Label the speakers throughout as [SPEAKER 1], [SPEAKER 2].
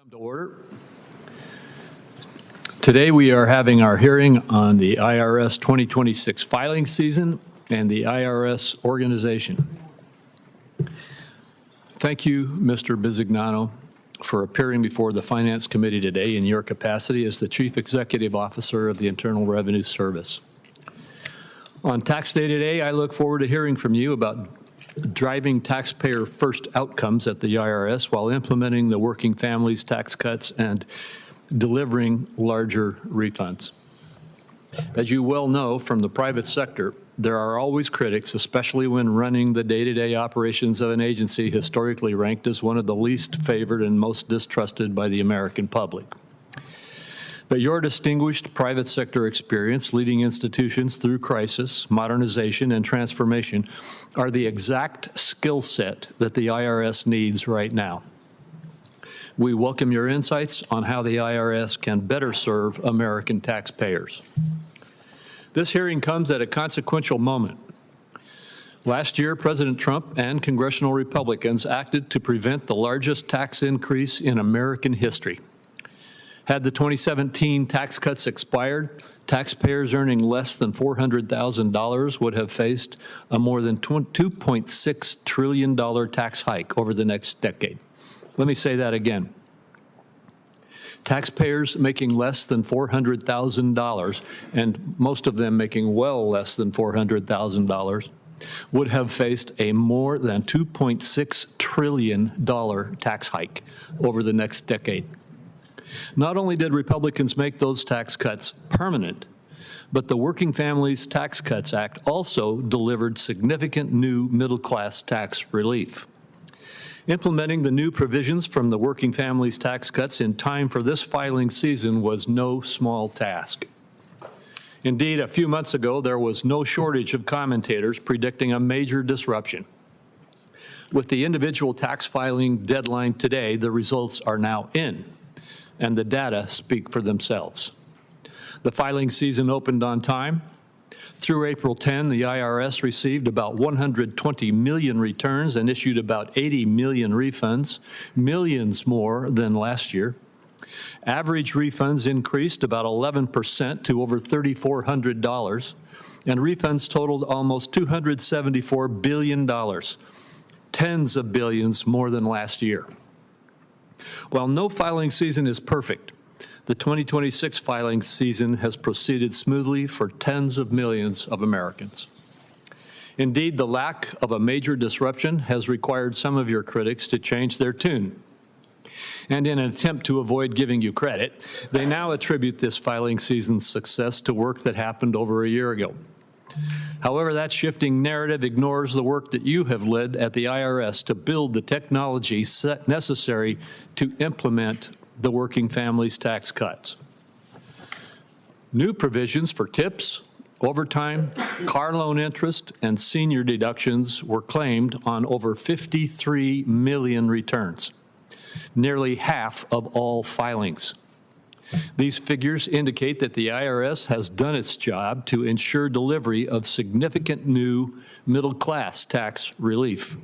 [SPEAKER 1] Come to order. Today we are having our hearing on the IRS 2026 filing season and the IRS organization. Thank you, Mr. Bisignano, for appearing before the Finance Committee today in your capacity as the Chief Executive Officer of the Internal Revenue Service. On Tax Day today, I look forward to hearing from you about driving taxpayer-first outcomes at the IRS while implementing the working families tax cuts and delivering larger refunds. As you well know from the private sector, there are always critics, especially when running the day-to-day operations of an agency historically ranked as one of the least favored and most distrusted by the American public. But your distinguished private sector experience leading institutions through crisis, modernization, and transformation are the exact skill set that the IRS needs right now. We welcome your insights on how the IRS can better serve American taxpayers. This hearing comes at a consequential moment. Last year, President Trump and congressional Republicans acted to prevent the largest tax increase in American history. Had the 2017 tax cuts expired, taxpayers earning less than $400,000 would have faced a more than $2.6 trillion tax hike over the next decade. Let me say that again. Taxpayers making less than $400,000, and most of them making well less than $400,000, would have faced a more than $2.6 trillion tax hike over the next decade. Not only did Republicans make those tax cuts permanent, but the Working Families Tax Cuts Act also delivered significant new middle-class tax relief. Implementing the new provisions from the Working Families Tax Cuts in time for this filing season was no small task. Indeed, a few months ago, there was no shortage of commentators predicting a major disruption. With the individual tax filing deadline today, the results are now in, and the data speak for themselves. The filing season opened on time. Through April 10, the IRS received about 120 million returns and issued about 80 million refunds, millions more than last year. Average refunds increased about 11% to over $3,400, and refunds totaled almost $274 billion, tens of billions more than last year. While no filing season is perfect, the 2026 filing season has proceeded smoothly for tens of millions of Americans. Indeed, the lack of a major disruption has required some of your critics to change their tune. And in an attempt to avoid giving you credit, they now attribute this filing season's success to work that happened over a year ago. However, that shifting narrative ignores the work that you have led at the IRS to build the technology necessary to implement the Working Families Tax Cuts. New provisions for tips, overtime, car loan interest, and senior deductions were claimed on over 53 million returns, nearly half of all filings. These figures indicate that the IRS has done its job to ensure delivery of significant new middle-class tax relief.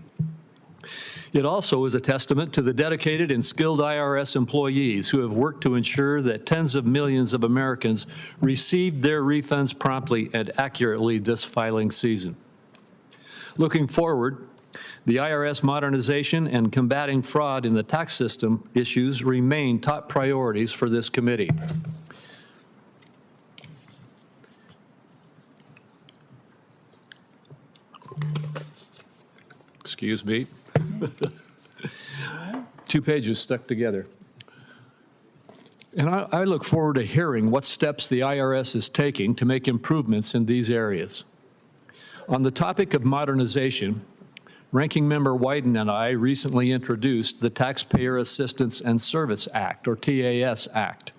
[SPEAKER 1] It also is a testament to the dedicated and skilled IRS employees who have worked to ensure that tens of millions of Americans received their refunds promptly and accurately this filing season. Looking forward, the IRS modernization and combating fraud in the tax system issues remain top priorities for this committee. Excuse me. 2 pages stuck together. And I look forward to hearing what steps the IRS is taking to make improvements in these areas. On the topic of modernization, Ranking Member Wyden and I recently introduced the Taxpayer Assistance and Service Act, or TAS Act.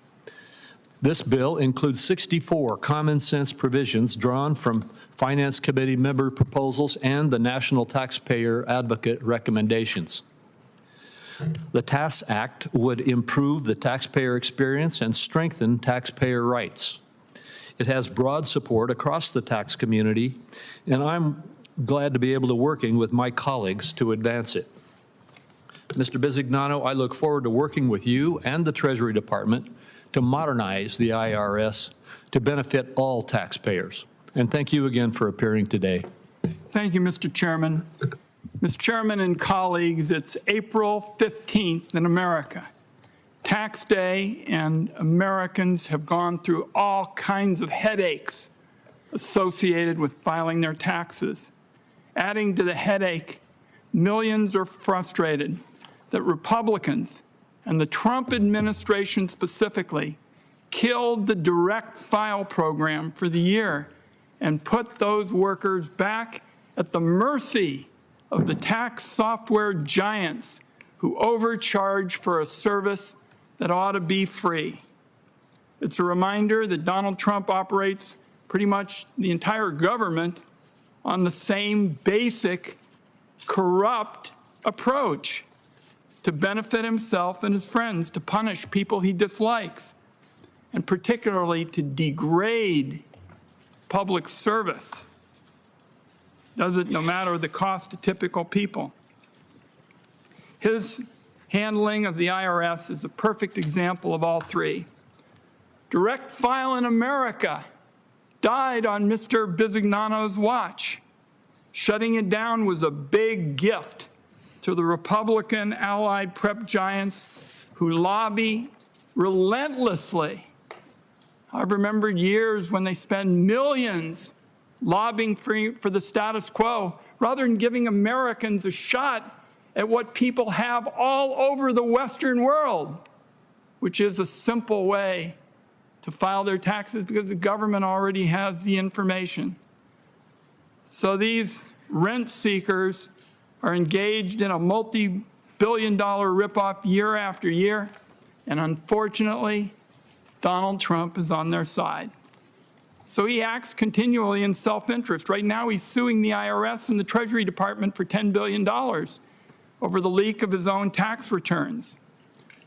[SPEAKER 1] This bill includes 64 common sense provisions drawn from Finance Committee member proposals and the National Taxpayer Advocate recommendations. The TAS Act would improve the taxpayer experience and strengthen taxpayer rights. It has broad support across the tax community, and I'm glad to be able to working with my colleagues to advance it. Mr. Bisignano, I look forward to working with you and the Treasury Department to modernize the IRS to benefit all taxpayers. And thank you again for appearing today.
[SPEAKER 2] Thank you, Mr. Chairman. Mr. Chairman and colleagues, it's April 15th in America. Tax day, and Americans have gone through all kinds of headaches associated with filing their taxes. Adding to the headache, millions are frustrated that Republicans and the Trump administration specifically killed the direct file program for the year and put those workers back at the mercy of the tax software giants who overcharge for a service that ought to be free. It's a reminder that Donald Trump operates pretty much the entire government on the same basic corrupt approach to benefit himself and his friends, to punish people he dislikes, and particularly to degrade public service. Does it no matter the cost to typical people. His handling of the IRS is a perfect example of all three. Direct File in America died on Mr. Bisignano's watch. Shutting it down was a big gift to the Republican allied prep giants who lobby relentlessly. I've remembered years when they spend millions lobbying for the status quo rather than giving Americans a shot at what people have all over the Western world, which is a simple way to file their taxes because the government already has the information. So these rent seekers are engaged in a multi-billion-dollar ripoff year after year, and unfortunately, Donald Trump is on their side. So he acts continually in self-interest. Right now, he's suing the IRS and the Treasury Department for $10 billion over the leak of his own tax returns.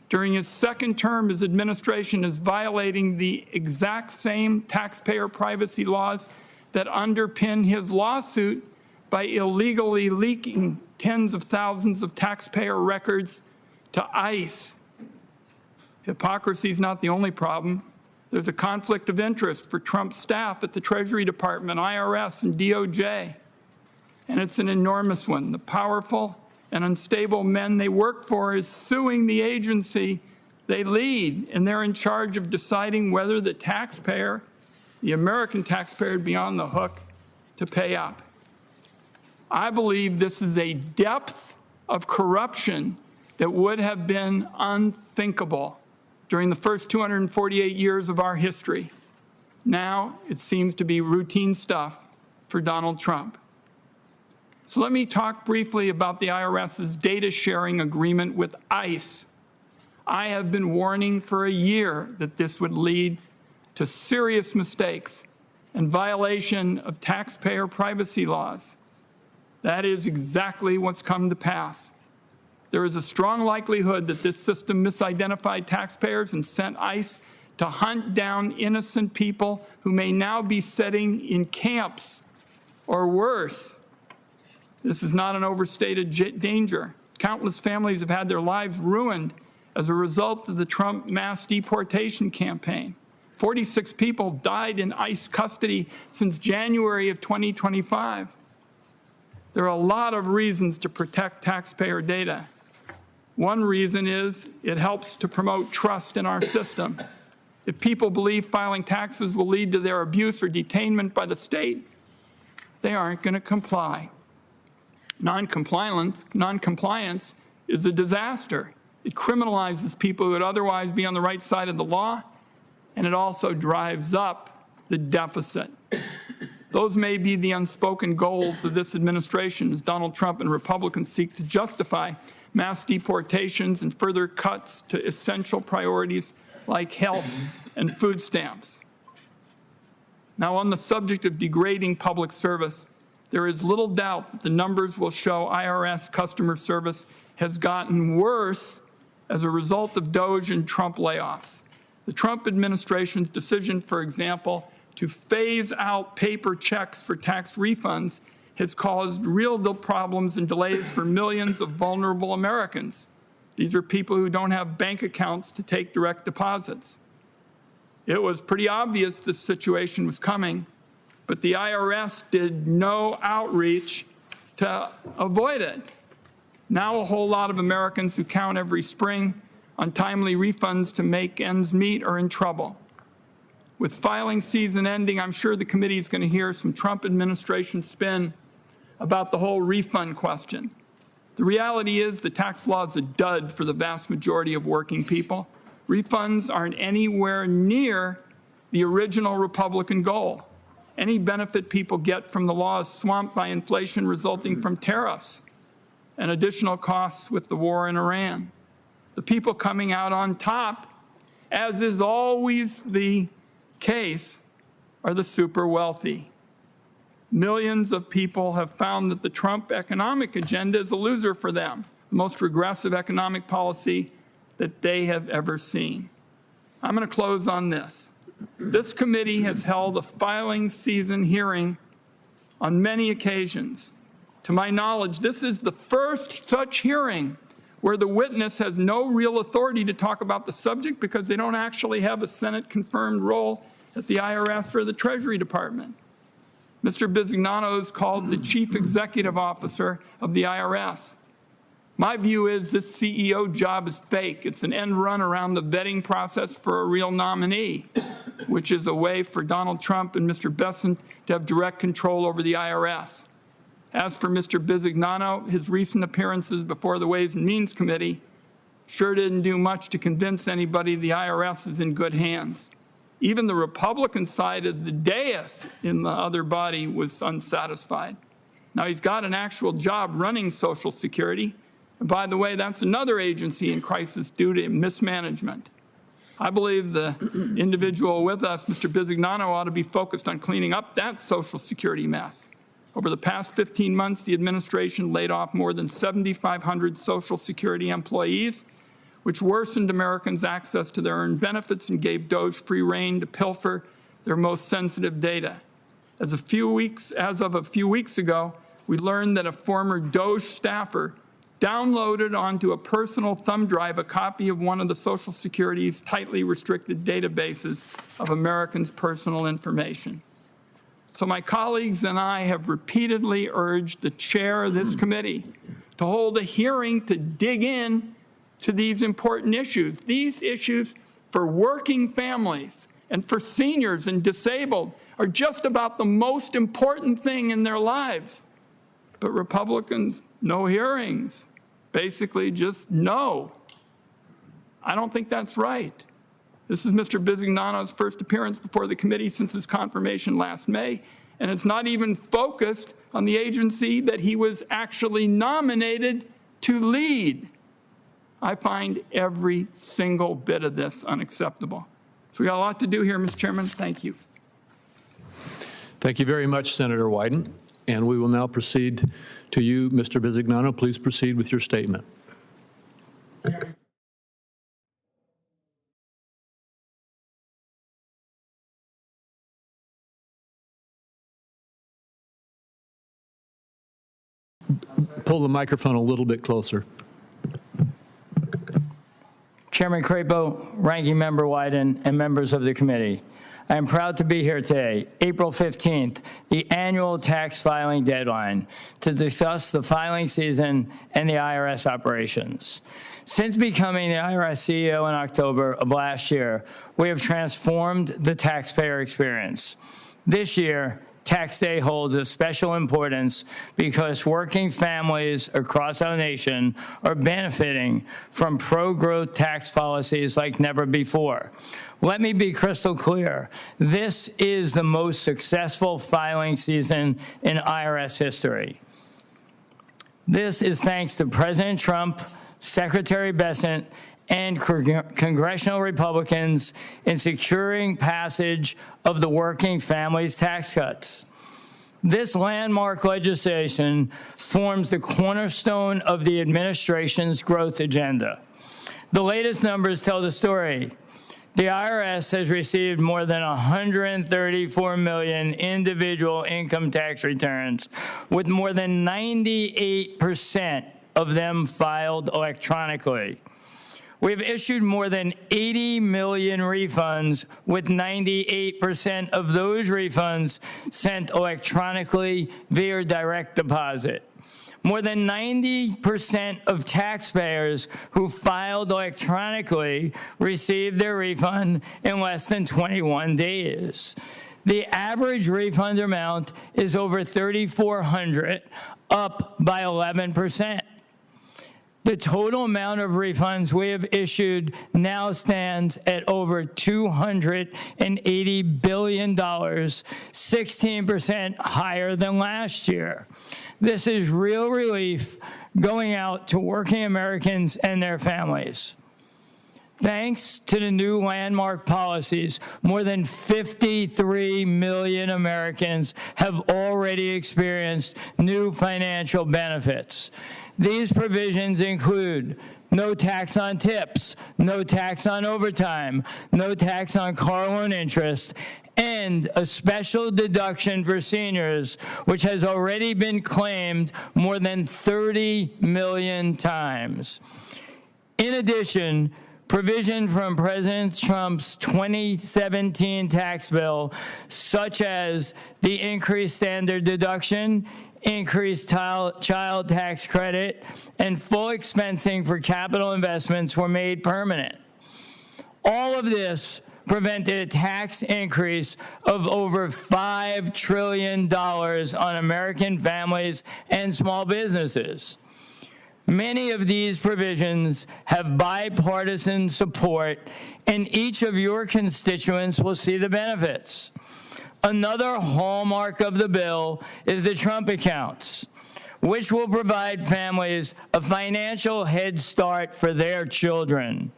[SPEAKER 2] During his second term, his administration is violating the exact same taxpayer privacy laws that underpin his lawsuit by illegally leaking tens of thousands of taxpayer records to ICE. Hypocrisy is not the only problem. There's a conflict of interest for Trump's staff at the Treasury Department, IRS, and DOJ. And it's an enormous one. The powerful and unstable men they work for is suing the agency they lead, and they're in charge of deciding whether the taxpayer, the American taxpayer, would be on the hook to pay up. I believe this is a depth of corruption that would have been unthinkable during the first 248 years of our history. Now it seems to be routine stuff for Donald Trump. So let me talk briefly about the IRS's data sharing agreement with ICE. I have been warning for a year that this would lead to serious mistakes and violation of taxpayer privacy laws. That is exactly what's come to pass. There is a strong likelihood that this system misidentified taxpayers and sent ICE to hunt down innocent people who may now be sitting in camps or worse. This is not an overstated danger. Countless families have had their lives ruined as a result of the Trump mass deportation campaign. 46 people died in ICE custody since January of 2025. There are a lot of reasons to protect taxpayer data. One reason is it helps to promote trust in our system. If people believe filing taxes will lead to their abuse or detainment by the state, they aren't going to comply. Non-compliance is a disaster. It criminalizes people who would otherwise be on the right side of the law, and it also drives up the deficit. Those may be the unspoken goals of this administration as Donald Trump and Republicans seek to justify mass deportations and further cuts to essential priorities like health and food stamps. Now, on the subject of degrading public service, there is little doubt that the numbers will show IRS customer service has gotten worse as a result of DOJ and Trump layoffs. The Trump administration's decision, for example, to phase out paper checks for tax refunds has caused real problems and delays for millions of vulnerable Americans. These are people who don't have bank accounts to take direct deposits. It was pretty obvious this situation was coming, but the IRS did no outreach to avoid it. Now a whole lot of Americans who count every spring on timely refunds to make ends meet are in trouble. With filing season ending, I'm sure the committee is going to hear some Trump administration spin about the whole refund question. The reality is the tax law is a dud for the vast majority of working people. Refunds aren't anywhere near the original Republican goal. Any benefit people get from the law is swamped by inflation resulting from tariffs and additional costs with the war in Iran. The people coming out on top, as is always the case, are the super wealthy. Millions of people have found that the Trump economic agenda is a loser for them, the most regressive economic policy that they have ever seen. I'm going to close on this. This committee has held a filing season hearing on many occasions. To my knowledge, this is the first such hearing where the witness has no real authority to talk about the subject because they don't actually have a Senate-confirmed role at the IRS or the Treasury Department. Mr. Bisignano is called the Chief Executive Officer of the IRS. My view is this CEO job is fake. It's an end run around the vetting process for a real nominee, which is a way for Donald Trump and Mr. Bessent to have direct control over the IRS. As for Mr. Bisignano, his recent appearances before the Ways and Means Committee sure didn't do much to convince anybody the IRS is in good hands. Even the Republican side of the dais in the other body was unsatisfied. Now, he's got an actual job running Social Security. And by the way, that's another agency in crisis due to mismanagement. I believe the individual with us, Mr. Bisignano, ought to be focused on cleaning up that Social Security mess. Over the past 15 months, the administration laid off more than 7,500 Social Security employees, which worsened Americans' access to their earned benefits and gave DOJ free rein to pilfer their most sensitive data. As of a few weeks ago, we learned that a former DOJ staffer downloaded onto a personal thumb drive a copy of one of the Social Security's tightly restricted databases of Americans' personal information. So my colleagues and I have repeatedly urged the chair of this committee to hold a hearing to dig in to these important issues. These issues for working families and for seniors and disabled are just about the most important thing in their lives. But Republicans, no hearings, basically just no. I don't think that's right. This is Mr. Bisignano's first appearance before the committee since his confirmation last May, and it's not even focused on the agency that he was actually nominated to lead. I find every single bit of this unacceptable. So we got a lot to do here, Mr. Chairman. Thank you.
[SPEAKER 1] Thank you very much, Senator Wyden. And we will now proceed to you, Mr. Bisignano. Please proceed with your statement. Pull the microphone a little bit closer.
[SPEAKER 3] Chairman Crapo, Ranking Member Wyden, and members of the committee. I am proud to be here today, April 15th, the annual tax filing deadline, to discuss the filing season and the IRS operations. Since becoming the IRS CEO in October of last year, we have transformed the taxpayer experience. This year, Tax Day holds a special importance because working families across our nation are benefiting from pro-growth tax policies like never before. Let me be crystal clear. This is the most successful filing season in IRS history. This is thanks to President Trump, Secretary Bessent, and congressional Republicans in securing passage of the working families tax cuts. This landmark legislation forms the cornerstone of the administration's growth agenda. The latest numbers tell the story. The IRS has received more than 134 million individual income tax returns, with more than 98% of them filed electronically. We've issued more than 80 million refunds, with 98% of those refunds sent electronically via direct deposit. More than 90% of taxpayers who filed electronically received their refund in less than 21 days. The average refund amount is over $3,400, up by 11%. The total amount of refunds we have issued now stands at over $280 billion, 16% higher than last year. This is real relief going out to working Americans and their families. Thanks to the new landmark policies, more than 53 million Americans have already experienced new financial benefits. These provisions include no tax on tips, no tax on overtime, no tax on car loan interest, and a special deduction for seniors, which has already been claimed more than 30 million times. In addition, provision from President Trump's 2017 tax bill, such as the increased standard deduction, increased child tax credit, and full expensing for capital investments were made permanent. All of this prevented a tax increase of over $5 trillion on American families and small businesses. Many of these provisions have bipartisan support, and each of your constituents will see the benefits. Another hallmark of the bill is the Trump accounts, which will provide families a financial head start for their children.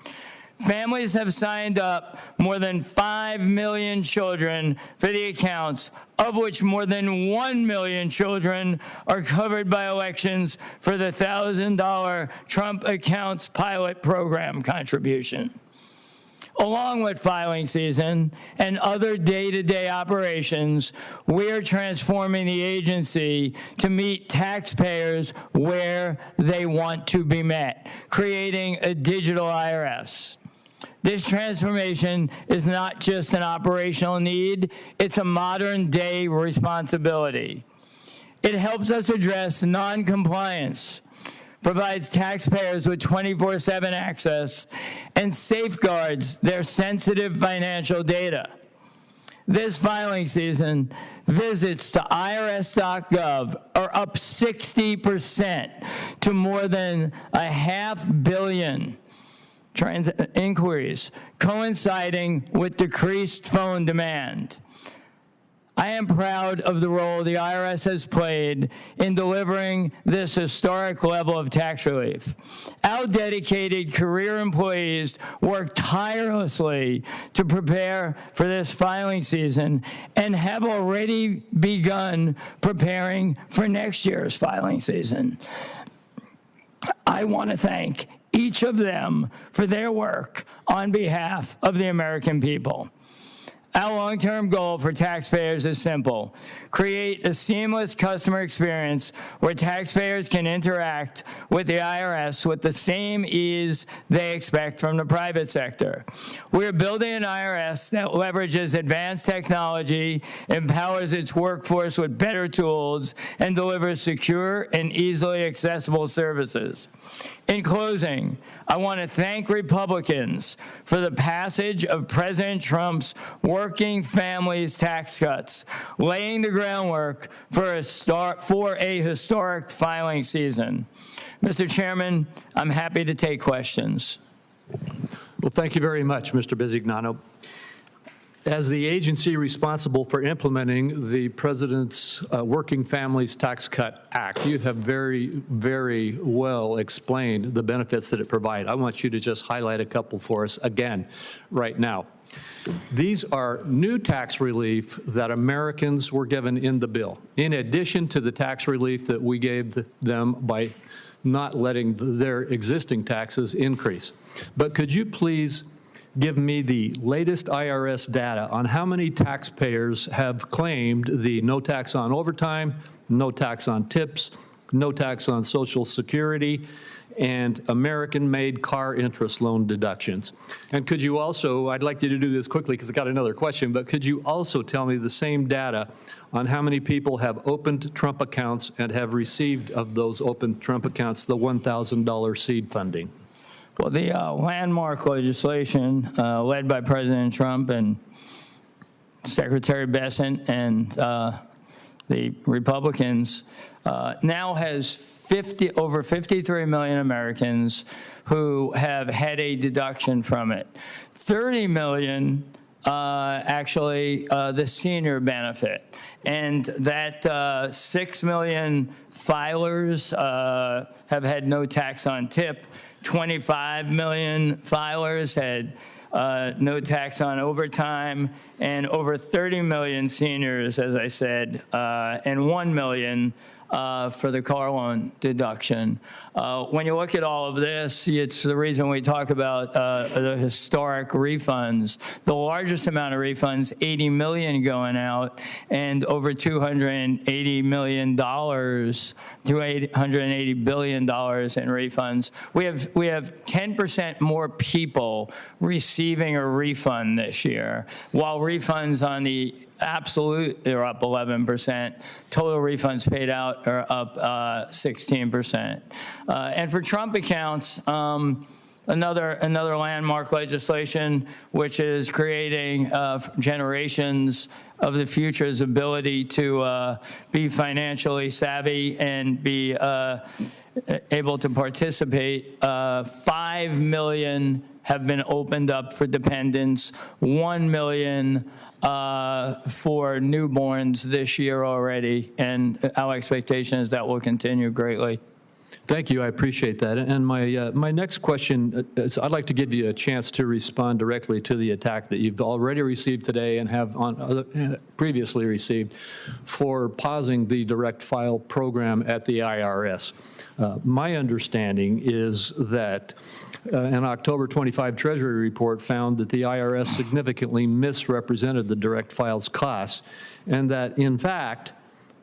[SPEAKER 3] Families have signed up more than 5 million children for the accounts, of which more than 1 million children are covered by elections for the $1,000 Trump Accounts pilot program contribution. Along with filing season and other day-to-day operations, we are transforming the agency to meet taxpayers where they want to be met, creating a digital IRS. This transformation is not just an operational need, it's a modern-day responsibility. It helps us address non-compliance, provides taxpayers with 24/7 access, and safeguards their sensitive financial data. This filing season, visits to irs.gov are up 60% to more than 500 million inquiries, coinciding with decreased phone demand. I am proud of the role the IRS has played in delivering this historic level of tax relief. Our dedicated career employees work tirelessly to prepare for this filing season and have already begun preparing for next year's filing season. I want to thank each of them for their work on behalf of the American people. Our long-term goal for taxpayers is simple: create a seamless customer experience where taxpayers can interact with the IRS with the same ease they expect from the private sector. We're building an IRS that leverages advanced technology, empowers its workforce with better tools, and delivers secure and easily accessible services. In closing, I want to thank Republicans for the passage of President Trump's Working Families tax cuts, laying the groundwork for a historic filing season. Mr. Chairman, I'm happy to take questions.
[SPEAKER 1] Well, thank you very much, Mr. Bisignano. As the agency responsible for implementing the President's Working Families Tax Cut Act, you have very, very well explained the benefits that it provides. I want you to just highlight a couple for us again right now. These are new tax relief that Americans were given in the bill, in addition to the tax relief that we gave them by not letting their existing taxes increase. But could you please give me the latest IRS data on how many taxpayers have claimed the no tax on overtime, no tax on tips, no tax on Social Security, and American-made car interest loan deductions. And could you also, I'd like you to do this quickly because I got another question, but could you also tell me the same data on how many people have opened Trump accounts and have received of those opened Trump accounts the $1,000 seed funding?
[SPEAKER 3] Well, the landmark legislation led by President Trump and Secretary Bessent and the Republicans now has over 53 million Americans who have had a deduction from it. 30 million actually the senior benefit. And that 6 million filers have had no tax on tip. 25 million filers had no tax on overtime, and over 30 million seniors, as I said, and 1 million for the car loan deduction. When you look at all of this, it's the reason we talk about the historic refunds. The largest amount of refunds, 80 million going out, and over $280 million, $280 billion in refunds. We have 10% more people receiving a refund this year, while refunds on the absolute are up 11%. Total refunds paid out are up 16%. And for Trump accounts, another landmark legislation which is creating generations of the future's ability to be financially savvy and be able to participate. 5 million have been opened up for dependents, 1 million for newborns this year already, and our expectation is that will continue greatly.
[SPEAKER 1] Thank you. I appreciate that. And my next question is, I'd like to give you a chance to respond directly to the attack that you've already received today and have previously received for pausing the direct file program at the IRS. My understanding is that an October 25 Treasury report found that the IRS significantly misrepresented the direct files costs, and that, in fact,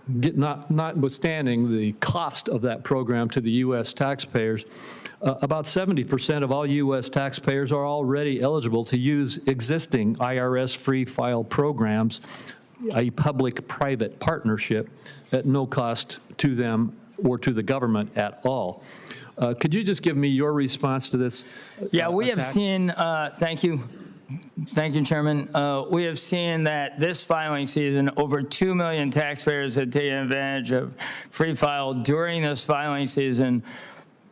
[SPEAKER 1] notwithstanding the cost of that program to the U.S. taxpayers, about 70% of all U.S. taxpayers are already eligible to use existing IRS free file programs, a public-private partnership, at no cost to them or to the government at all. Could you just give me your response to this?
[SPEAKER 3] Yeah, we
[SPEAKER 1] attack?
[SPEAKER 3] have seen, thank you. Thank you, Chairman. We have seen that this filing season, over 2 million taxpayers have taken advantage of free file during this filing season.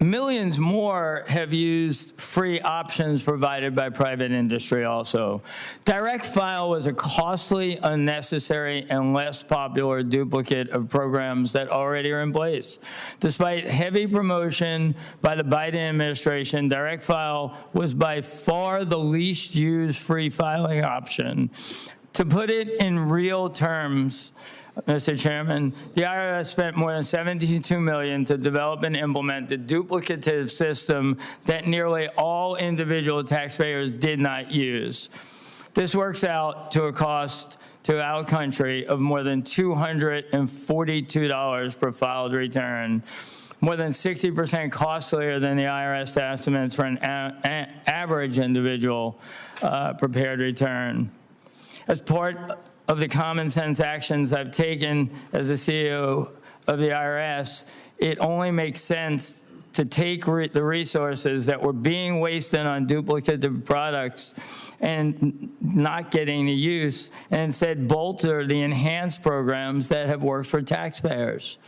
[SPEAKER 3] Millions more have used free options provided by private industry also. Direct file was a costly, unnecessary, and less popular duplicate of programs that already are in place. Despite heavy promotion by the Biden administration, direct file was by far the least used free filing option. To put it in real terms, Mr. Chairman, the IRS spent more than $72 million to develop and implement the duplicative system that nearly all individual taxpayers did not use. This works out to a cost to our country of more than $242 per filed return, more than 60% costlier than the IRS estimates for an average individual prepared return. As part of the common sense actions I've taken as the CEO of the IRS, it only makes sense to take the resources that were being wasted on duplicative products and not getting the use, and instead bolster the enhanced programs that have worked for taxpayers.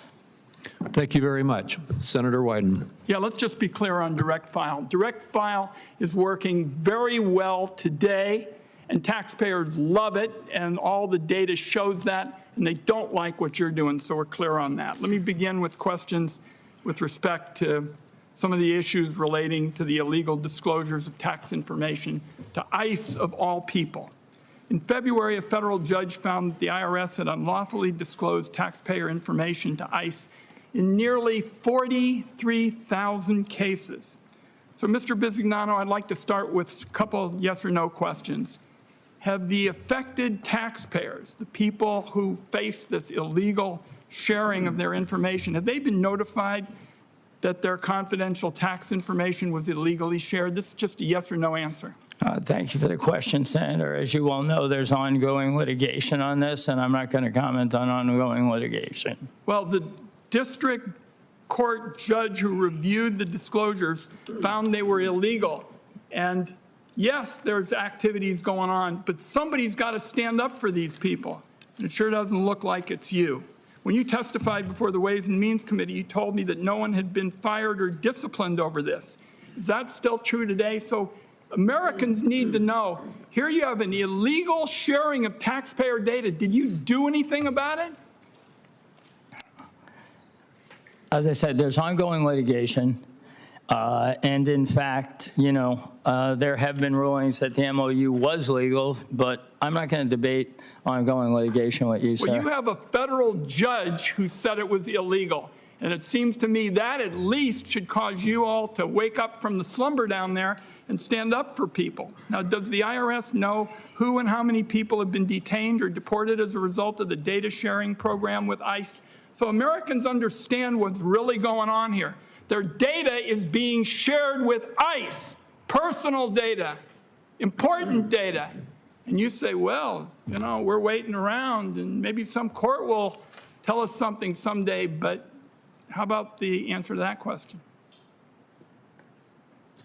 [SPEAKER 1] Thank you very much. Senator Wyden.
[SPEAKER 2] Yeah, let's just be clear on direct file. Direct file is working very well today, and taxpayers love it, and all the data shows that, and they don't like what you're doing, so we're clear on that. Let me begin with questions with respect to some of the issues relating to the illegal disclosures of tax information to ICE of all people. In February, a federal judge found that the IRS had unlawfully disclosed taxpayer information to ICE in nearly 43,000 cases. So, Mr. Bisignano, I'd like to start with a couple yes or no questions. Have the affected taxpayers, the people who face this illegal sharing of their information? Have they been notified that their confidential tax information was illegally shared? This is just a yes or no answer.
[SPEAKER 3] Thank you for the question, Senator. As you well know, there's ongoing litigation on this, and I'm not going to comment on ongoing litigation.
[SPEAKER 2] Well, the district court judge who reviewed the disclosures found they were illegal. And yes, there's activities going on, but somebody's got to stand up for these people. And it sure doesn't look like it's you. When you testified before the Ways and Means Committee, you told me that no one had been fired or disciplined over this. Is that still true today? So Americans need to know, here you have an illegal sharing of taxpayer data. Did you do anything about it?
[SPEAKER 3] As I said, there's ongoing litigation. And in fact, there have been rulings that the MOU was legal, but I'm not going to debate ongoing litigation with you, sir.
[SPEAKER 2] Well, you have a federal judge who said it was illegal. And it seems to me that at least should cause you all to wake up from the slumber down there and stand up for people. Now, does the IRS know who and how many people have been detained or deported as a result of the data sharing program with ICE? So Americans understand what's really going on here. Their data is being shared with ICE, personal data, important data. And you say, well, we're waiting around and maybe some court will tell us something someday, but how about the answer to that question?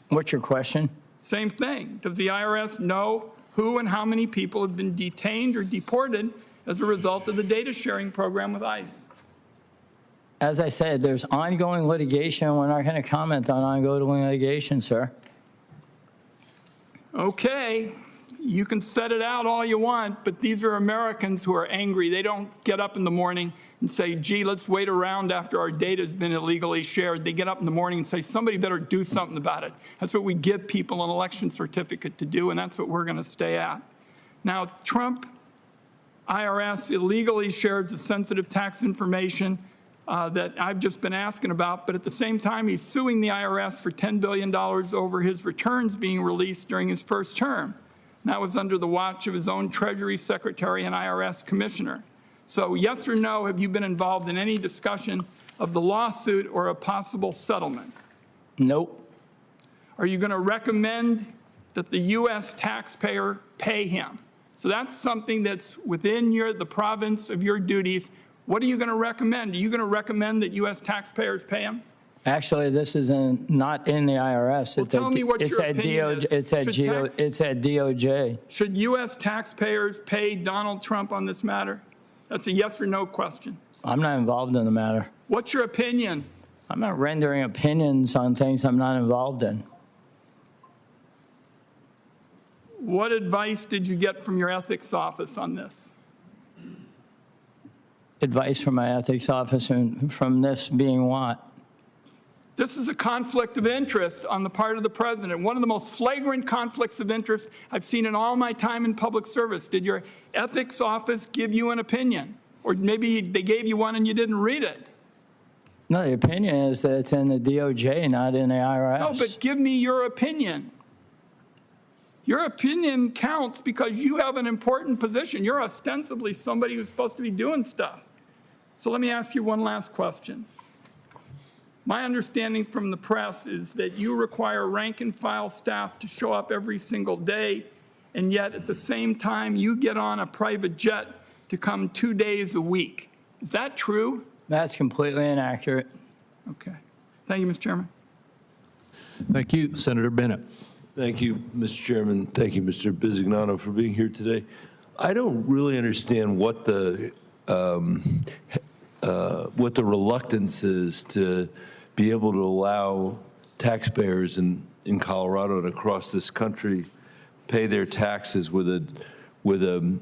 [SPEAKER 3] What's your question?
[SPEAKER 2] Same thing. Does the IRS know who and how many people have been detained or deported as a result of the data sharing program with ICE?
[SPEAKER 3] As I said, there's ongoing litigation. We're not going to comment on ongoing litigation, sir.
[SPEAKER 2] Okay. You can set it out all you want, but these are Americans who are angry. They don't get up in the morning and say, gee, let's wait around after our data has been illegally shared. They get up in the morning and say, somebody better do something about it. That's what we give people an election certificate to do, and that's what we're going to stay at. Now, Trump IRS illegally shares the sensitive tax information that I've just been asking about, but at the same time, he's suing the IRS for $10 billion over his returns being released during his first term. And that was under the watch of his own Treasury Secretary and IRS Commissioner. So yes or no, have you been involved in any discussion of the lawsuit or a possible settlement?
[SPEAKER 3] Nope.
[SPEAKER 2] Are you going to recommend that the U.S. taxpayer pay him? So that's something that's within the province of your duties. What are you going to recommend? Are you going to recommend that U.S. taxpayers pay him?
[SPEAKER 3] Actually, this is not in the IRS.
[SPEAKER 2] Well, tell me what your opinion is.
[SPEAKER 3] It's at DOJ.
[SPEAKER 2] Should U.S. taxpayers pay Donald Trump on this matter? That's a yes or no question.
[SPEAKER 3] I'm not involved in the matter.
[SPEAKER 2] What's your opinion?
[SPEAKER 3] I'm not rendering opinions on things I'm not involved in.
[SPEAKER 2] What advice did you get from your ethics office on this?
[SPEAKER 3] Advice from my ethics office and from this being what?
[SPEAKER 2] This is a conflict of interest on the part of the president. One of the most flagrant conflicts of interest I've seen in all my time in public service. Did your ethics office give you an opinion? Or maybe they gave you one and you didn't read it?
[SPEAKER 3] No, the opinion is that it's in the DOJ, not in the IRS.
[SPEAKER 2] No, but give me your opinion. Your opinion counts because you have an important position. You're ostensibly somebody who's supposed to be doing stuff. So let me ask you one last question. My understanding from the press is that you require rank and file staff to show up every single day, and yet at the same time you get on a private jet to come 2 days a week. Is that true?
[SPEAKER 3] That's completely inaccurate.
[SPEAKER 2] Okay. Thank you, Mr. Chairman.
[SPEAKER 1] Thank you, Senator Bennett.
[SPEAKER 4] Thank you, Mr. Chairman. Thank you, Mr. Bisignano, for being here today. I don't really understand what the reluctance is to be able to allow taxpayers in Colorado and across this country pay their taxes with a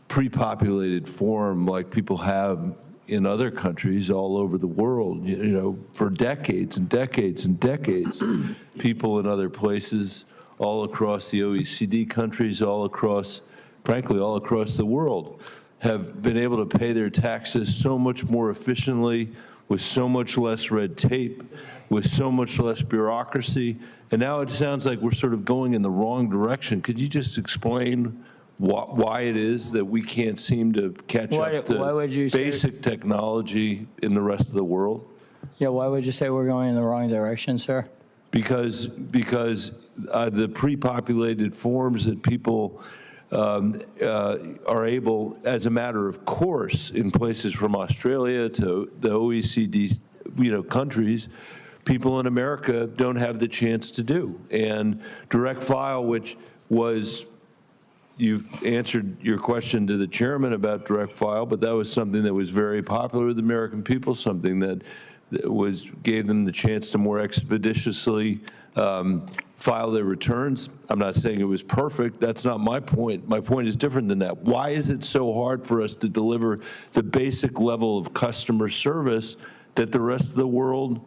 [SPEAKER 4] pre-populated form like people have in other countries all over the world, for decades and decades and decades. People in other places, all across the OECD countries, frankly, all across the world, have been able to pay their taxes so much more efficiently, with so much less red tape, with so much less bureaucracy. And now it sounds like we're sort of going in the wrong direction. Could you just explain why it is that we can't seem to catch
[SPEAKER 3] Why
[SPEAKER 4] up to
[SPEAKER 3] would you say-
[SPEAKER 4] basic technology in the rest of the world?
[SPEAKER 3] Yeah, why would you say we're going in the wrong direction, sir?
[SPEAKER 4] Because the pre-populated forms that people are able, as a matter of course, in places from Australia to the OECD, countries, people in America don't have the chance to do. And direct file, which was, you've answered your question to the chairman about direct file, but that was something that was very popular with the American people, something that gave them the chance to more expeditiously file their returns. I'm not saying it was perfect. That's not my point. My point is different than that. Why is it so hard for us to deliver the basic level of customer service that the rest of the world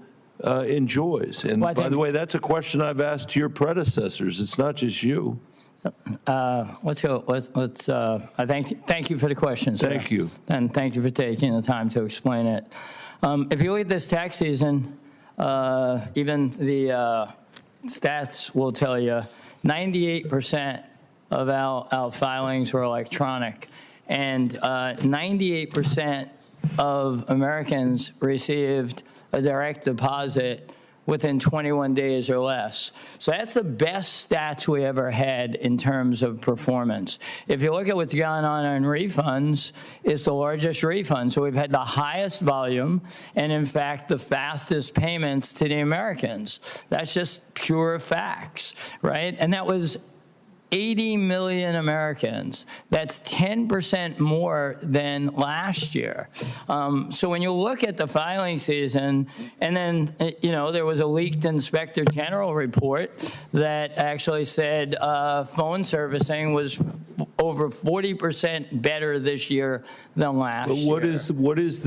[SPEAKER 4] enjoys? And by the way, that's a question I've asked to your predecessors. It's not just you.
[SPEAKER 3] Let's go. I thank you for the question, sir.
[SPEAKER 4] Thank you.
[SPEAKER 3] And thank you for taking the time to explain it. If you look at this tax season, even the stats will tell you 98% of our filings were electronic, and 98% of Americans received a direct deposit within 21 days or less. So that's the best stats we ever had in terms of performance. If you look at what's going on in refunds, it's the largest refund. So we've had the highest volume and, in fact, the fastest payments to the Americans. That's just pure facts, right? And that was 80 million Americans. That's 10% more than last year. So when you look at the filing season, and then, there was a leaked Inspector General report that actually said phone servicing was over 40% better this year than last year.
[SPEAKER 4] But what is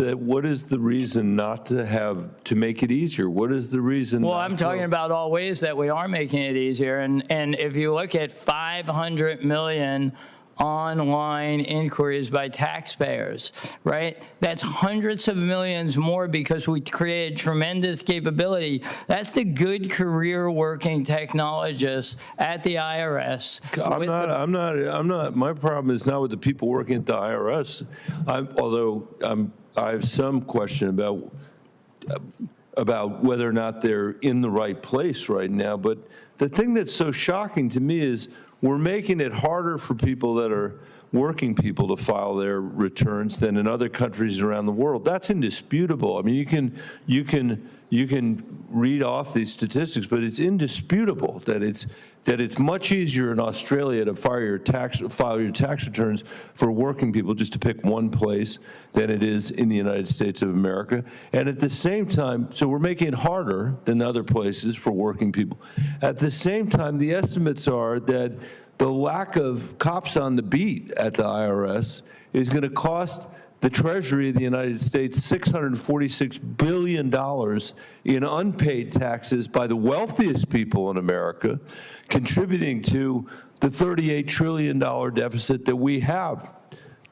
[SPEAKER 4] the reason not to make it easier? What is the reason?
[SPEAKER 3] Well, I'm talking about all ways that we are making it easier. And if you look at 500 million online inquiries by taxpayers, right? That's hundreds of millions more because we created tremendous capability. That's the good career working technologists at the IRS.
[SPEAKER 4] I'm not, my problem is not with the people working at the IRS. Although I have some question about whether or not they're in the right place right now. But the thing that's so shocking to me is we're making it harder for people that are working people to file their returns than in other countries around the world. That's indisputable. I mean, you can read off these statistics, but it's indisputable that it's much easier in Australia to file your tax returns for working people, just to pick one place, than it is in the United States of America. And at the same time, so we're making it harder than other places for working people. At the same time, the estimates are that the lack of cops on the beat at the IRS is going to cost the Treasury of the United States $646 billion in unpaid taxes by the wealthiest people in America, contributing to the $38 trillion deficit that we have,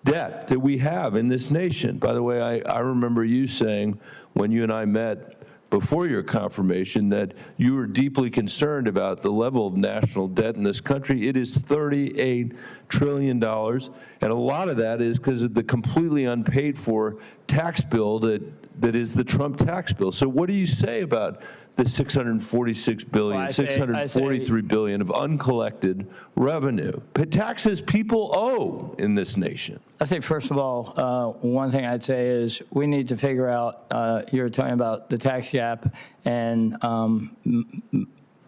[SPEAKER 4] debt that we have in this nation. By the way, I remember you saying when you and I met before your confirmation that you were deeply concerned about the level of national debt in this country. It is $38 trillion, and a lot of that is because of the completely unpaid for tax bill that is the Trump tax bill. So what do you say about the $646 billion,
[SPEAKER 3] Well,
[SPEAKER 4] $643 billion of uncollected revenue? Taxes people owe in this nation.
[SPEAKER 3] I say, first of all, one thing I'd say is we need to figure out, you're talking about the tax gap, and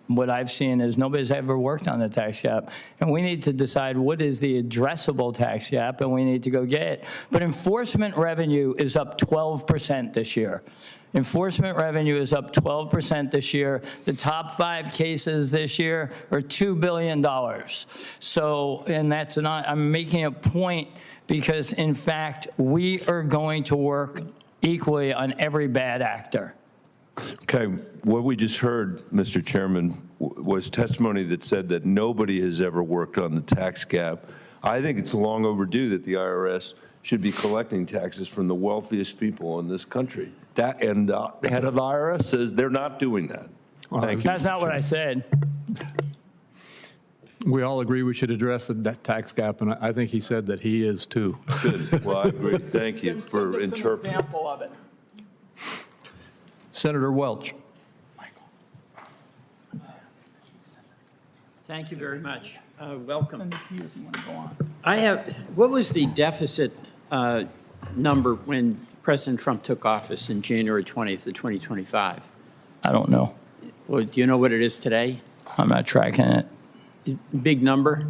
[SPEAKER 3] what I've seen is nobody's ever worked on the tax gap. And we need to decide what is the addressable tax gap, and we need to go get it. But enforcement revenue is up 12% this year. Enforcement revenue is up 12% this year. The top 5 cases this year are $2 billion. So, and that's not, I'm making a point because, in fact, we are going to work equally on every bad actor.
[SPEAKER 4] Okay, what we just heard, Mr. Chairman, was testimony that said that nobody has ever worked on the tax gap. I think it's long overdue that the IRS should be collecting taxes from the wealthiest people in this country. And the head of the IRS says they're not doing that. Thank you.
[SPEAKER 3] That's not what I said.
[SPEAKER 1] We all agree we should address the tax gap, and I think he said that he is too.
[SPEAKER 4] Good. Well, I agree. Thank you for
[SPEAKER 2] Send us an
[SPEAKER 4] interpreting.
[SPEAKER 2] example of it.
[SPEAKER 1] Senator Welch.
[SPEAKER 5] Thank you very much. Welcome.
[SPEAKER 2] Send it to you if you want to go on.
[SPEAKER 5] I have, what was the deficit number when President Trump took office in January 20th of 2025?
[SPEAKER 3] I don't know.
[SPEAKER 5] Well, do you know what it is today?
[SPEAKER 3] I'm not tracking it.
[SPEAKER 5] Big number.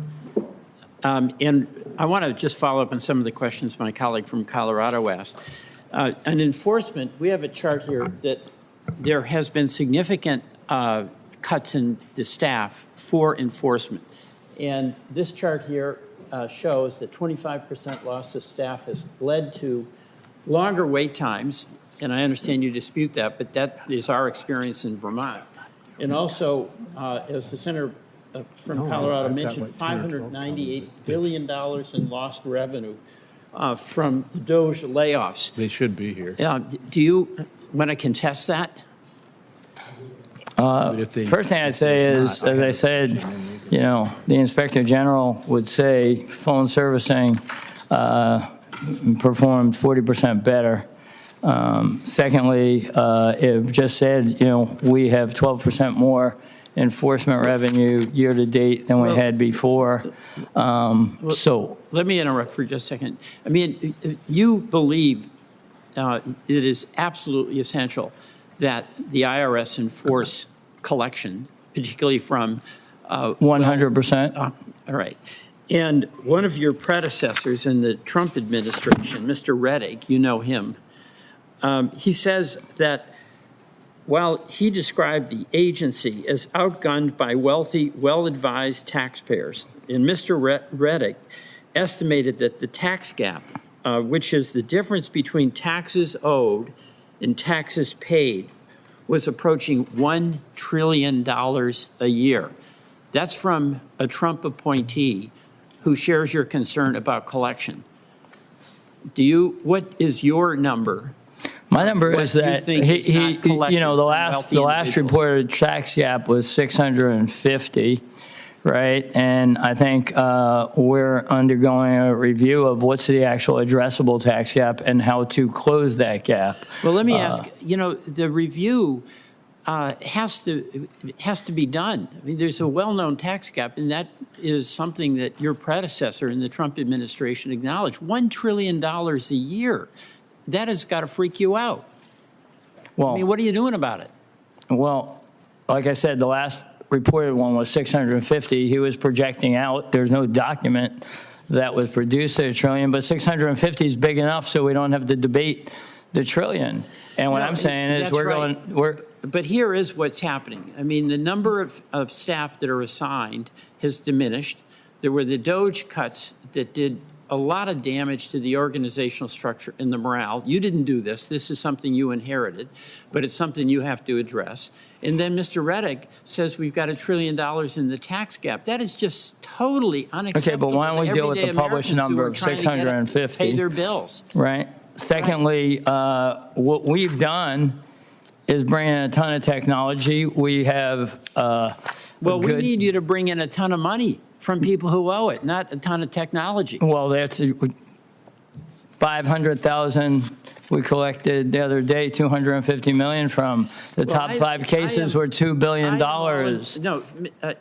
[SPEAKER 5] And I want to just follow up on some of the questions my colleague from Colorado asked. On enforcement, we have a chart here that there has been significant cuts in the staff for enforcement. And this chart here shows that 25% loss of staff has led to longer wait times. And I understand you dispute that, but that is our experience in Vermont. And also, as the senator from Colorado mentioned, $598 billion in lost revenue from the DOJ layoffs.
[SPEAKER 1] They should be here.
[SPEAKER 5] Do you want to contest that?
[SPEAKER 3] First thing I'd say is, as I said, you know, the Inspector General would say phone servicing performed 40% better. Secondly, it just said, you know, we have 12% more enforcement revenue year to date than we had before. So
[SPEAKER 5] let me interrupt for just a second. I mean, you believe it is absolutely essential that the IRS enforce collection, particularly from
[SPEAKER 3] 100%.
[SPEAKER 5] all right. And one of your predecessors in the Trump administration, Mr. Rettig, you know him, he says that while he described the agency as outgunned by wealthy, well-advised taxpayers, and Mr. Rettig estimated that the tax gap, which is the difference between taxes owed and taxes paid, was approaching $1 trillion a year. That's from a Trump appointee who shares your concern about collection. What is your number?
[SPEAKER 3] My number is that he you know, the last reported tax gap was 650, right? And I think we're undergoing a review of what's the actual addressable tax gap and how to close that gap.
[SPEAKER 5] Well, let me ask, you know, the review has to be done. I mean, there's a well-known tax gap, and that is something that your predecessor in the Trump administration acknowledged. $1 trillion a year. That has got to freak you out.
[SPEAKER 3] Well,
[SPEAKER 5] I mean, what are you doing about it?
[SPEAKER 3] Well, like I said, the last reported one was 650. He was projecting out. There's no document that was produced at $1 trillion, but 650 is big enough so we don't have to debate the trillion. And what I'm saying is
[SPEAKER 5] But here is what's happening. I mean, the number of staff that are assigned has diminished. There were the DOJ cuts that did a lot of damage to the organizational structure and the morale. You didn't do this. This is something you inherited, but it's something you have to address. And then Mr. Rettig says we've got $1 trillion in the tax gap. That is just totally unacceptable.
[SPEAKER 3] Okay, but why don't we deal with the published number of 650?
[SPEAKER 5] Pay their bills.
[SPEAKER 3] Right. Secondly, what we've done is bring in a ton of technology. We have
[SPEAKER 5] well, we need you to bring in a ton of money from people who owe it, not a ton of technology.
[SPEAKER 3] Well, that's 500,000 we collected the other day, 250 million from. The top 5 cases were $2 billion.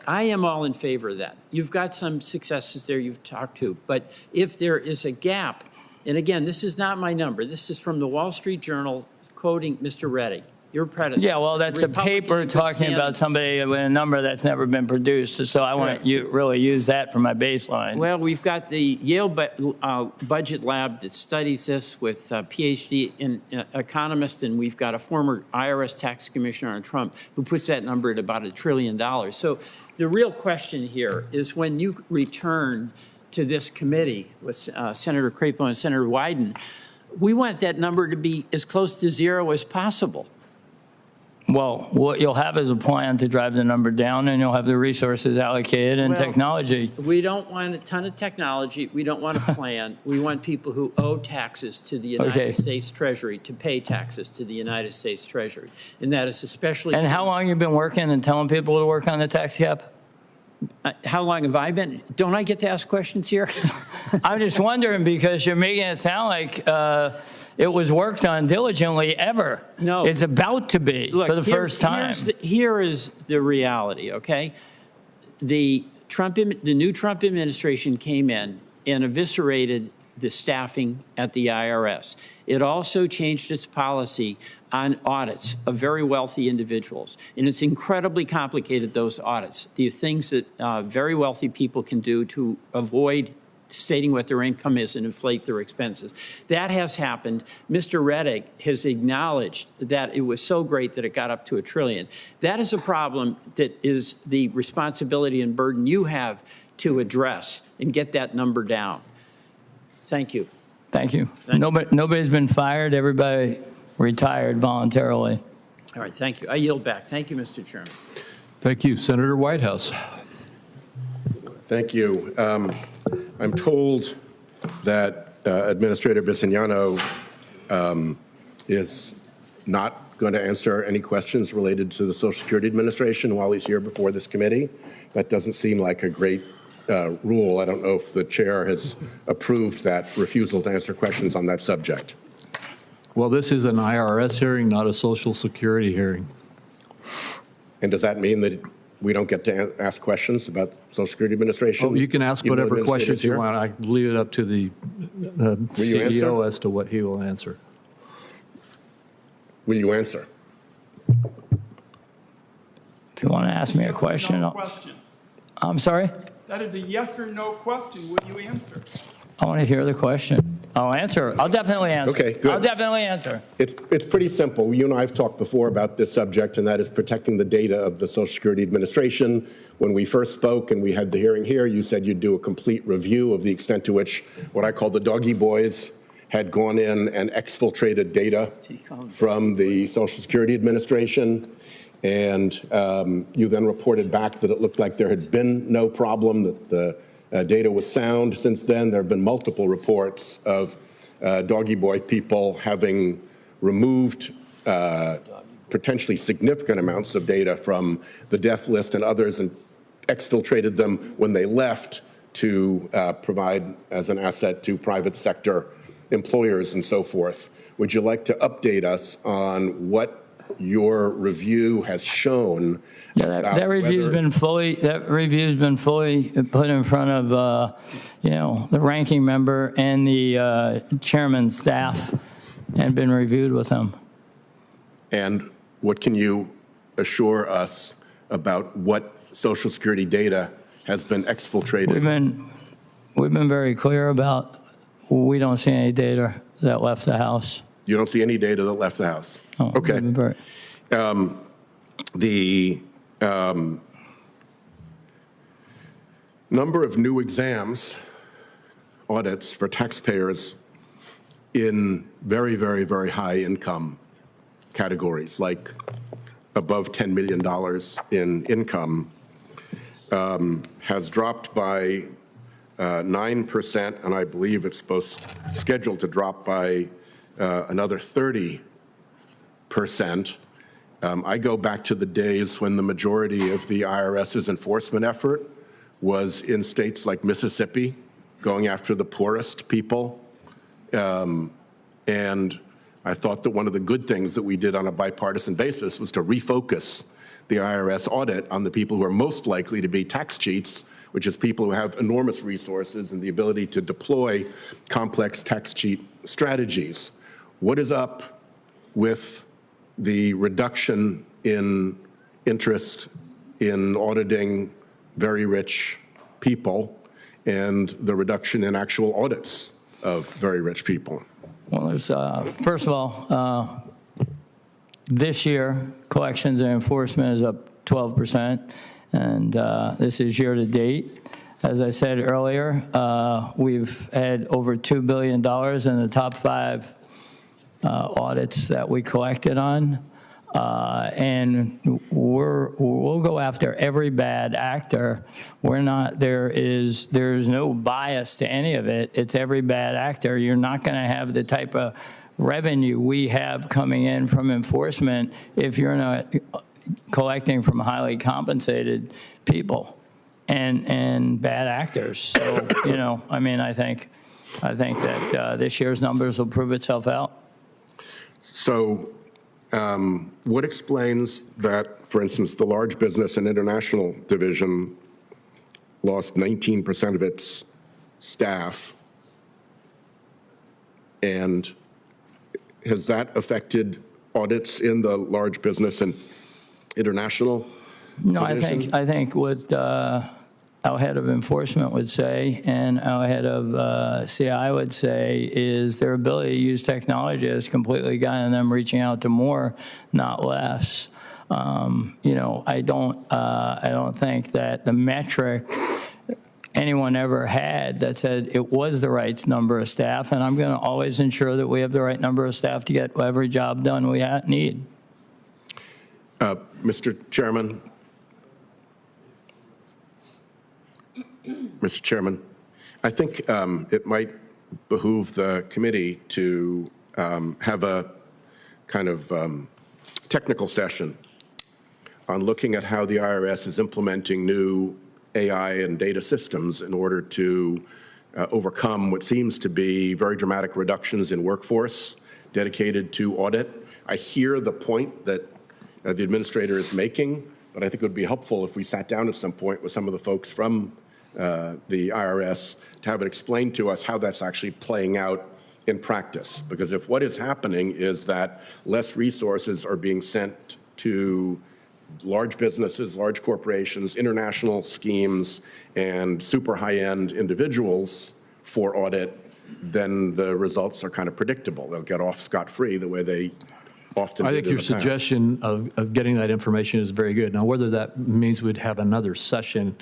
[SPEAKER 5] I am all in favor of that. You've got some successes there you've talked to, but if there is a gap, and again, this is not my number, this is from the Wall Street Journal quoting Mr. Reddy, your predecessor.
[SPEAKER 3] Yeah, well, that's a paper talking about somebody with a number that's never been produced. So I want to really use that for my baseline.
[SPEAKER 5] Well, we've got the Yale Budget Lab that studies this with a PhD in economist, and we've got a former IRS tax commissioner on Trump who puts that number at about $1 trillion. So the real question here is when you return to this committee with Senator Crapo and Senator Wyden, we want that number to be as close to zero as possible.
[SPEAKER 3] Well, what you'll have is a plan to drive the number down, and you'll have the resources allocated and technology.
[SPEAKER 5] We don't want a ton of technology. We don't want a plan. We want people who owe taxes to the United States Treasury to pay taxes to the United States Treasury. And that is especially—
[SPEAKER 3] And how long have you been working and telling people to work on the tax gap?
[SPEAKER 5] How long have I been? Don't I get to ask questions here?
[SPEAKER 3] I'm just wondering because you're making it sound like it was worked on diligently ever.
[SPEAKER 5] No.
[SPEAKER 3] It's about to be for the first time.
[SPEAKER 5] Here is the reality, okay? The new Trump administration came in and eviscerated the staffing at the IRS. It also changed its policy on audits of very wealthy individuals. And it's incredibly complicated, those audits. The things that very wealthy people can do to avoid stating what their income is and inflate their expenses. That has happened. Mr. Reddick has acknowledged that it was so great that it got up to $1 trillion. That is a problem that is the responsibility and burden you have to address and get that number down. Thank you.
[SPEAKER 3] Thank you. Nobody's been fired. Everybody retired voluntarily.
[SPEAKER 5] All right, thank you. I yield back. Thank you, Mr. Chairman.
[SPEAKER 1] Thank you. Senator Whitehouse.
[SPEAKER 6] Thank you. I'm told that Administrator Bisignano is not going to answer any questions related to the Social Security Administration while he's here before this committee. That doesn't seem like a great rule. I don't know if the chair has approved that refusal to answer questions on that subject.
[SPEAKER 1] Well, this is an IRS hearing, not a Social Security hearing.
[SPEAKER 6] And does that mean that we don't get to ask questions about Social Security Administration?
[SPEAKER 1] Oh, you can ask
[SPEAKER 6] even though
[SPEAKER 1] whatever
[SPEAKER 6] the administrator's
[SPEAKER 1] questions you
[SPEAKER 6] here?
[SPEAKER 1] want. I leave it up to the CEO as to what he will answer.
[SPEAKER 6] Will you answer?
[SPEAKER 3] If you want to ask me a question,
[SPEAKER 2] No question.
[SPEAKER 3] I'm sorry?
[SPEAKER 2] That is a yes or no question. Will you answer?
[SPEAKER 3] I want to hear the question. I'll answer. I'll definitely answer.
[SPEAKER 6] Okay, good.
[SPEAKER 3] I'll definitely answer.
[SPEAKER 6] It's pretty simple. You and I have talked before about this subject, and that is protecting the data of the Social Security Administration. When we first spoke and we had the hearing here, you said you'd do a complete review of the extent to which what I call the doggy boys had gone in and exfiltrated data from the Social Security Administration. And you then reported back that it looked like there had been no problem, that the data was sound. Since then, there have been multiple reports of doggy boy people having removed potentially significant amounts of data from the death list and others and exfiltrated them when they left to provide as an asset to private sector employers and so forth. Would you like to update us on what your review has shown?
[SPEAKER 3] Yeah, that review's been fully put in front of the ranking member and the chairman's staff and been reviewed with them.
[SPEAKER 6] And what can you assure us about what Social Security data has been exfiltrated?
[SPEAKER 3] We've been very clear about we don't see any data that left the House.
[SPEAKER 6] You don't see any data that left the House?
[SPEAKER 3] No,
[SPEAKER 6] Okay. The number of new exams, audits for taxpayers in very, very, very high income categories, like above $10 million in income, has dropped by 9%, and I believe it's scheduled to drop by another 30%. I go back to the days when the majority of the IRS's enforcement effort was in states like Mississippi, going after the poorest people. And I thought that one of the good things that we did on a bipartisan basis was to refocus the IRS audit on the people who are most likely to be tax cheats, which is people who have enormous resources and the ability to deploy complex tax cheat strategies. What is up with the reduction in interest in auditing very rich people and the reduction in actual audits of very rich people?
[SPEAKER 3] Well, there's, first of all, this year, collections and enforcement is up 12%, and this is year to date. As I said earlier, we've had over $2 billion in the top 5 audits that we collected on, and we'll go after every bad actor. There's no bias to any of it. It's every bad actor. You're not going to have the type of revenue we have coming in from enforcement if you're not collecting from highly compensated people. and bad actors. So, you know, I mean, I think that this year's numbers will prove itself out.
[SPEAKER 6] So what explains that, for instance, the large business and international division lost 19% of its staff? And has that affected audits in the large business and international
[SPEAKER 3] No,
[SPEAKER 6] division?
[SPEAKER 3] I think what our head of enforcement would say and our head of CI would say is their ability to use technology has completely gotten them reaching out to more, not less. You know, I don't think that the metric anyone ever had that said it was the right number of staff, and I'm going to always ensure that we have the right number of staff to get every job done we need.
[SPEAKER 6] Mr. Chairman, I think it might behoove the committee to have a kind of technical session on looking at how the IRS is implementing new AI and data systems in order to overcome what seems to be very dramatic reductions in workforce dedicated to audit. I hear the point that the administrator is making, but I think it would be helpful if we sat down at some point with some of the folks from the IRS to have it explained to us how that's actually playing out in practice. Because if what is happening is that less resources are being sent to large businesses, large corporations, international schemes, and super high-end individuals for audit, then the results are kind of predictable. They'll get off scot-free the way they often
[SPEAKER 1] I
[SPEAKER 6] did
[SPEAKER 1] think
[SPEAKER 6] in
[SPEAKER 1] your
[SPEAKER 6] the past.
[SPEAKER 1] suggestion of getting that information is very good. Now, whether that means we'd have another session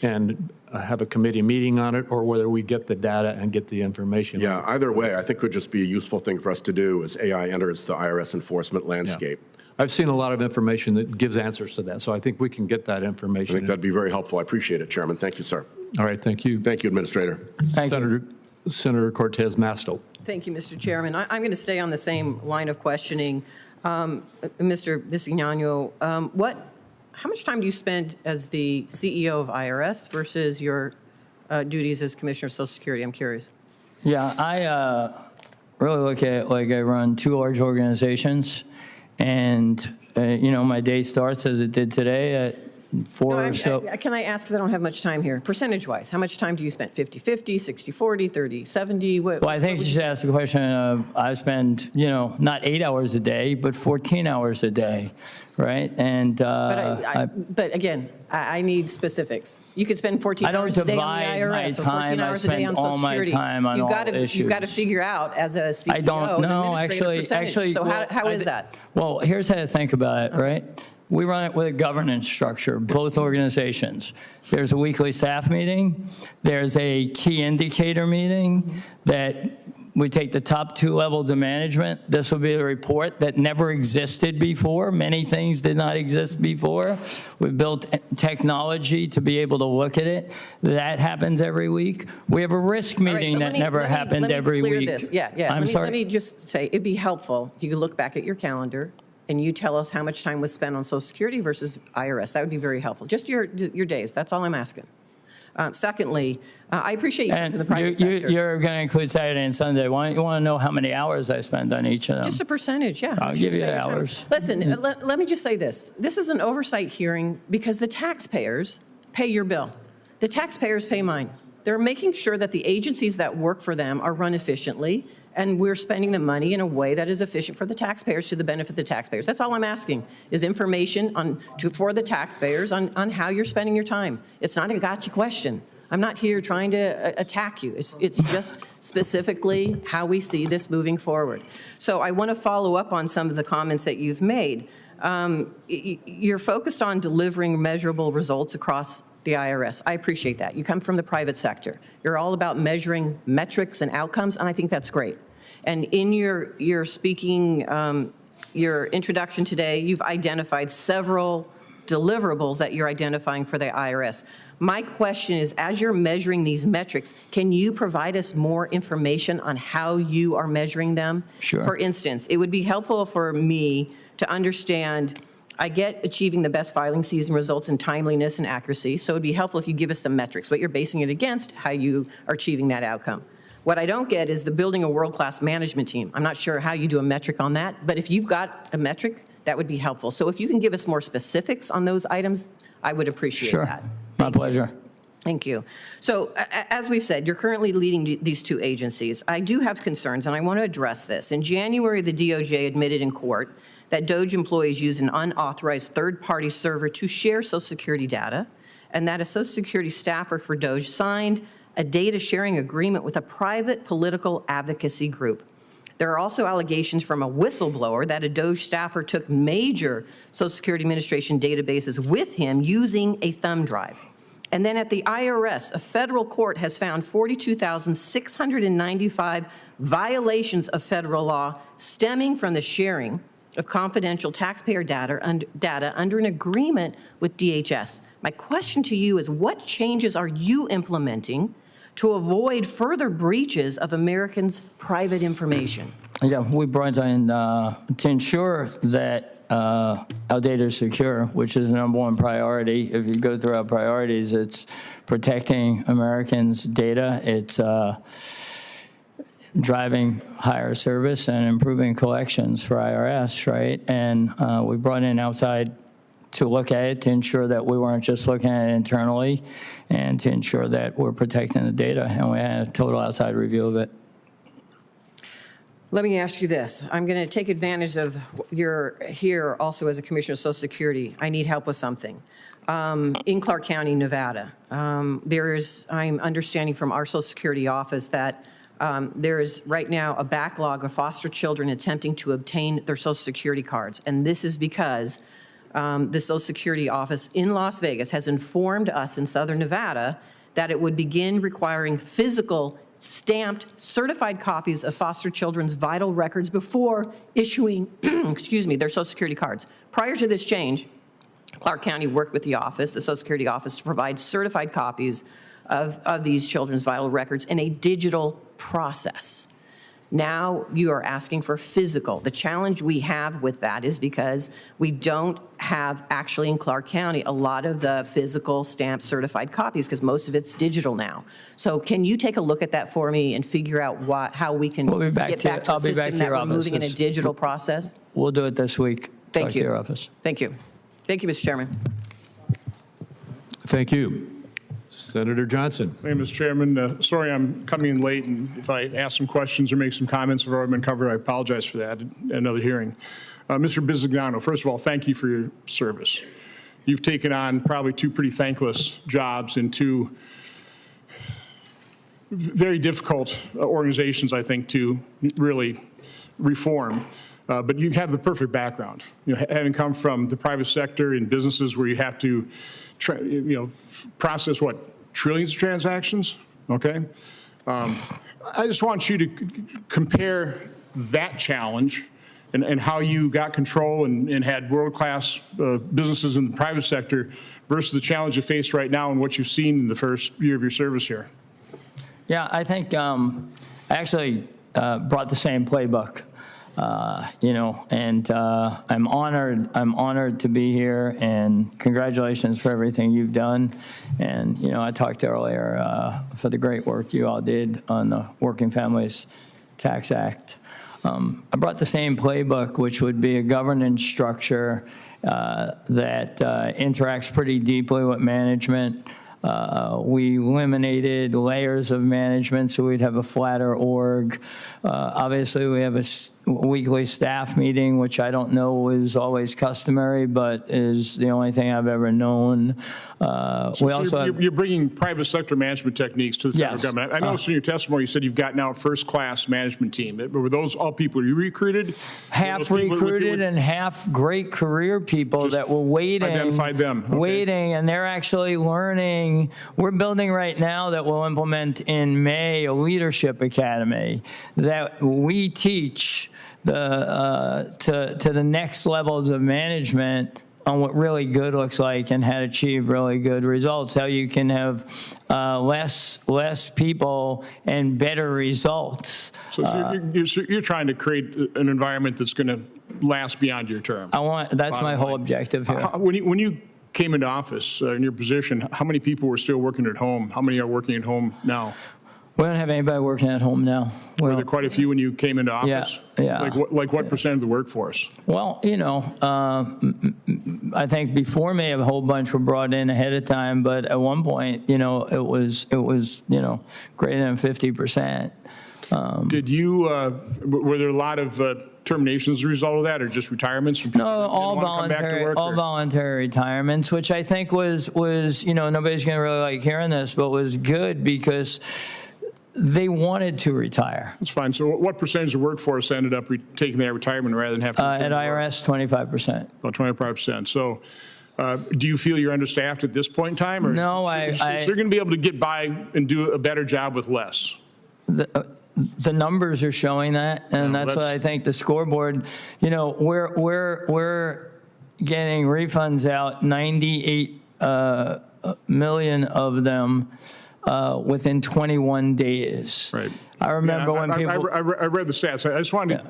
[SPEAKER 1] and have a committee meeting on it, or whether we get the data and get the information.
[SPEAKER 6] Yeah, either way, I think would just be a useful thing for us to do as AI enters the IRS enforcement landscape.
[SPEAKER 1] I've seen a lot of information that gives answers to that, so I think we can get that
[SPEAKER 6] I
[SPEAKER 1] information.
[SPEAKER 6] think that'd be very helpful. I appreciate it, Chairman. Thank you, sir.
[SPEAKER 1] All right, thank you.
[SPEAKER 6] Thank you, Administrator.
[SPEAKER 3] Thank you.
[SPEAKER 1] Senator Cortez Masto.
[SPEAKER 7] Thank you, Mr. Chairman. I'm going to stay on the same line of questioning. Mr. Bisignano, how much time do you spend as the CEO of IRS versus your duties as Commissioner of Social Security? I'm curious.
[SPEAKER 3] Yeah, I really look at it like I run two large organizations, and you know, my day starts as it did today at 4 or so.
[SPEAKER 7] Can I ask, because I don't have much time here, percentage-wise, how much time do you spend? 50-50, 60-40, 30-70?
[SPEAKER 3] Well, I think you should ask the question of, I spend, you know, not 8 hours a day, but 14 hours a day, right? And
[SPEAKER 7] But again, I need specifics. You could spend 14 hours a day on the IRS or 14 hours a day on Social Security. You've got to figure out as a CEO,
[SPEAKER 3] I don't know, actually.
[SPEAKER 7] So how is that?
[SPEAKER 3] Well, here's how to think about it, right? We run it with a governance structure, both organizations. There's a weekly staff meeting. There's a key indicator meeting that we take the top 2 levels of management. This will be a report that never existed before. Many things did not exist before. We built technology to be able to look at it. That happens every week. We have a risk meeting that never happened every week.
[SPEAKER 7] This. Yeah. Let me just say, it'd be helpful if you could look back at your calendar and you tell us how much time was spent on Social Security versus IRS. That would be very helpful. Just your days. That's all I'm asking. Secondly, I appreciate you in the private sector.
[SPEAKER 3] You're going to include Saturday and Sunday. You want to know how many hours I spend on each of them?
[SPEAKER 7] Just a percentage, yeah.
[SPEAKER 3] I'll give you the hours.
[SPEAKER 7] Listen, let me just say this. This is an oversight hearing because the taxpayers pay your bill. The taxpayers pay mine. They're making sure that the agencies that work for them are run efficiently, and we're spending the money in a way that is efficient for the taxpayers, to the benefit of the taxpayers. That's all I'm asking, is information for the taxpayers on how you're spending your time. It's not a gotcha question. I'm not here trying to attack you. It's just specifically how we see this moving forward. So I want to follow up on some of the comments that you've made. You're focused on delivering measurable results across the IRS. I appreciate that. You come from the private sector. You're all about measuring metrics and outcomes, and I think that's great. And in your speaking, your introduction today, you've identified several deliverables that you're identifying for the IRS. My question is, as you're measuring these metrics, can you provide us more information on how you are measuring them?
[SPEAKER 3] Sure.
[SPEAKER 7] For instance, it would be helpful for me to understand I get achieving the best filing season results in timeliness and accuracy, so it'd be helpful if you give us the metrics, what you're basing it against, how you are achieving that outcome. What I don't get is the building a world-class management team. I'm not sure how you do a metric on that, but if you've got a metric, that would be helpful. So if you can give us more specifics on those items, I would appreciate that.
[SPEAKER 3] Sure, my pleasure.
[SPEAKER 7] Thank you. So as we've said, you're currently leading these two agencies. I do have concerns, and I want to address this. In January, the DOJ admitted in court that DOJ employees used an unauthorized third-party server to share Social Security data, and that a Social Security staffer for DOJ signed a data sharing agreement with a private political advocacy group. There are also allegations from a whistleblower that a DOJ staffer took major Social Security Administration databases with him using a thumb drive. And then at the IRS, a federal court has found 42,695 violations of federal law stemming from the sharing of confidential taxpayer data under an agreement with DHS. My question to you is, what changes are you implementing to avoid further breaches of Americans' private information?
[SPEAKER 3] Yeah, we brought in to ensure that our data is secure, which is the #1 priority. If you go through our priorities, it's protecting Americans' data. It's driving higher service and improving collections for IRS, right? And we brought in outside to look at it to ensure that we weren't just looking at it internally, and to ensure that we're protecting the data, and we had a total outside review of it.
[SPEAKER 7] Let me ask you this. I'm going to take advantage of you're here also as a Commissioner of Social Security. I need help with something. In Clark County, Nevada, I'm understanding from our Social Security office that there is right now a backlog of foster children attempting to obtain their Social Security cards. And this is because the Social Security office in Las Vegas has informed us in Southern Nevada that it would begin requiring physical stamped certified copies of foster children's vital records before issuing, excuse me, their Social Security cards. Prior to this change, Clark County worked with the office, the Social Security office, to provide certified copies of these children's vital records in a digital process. Now you are asking for physical. The challenge we have with that is because we don't have actually in Clark County a lot of the physical stamped certified copies, because most of it's digital now. So can you take a look at that for me and figure out how we can
[SPEAKER 3] We'll be back
[SPEAKER 7] get
[SPEAKER 3] to-
[SPEAKER 7] back to
[SPEAKER 3] I'll
[SPEAKER 7] a
[SPEAKER 3] be back
[SPEAKER 7] system
[SPEAKER 3] to
[SPEAKER 7] that
[SPEAKER 3] your
[SPEAKER 7] we're
[SPEAKER 3] office.
[SPEAKER 7] moving in a digital process?
[SPEAKER 3] We'll do it this week.
[SPEAKER 7] Thank
[SPEAKER 3] Talk
[SPEAKER 7] you.
[SPEAKER 3] to your office.
[SPEAKER 7] Thank you. Thank you, Mr. Chairman.
[SPEAKER 1] Thank you. Senator Johnson.
[SPEAKER 8] Thank you, Mr. Chairman. Sorry I'm coming in late, and if I ask some questions or make some comments that have already been covered, I apologize for that at another hearing. Mr. Bisignano, first of all, thank you for your service. You've taken on probably two pretty thankless jobs in two very difficult organizations, I think, to really reform. But you have the perfect background. You know, having come from the private sector in businesses where you have to, process what, trillions of transactions. Okay, I just want you to compare that challenge and how you got control and had world-class businesses in the private sector versus the challenge you face right now and what you've seen in the first year of your service here.
[SPEAKER 3] Yeah, I think I actually brought the same playbook. And I'm honored to be here, and congratulations for everything you've done. And, I talked earlier for the great work you all did on the Working Families Tax Act. I brought the same playbook, which would be a governance structure that interacts pretty deeply with management. We eliminated layers of management so we'd have a flatter org. Obviously, we have a weekly staff meeting, which I don't know is always customary, but is the only thing I've ever known.
[SPEAKER 8] You're bringing private sector management techniques to the federal government. I noticed in your testimony you said you've got now a first-class management team. Were those all people you recruited?
[SPEAKER 3] Half recruited and half great career people that were waiting.
[SPEAKER 8] Identified them. Okay.
[SPEAKER 3] Waiting, and they're actually learning. We're building right now that we'll implement in May a leadership academy that we teach to the next levels of management on what really good looks like and how to achieve really good results, how you can have less people and better results.
[SPEAKER 8] So you're trying to create an environment that's going to last beyond your term.
[SPEAKER 3] That's my whole objective here.
[SPEAKER 8] When you came into office in your position, how many people were still working at home? How many are working at home now?
[SPEAKER 3] We don't have anybody working at home now.
[SPEAKER 8] Were there quite a few when you came into office?
[SPEAKER 3] Yeah.
[SPEAKER 8] Like what percent of the workforce?
[SPEAKER 3] Well, I think before me a whole bunch were brought in ahead of time, but at one point, it was greater than 50%.
[SPEAKER 8] Were there a lot of terminations as a result of that, or just retirements from people
[SPEAKER 3] No,
[SPEAKER 8] that didn't want to come back to work?
[SPEAKER 3] all voluntary retirements, which I think was nobody's going to really like hearing this, but was good because they wanted to retire.
[SPEAKER 8] That's fine. So what percentage of the workforce ended up taking that retirement rather than having to?
[SPEAKER 3] At IRS, 25%.
[SPEAKER 8] About 25%. So do you feel you're understaffed at this point in time? Or
[SPEAKER 3] No,
[SPEAKER 8] so you're going to be able to get by and do a better job with less?
[SPEAKER 3] The numbers are showing that, and that's what I think the scoreboard, we're getting refunds out, 98 million of them within 21 days.
[SPEAKER 8] Right.
[SPEAKER 3] I remember when people.
[SPEAKER 8] I read the stats. I just wanted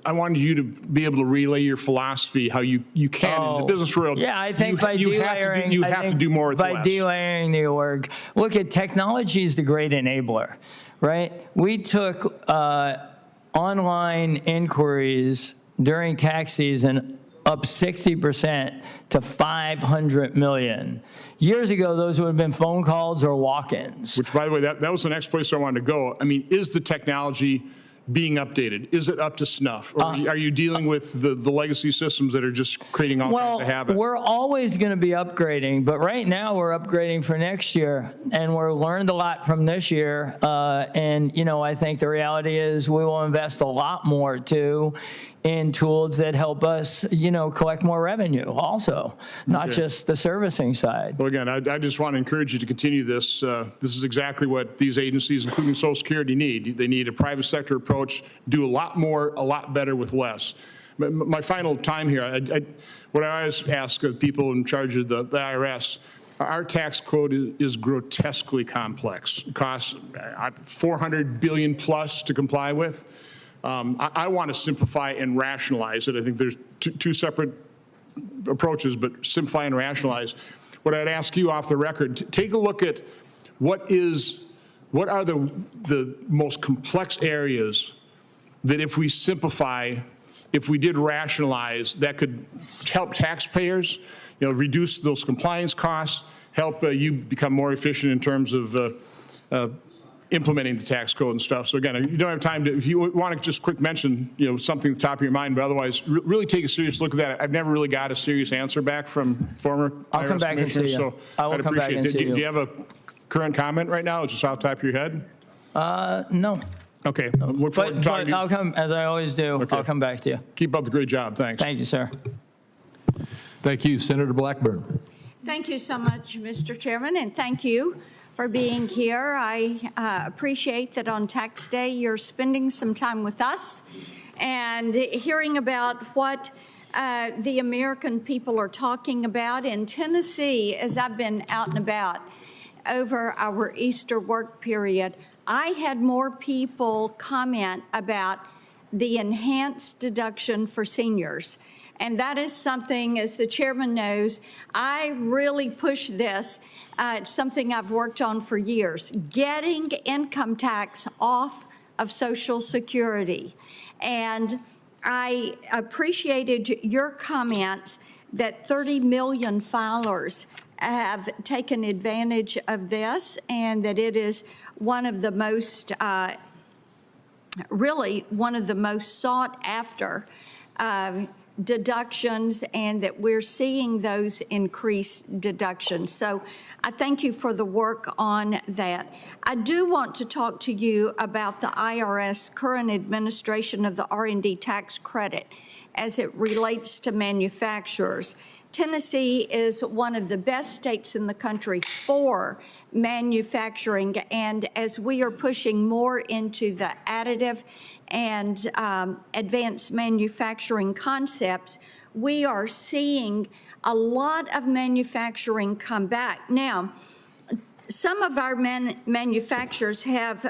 [SPEAKER 8] I wanted you to be able to relay your philosophy, how you can in the business world.
[SPEAKER 3] Yeah, I think you
[SPEAKER 8] have to do more with less.
[SPEAKER 3] By delayering the org. Look, technology is the great enabler, right? We took online inquiries during tax season up 60% to 500 million. Years ago, those would have been phone calls or walk-ins.
[SPEAKER 8] Which, by the way, that was the next place I wanted to go. I mean, is the technology being updated? Is it up to snuff? Or are you dealing with the legacy systems that are just creating all kinds of havoc?
[SPEAKER 3] Well, we're always going to be upgrading, but right now we're upgrading for next year, and we're learned a lot from this year. I think the reality is we will invest a lot more, too, in tools that help us, collect more revenue also, not just the servicing side.
[SPEAKER 8] Well, again, I just want to encourage you to continue this. This is exactly what these agencies, including Social Security, need. They need a private sector approach, do a lot more, a lot better with less. My final time here, what I always ask of people in charge of the IRS, our tax code is grotesquely complex. It costs $400 billion plus to comply with. I want to simplify and rationalize it. I think there's two separate approaches, but simplify and rationalize. What I'd ask you off the record, take a look at what are the most complex areas that if we simplify, if we did rationalize, that could help taxpayers, reduce those compliance costs, help you become more efficient in terms of implementing the tax code and stuff. So again, you don't have time to, if you want to just quick mention, something at the top of your mind, but otherwise really take a serious look at that. I've never really got a serious answer back from former
[SPEAKER 3] I'll come
[SPEAKER 8] IRS
[SPEAKER 3] back and see you.
[SPEAKER 8] So
[SPEAKER 3] I will
[SPEAKER 8] I'd
[SPEAKER 3] come back
[SPEAKER 8] appreciate
[SPEAKER 3] and
[SPEAKER 8] it.
[SPEAKER 3] see you.
[SPEAKER 8] Do you have a current comment right now, just off the top of your head?
[SPEAKER 3] No.
[SPEAKER 8] Okay. Look forward to talking to you.
[SPEAKER 3] I'll come, as I always do,
[SPEAKER 8] Okay.
[SPEAKER 3] I'll come back to you.
[SPEAKER 8] Keep up the great job. Thanks.
[SPEAKER 3] Thank you, sir.
[SPEAKER 1] Thank you, Senator Blackburn.
[SPEAKER 9] Thank you so much, Mr. Chairman, and thank you for being here. I appreciate that on tax day you're spending some time with us and hearing about what the American people are talking about. In Tennessee, as I've been out and about over our Easter work period, I had more people comment about the enhanced deduction for seniors. And that is something, as the chairman knows, I really push this. It's something I've worked on for years, getting income tax off of Social Security. And I appreciated your comments that 30 million filers have taken advantage of this and that it is one of the most, really one of the most sought after deductions, and that we're seeing those increased deductions. So I thank you for the work on that. I do want to talk to you about the IRS current administration of the R&D tax credit as it relates to manufacturers. Tennessee is one of the best states in the country for manufacturing, and as we are pushing more into the additive and advanced manufacturing concepts, we are seeing a lot of manufacturing come back. Now, some of our manufacturers have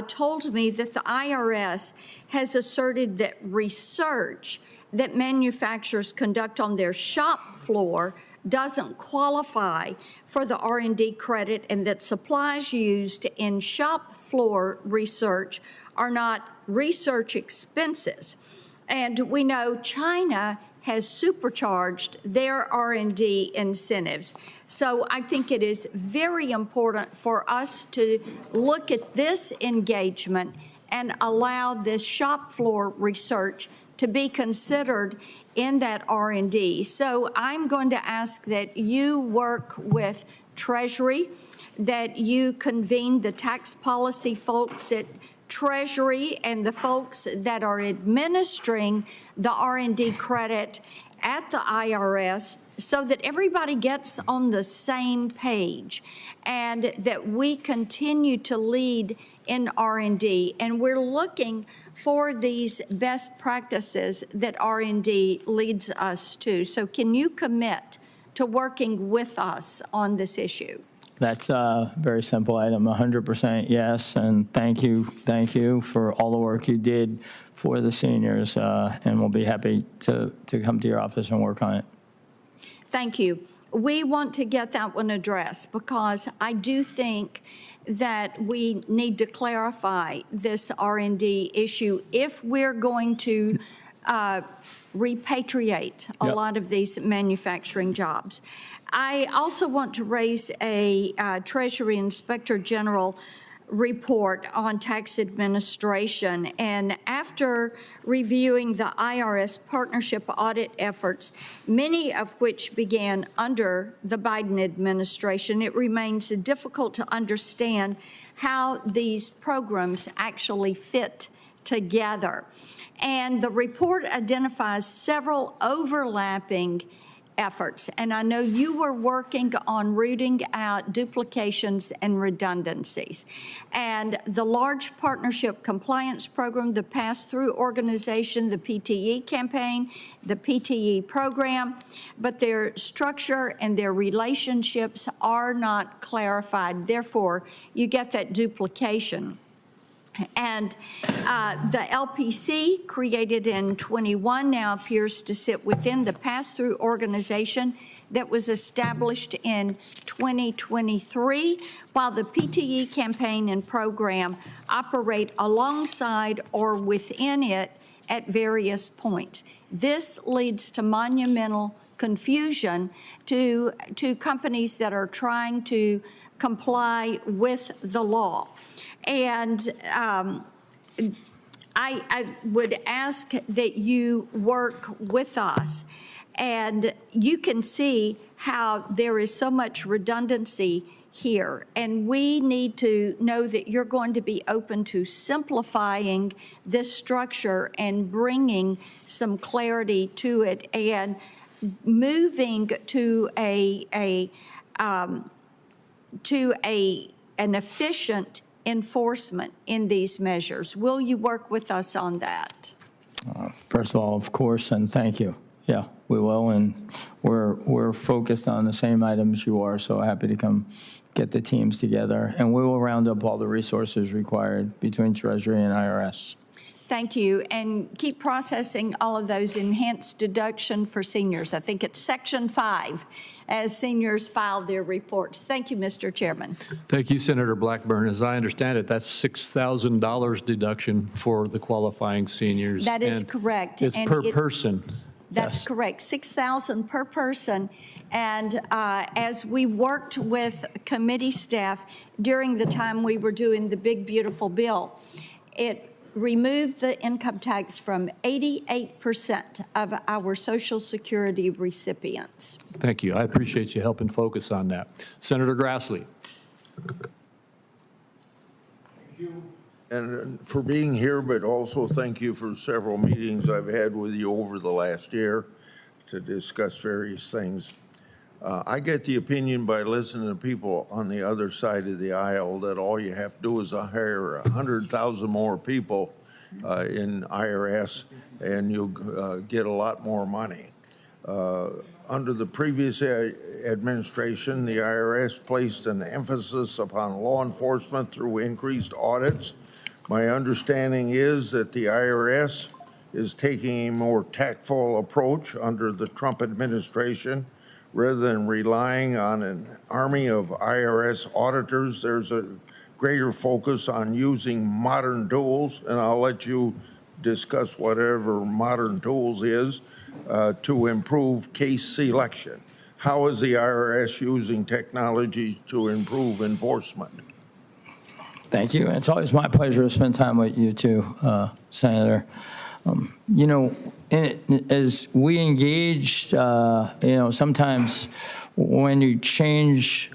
[SPEAKER 9] told me that the IRS has asserted that research that manufacturers conduct on their shop floor doesn't qualify for the R&D credit, and that supplies used in shop floor research are not research expenses. And we know China has supercharged their R&D incentives. So I think it is very important for us to look at this engagement and allow this shop floor research to be considered in that R&D. So I'm going to ask that you work with Treasury, that you convene the tax policy folks at Treasury and the folks that are administering the R&D credit at the IRS, so that everybody gets on the same page and that we continue to lead in R&D. And we're looking for these best practices that R&D leads us to. So can you commit to working with us on this issue?
[SPEAKER 3] That's a very simple item, 100% yes, and thank you for all the work you did for the seniors, and we'll be happy to come to your office and work on it.
[SPEAKER 9] Thank you. We want to get that one addressed because I do think that we need to clarify this R&D issue if we're going to repatriate a lot of these manufacturing jobs. I also want to raise a Treasury Inspector General report on tax administration. And after reviewing the IRS partnership audit efforts, many of which began under the Biden administration, it remains difficult to understand how these programs actually fit together. And the report identifies several overlapping efforts, and I know you were working on rooting out duplications and redundancies. And the large partnership compliance program, the pass-through organization, the PTE campaign, the PTE program, but their structure and their relationships are not clarified. Therefore, you get that duplication. And the LPC, created in 21, now appears to sit within the pass-through organization that was established in 2023, while the PTE campaign and program operate alongside or within it at various points. This leads to monumental confusion to companies that are trying to comply with the law. And I would ask that you work with us. And you can see how there is so much redundancy here. And we need to know that you're going to be open to simplifying this structure and bringing some clarity to it and moving to an efficient enforcement in these measures. Will you work with us on that?
[SPEAKER 3] First of all, of course, and thank you. Yeah, we will, and we're focused on the same items you are, so happy to come get the teams together, and we will round up all the resources required between Treasury and IRS.
[SPEAKER 9] Thank you, and keep processing all of those enhanced deduction for seniors. I think it's Section 5 as seniors file their reports. Thank you, Mr. Chairman.
[SPEAKER 1] Thank you, Senator Blackburn. As I understand it, that's $6,000 deduction for the qualifying seniors.
[SPEAKER 9] That is
[SPEAKER 1] and
[SPEAKER 9] correct.
[SPEAKER 1] It's per person.
[SPEAKER 9] That's correct, $6,000 per person. And as we worked with committee staff during the time we were doing the big, beautiful bill, it removed the income tax from 88% of our Social Security recipients.
[SPEAKER 1] Thank you. I appreciate you helping focus on that. Senator Grassley.
[SPEAKER 10] Thank you. And for being here, but also thank you for several meetings I've had with you over the last year to discuss various things. I get the opinion by listening to people on the other side of the aisle that all you have to do is hire 100,000 more people in IRS and you'll get a lot more money. Under the previous administration, the IRS placed an emphasis upon law enforcement through increased audits. My understanding is that the IRS is taking a more tactful approach under the Trump administration. Rather than relying on an army of IRS auditors, there's a greater focus on using modern tools, and I'll let you discuss whatever modern tools is to improve case selection. How is the IRS using technology to improve enforcement?
[SPEAKER 3] Thank you. It's always my pleasure to spend time with you too, Senator. You know, as we engaged, you know, sometimes when you change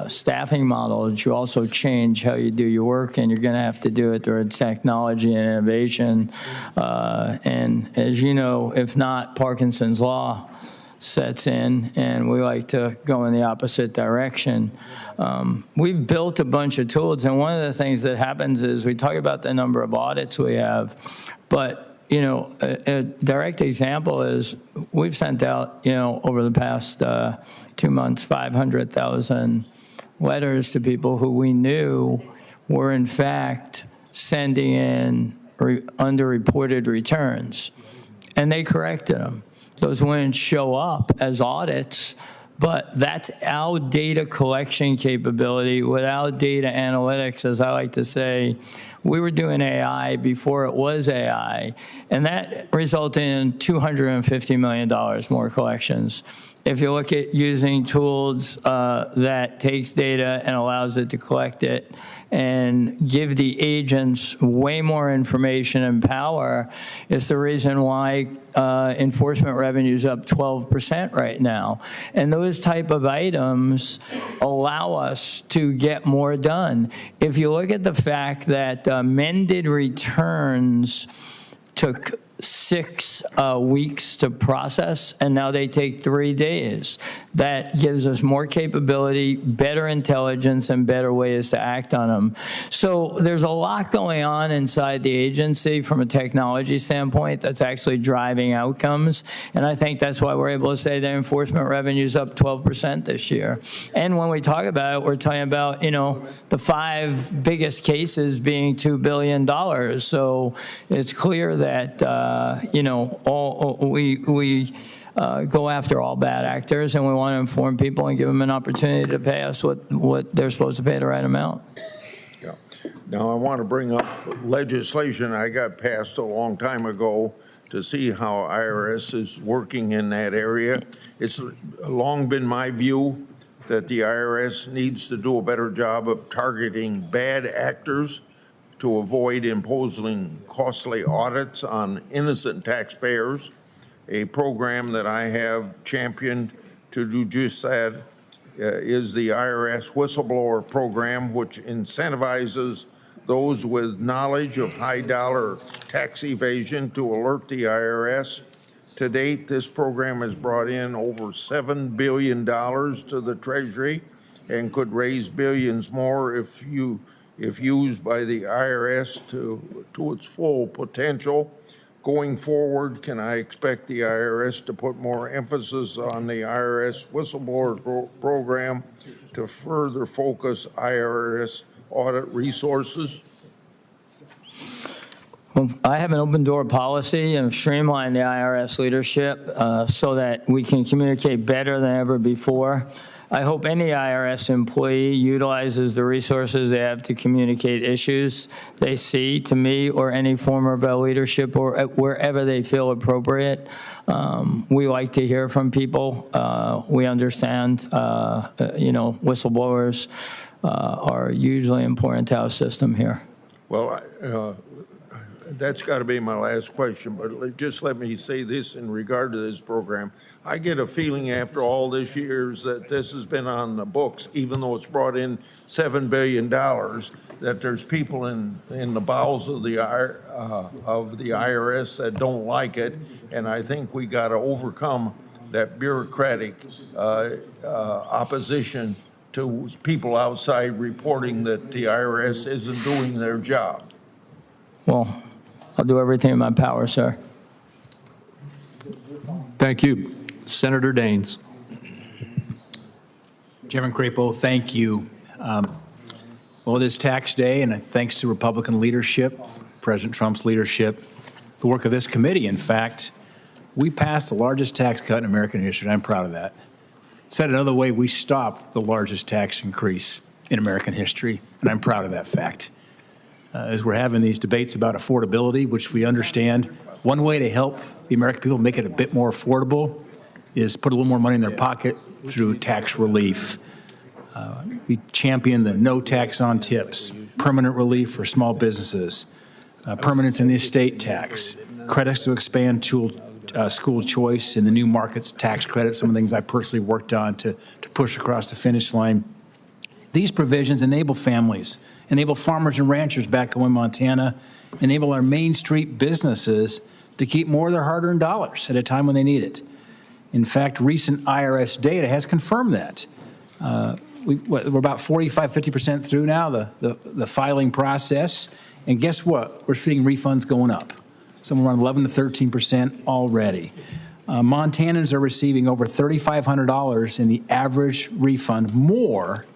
[SPEAKER 3] staffing models, you also change how you do your work, and you're going to have to do it through technology and innovation. And as you know, if not, Parkinson's law sets in, and we like to go in the opposite direction. We've built a bunch of tools, and one of the things that happens is we talk about the number of audits we have, but you know, a direct example is we've sent out, you know, over the past 2 months, 500,000 letters to people who we knew were in fact sending in underreported returns, and they corrected them. Those wouldn't show up as audits, but that's our data collection capability. Without data analytics, as I like to say, we were doing AI before it was AI, and that resulted in $250 million more collections. If you look at using tools that takes data and allows it to collect it and give the agents way more information and power, it's the reason why enforcement revenue is up 12% right now. And those type of items allow us to get more done. If you look at the fact that amended returns took 6 weeks to process, and now they take 3 days. That gives us more capability, better intelligence, and better ways to act on them. So there's a lot going on inside the agency from a technology standpoint that's actually driving outcomes, and I think that's why we're able to say the enforcement revenue is up 12% this year. And when we talk about it, we're talking about, you know, the 5 biggest cases being $2 billion. So it's clear that you know, we go after all bad actors, and we want to inform people and give them an opportunity to pay us what they're supposed to pay the right amount.
[SPEAKER 10] Yeah. Now I want to bring up legislation I got passed a long time ago to see how IRS is working in that area. It's long been my view that the IRS needs to do a better job of targeting bad actors to avoid imposing costly audits on innocent taxpayers. A program that I have championed to do just that is the IRS whistleblower program, which incentivizes those with knowledge of high-dollar tax evasion to alert the IRS. To date, this program has brought in over $7 billion to the Treasury and could raise billions more if used by the IRS to its full potential. Going forward, can I expect the IRS to put more emphasis on the IRS whistleblower program to further focus IRS audit resources?
[SPEAKER 3] Well, I have an open door policy and streamlined the IRS leadership so that we can communicate better than ever before. I hope any IRS employee utilizes the resources they have to communicate issues they see to me or any form of leadership or wherever they feel appropriate. We like to hear from people. We understand, you know, whistleblowers are usually important to our system here.
[SPEAKER 10] Well, that's got to be my last question, but just let me say this in regard to this program. I get a feeling after all these years that this has been on the books, even though it's brought in $7 billion, that there's people in the bowels of the IRS that don't like it, and I think we got to overcome that bureaucratic opposition to people outside reporting that the IRS isn't doing their job.
[SPEAKER 3] Well, I'll do everything in my power, sir.
[SPEAKER 1] Thank you. Senator Daines.
[SPEAKER 11] Chairman Crapo, thank you. Well, it is tax day, and thanks to Republican leadership, President Trump's leadership, the work of this committee. In fact, we passed the largest tax cut in American history, and I'm proud of that. Said another way, we stopped the largest tax increase in American history, and I'm proud of that fact. As we're having these debates about affordability, which we understand, one way to help the American people make it a bit more affordable is put a little more money in their pocket through tax relief. We champion the no tax on tips, permanent relief for small businesses, permanence in the estate tax, credits to expand school choice and the new markets tax credit, some of the things I personally worked on to push across the finish line. These provisions enable families, enable farmers and ranchers back home in Montana, enable our Main Street businesses to keep more of their hard-earned dollars at a time when they need it. In fact, recent IRS data has confirmed that. We're about 50% through now, the filing process. And guess what? We're seeing refunds going up, somewhere around 11 to 13% already. Montanans are receiving over $3,500 in the average refund more,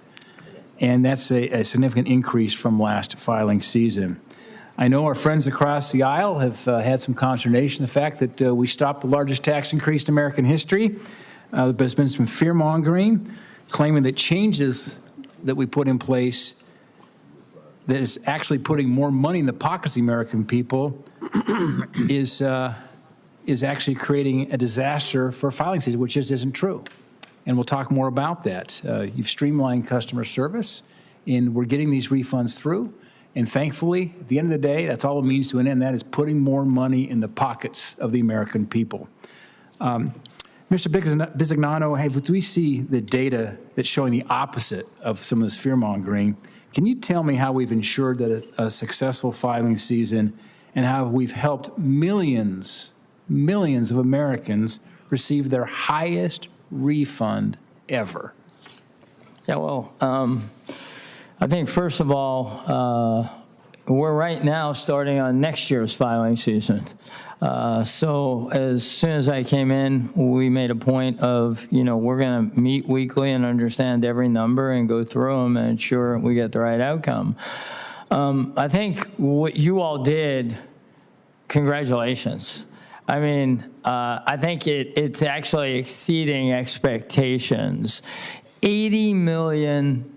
[SPEAKER 11] and that's a significant increase from last filing season. I know our friends across the aisle have had some consternation, the fact that we stopped the largest tax increase in American history. There's been some fear-mongering, claiming that changes that we put in place that is actually putting more money in the pockets of the American people is actually creating a disaster for filing season, which just isn't true. And we'll talk more about that. You've streamlined customer service, and we're getting these refunds through. And thankfully, at the end of the day, that's all it means to an end. That is putting more money in the pockets of the American people. Mr. Bisignano, as we see the data that's showing the opposite of some of this fear-mongering, can you tell me how we've ensured that a successful filing season and how we've helped millions of Americans receive their highest refund ever?
[SPEAKER 3] Yeah, well, I think first of all, we're right now starting on next year's filing season. So as soon as I came in, we made a point of, we're going to meet weekly and understand every number and go through them and ensure we get the right outcome. I think what you all did, congratulations. I mean, I think it's actually exceeding expectations. 80 million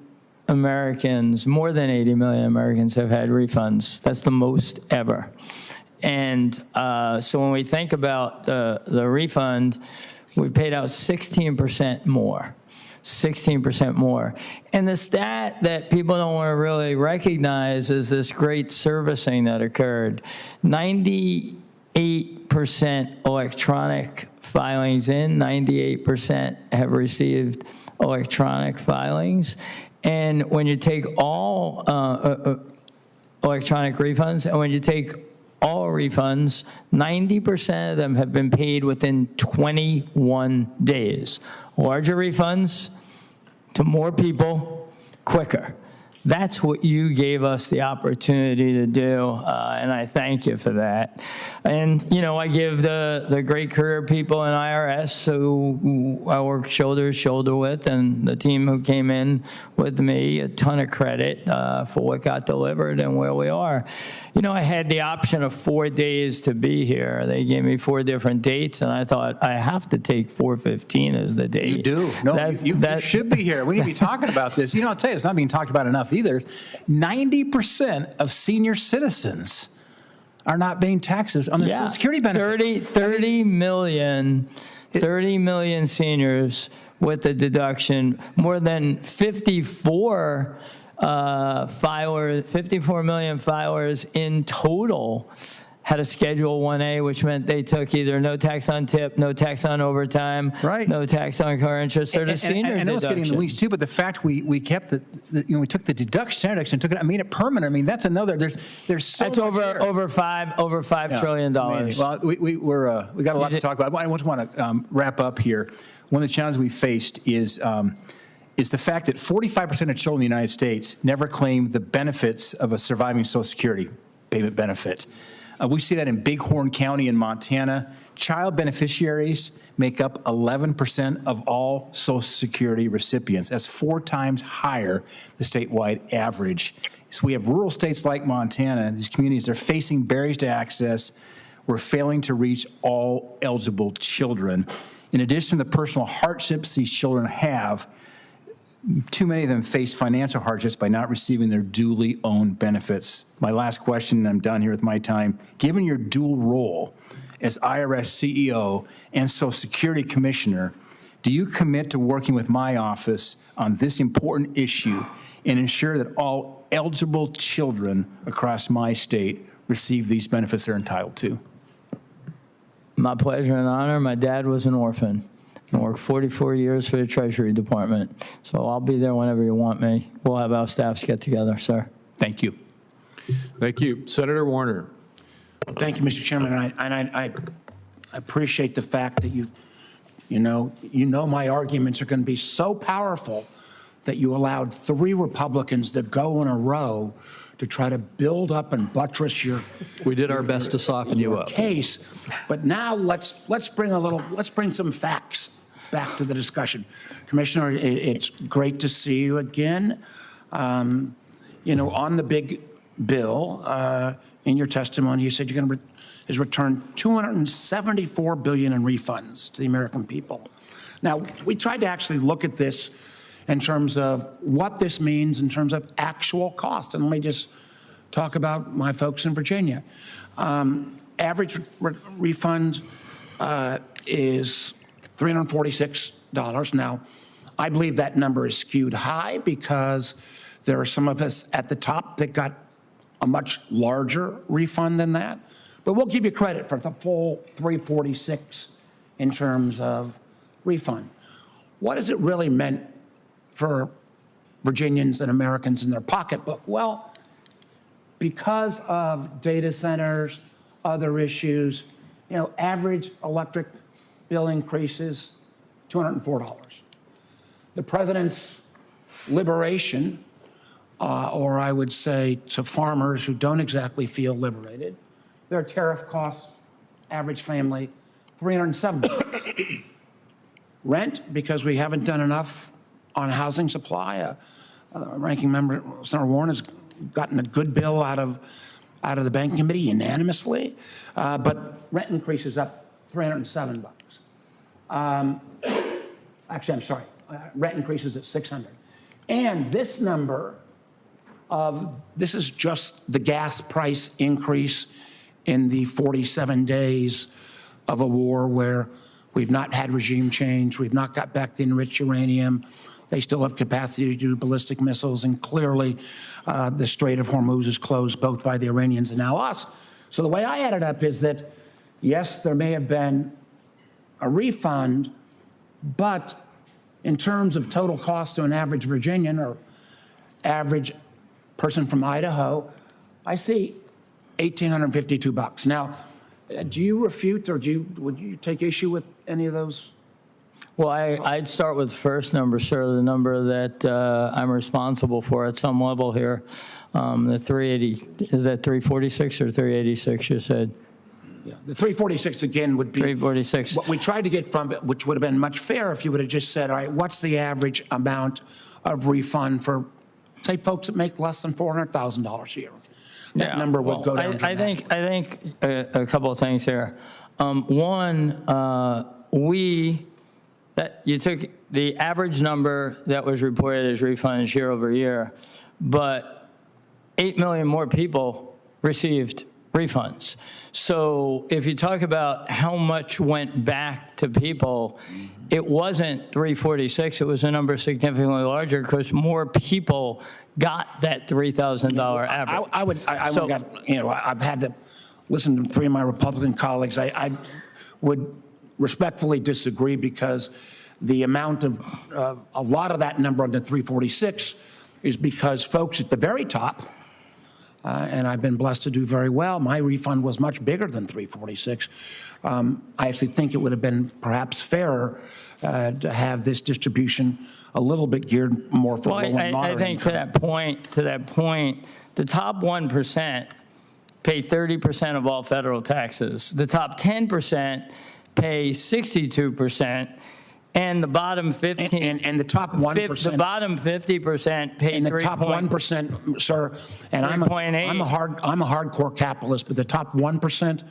[SPEAKER 3] Americans, more than 80 million Americans have had refunds. That's the most ever. And so when we think about the refund, we've paid out 16% more. 16% more. And the stat that people don't want to really recognize is this great servicing that occurred. 98% electronic filings in, 98% have received electronic filings. And when you take all electronic refunds, and when you take all refunds, 90% of them have been paid within 21 days. Larger refunds to more people, quicker. That's what you gave us the opportunity to do, and I thank you for that. And, I give the great career people in IRS who I work shoulder to shoulder with, and the team who came in with me, a ton of credit for what got delivered and where we are. I had the option of 4 days to be here. They gave me 4 different dates, and I thought, I have to take 4/15 as the date.
[SPEAKER 11] You do. No, you should be here. We need to be talking about this. I'll tell you, it's not being talked about enough either. 90% of senior citizens are not paying taxes on their Social Security benefits. 30 million seniors with the deduction. More than 54 million filers in total had a Schedule 1A, which meant they took either no tax on tip, no tax on overtime, no tax on car interest, or the senior deduction. I know it's getting in the weeds too, but the fact we kept we took the deduction and took it, made it permanent. I mean, that's another. There's so
[SPEAKER 3] that's over $5 trillion.
[SPEAKER 11] Well, we got a lot to talk about. I want to wrap up here. One of the challenges we faced is the fact that 45% of children in the United States never claim the benefits of a surviving Social Security payment benefit. We see that in Bighorn County in Montana. Child beneficiaries make up 11% of all Social Security recipients. That's 4 times higher the statewide average. So we have rural states like Montana, these communities are facing barriers to access we're failing to reach all eligible children. In addition to the personal hardships these children have, too many of them face financial hardships by not receiving their duly owned benefits. My last question, and I'm done here with my time. Given your dual role as IRS CEO and Social Security Commissioner, do you commit to working with my office on this important issue and ensure that all eligible children across my state receive these benefits they're entitled to?
[SPEAKER 3] My pleasure and honor. My dad was an orphan and worked 44 years for the Treasury Department. So I'll be there whenever you want me. We'll have our staffs get together, sir.
[SPEAKER 11] Thank you.
[SPEAKER 1] Thank you. Senator Warner.
[SPEAKER 12] Thank you, Mr. Chairman. I appreciate the fact that you know my arguments are going to be so powerful that you allowed 3 Republicans to go in a row to try to build up and buttress your.
[SPEAKER 1] We did our best to soften you up.
[SPEAKER 12] Case, but now let's bring some facts back to the discussion. Commissioner, it's great to see you again. On the big bill, in your testimony, you said you're going to return $274 billion in refunds to the American people. Now, we tried to actually look at this in terms of what this means in terms of actual cost. And let me just talk about my folks in Virginia. Average refund is $346. Now, I believe that number is skewed high because there are some of us at the top that got a much larger refund than that. But we'll give you credit for the full $346 in terms of refund. What has it really meant for Virginians and Americans in their pocketbook? Well, because of data centers, other issues, average electric bill increases $204. The president's liberation, or I would say to farmers who don't exactly feel liberated, their tariff costs, average family, $307. Rent, because we haven't done enough on housing supply. Ranking Member Senator Warren has gotten a good bill out of the Banking Committee unanimously, but rent increases up $307. Actually, I'm sorry, rent increases at $600. And this number this is just the gas price increase in the 47 days of a war where we've not had regime change, we've not got back the enriched uranium, they still have capacity to do ballistic missiles, and clearly the Strait of Hormuz is closed both by the Iranians and now us. So the way I add it up is that, yes, there may have been a refund, but in terms of total cost to an average Virginian or average person from Idaho, I see $1,852. Now, do you refute or would you take issue with any of those?
[SPEAKER 3] Well, I'd start with the first number, sir, the number that I'm responsible for at some level here. The 380, is that 346 or 386 you said?
[SPEAKER 12] Yeah, the 346 again would be
[SPEAKER 3] 346.
[SPEAKER 12] What we tried to get from it, which would have been much fairer if you would have just said, all right, what's the average amount of refund for, say, folks that make less than $400,000 a year? That number would go down dramatically.
[SPEAKER 3] I think a couple of things here. One, you took the average number that was reported as refunds year over year, but 8 million more people received refunds. So if you talk about how much went back to people, it wasn't 346, it was a number significantly larger because more people got that $3,000 average.
[SPEAKER 12] I've had to listen to 3 of my Republican colleagues. I would respectfully disagree because the amount of, a lot of that number on the 346 is because folks at the very top, and I've been blessed to do very well, my refund was much bigger than 346. I actually think it would have been perhaps fairer to have this distribution a little bit geared more for low and moderate
[SPEAKER 3] I think
[SPEAKER 12] income.
[SPEAKER 3] to that point, the top 1% pay 30% of all federal taxes. The top 10% pay 62%. And the bottom 15
[SPEAKER 12] and the top 1%,
[SPEAKER 3] the bottom 50% pay
[SPEAKER 12] and the top 1%, sir. And I'm a hardcore capitalist, but the top 1%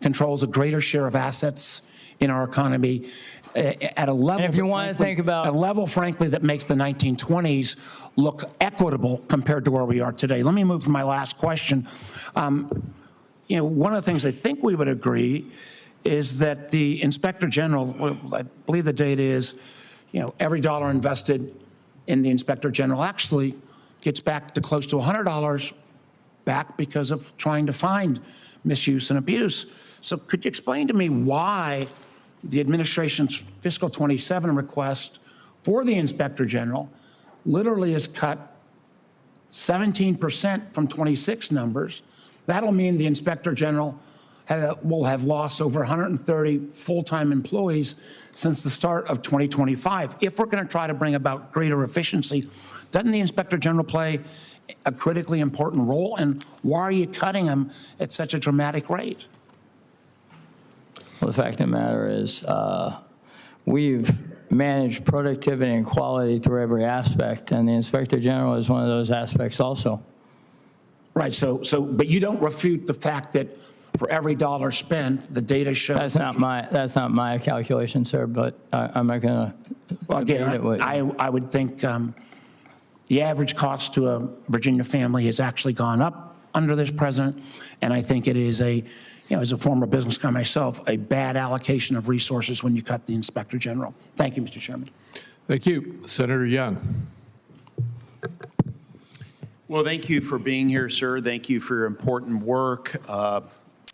[SPEAKER 12] controls a greater share of assets in our economy at a level.
[SPEAKER 3] And if you want to think about
[SPEAKER 12] a level, frankly, that makes the 1920s look equitable compared to where we are today. Let me move to my last question. You know, one of the things I think we would agree is that the Inspector General, well, I believe the data is, you know, every dollar invested in the Inspector General actually gets back to close to $100 back because of trying to find misuse and abuse. So could you explain to me why the administration's fiscal 27 request for the Inspector General literally is cut 17% from 26 numbers? That'll mean the Inspector General will have lost over 130 full-time employees since the start of 2025. If we're going to try to bring about greater efficiency, doesn't the Inspector General play a critically important role? And why are you cutting them at such a dramatic rate?
[SPEAKER 3] Well, the fact of the matter is we've managed productivity and quality through every aspect, and the Inspector General is one of those aspects also.
[SPEAKER 12] Right, but you don't refute the fact that for every dollar spent, the data shows.
[SPEAKER 3] That's not my calculation, sir, but I'm not going to.
[SPEAKER 12] Well, again, I would think the average cost to a Virginia family has actually gone up under this president, and I think it is a, you know, as a former business guy myself, a bad allocation of resources when you cut the Inspector General. Thank you, Mr. Chairman.
[SPEAKER 1] Thank you. Senator Young.
[SPEAKER 13] Well, thank you for being here, sir. Thank you for your important work.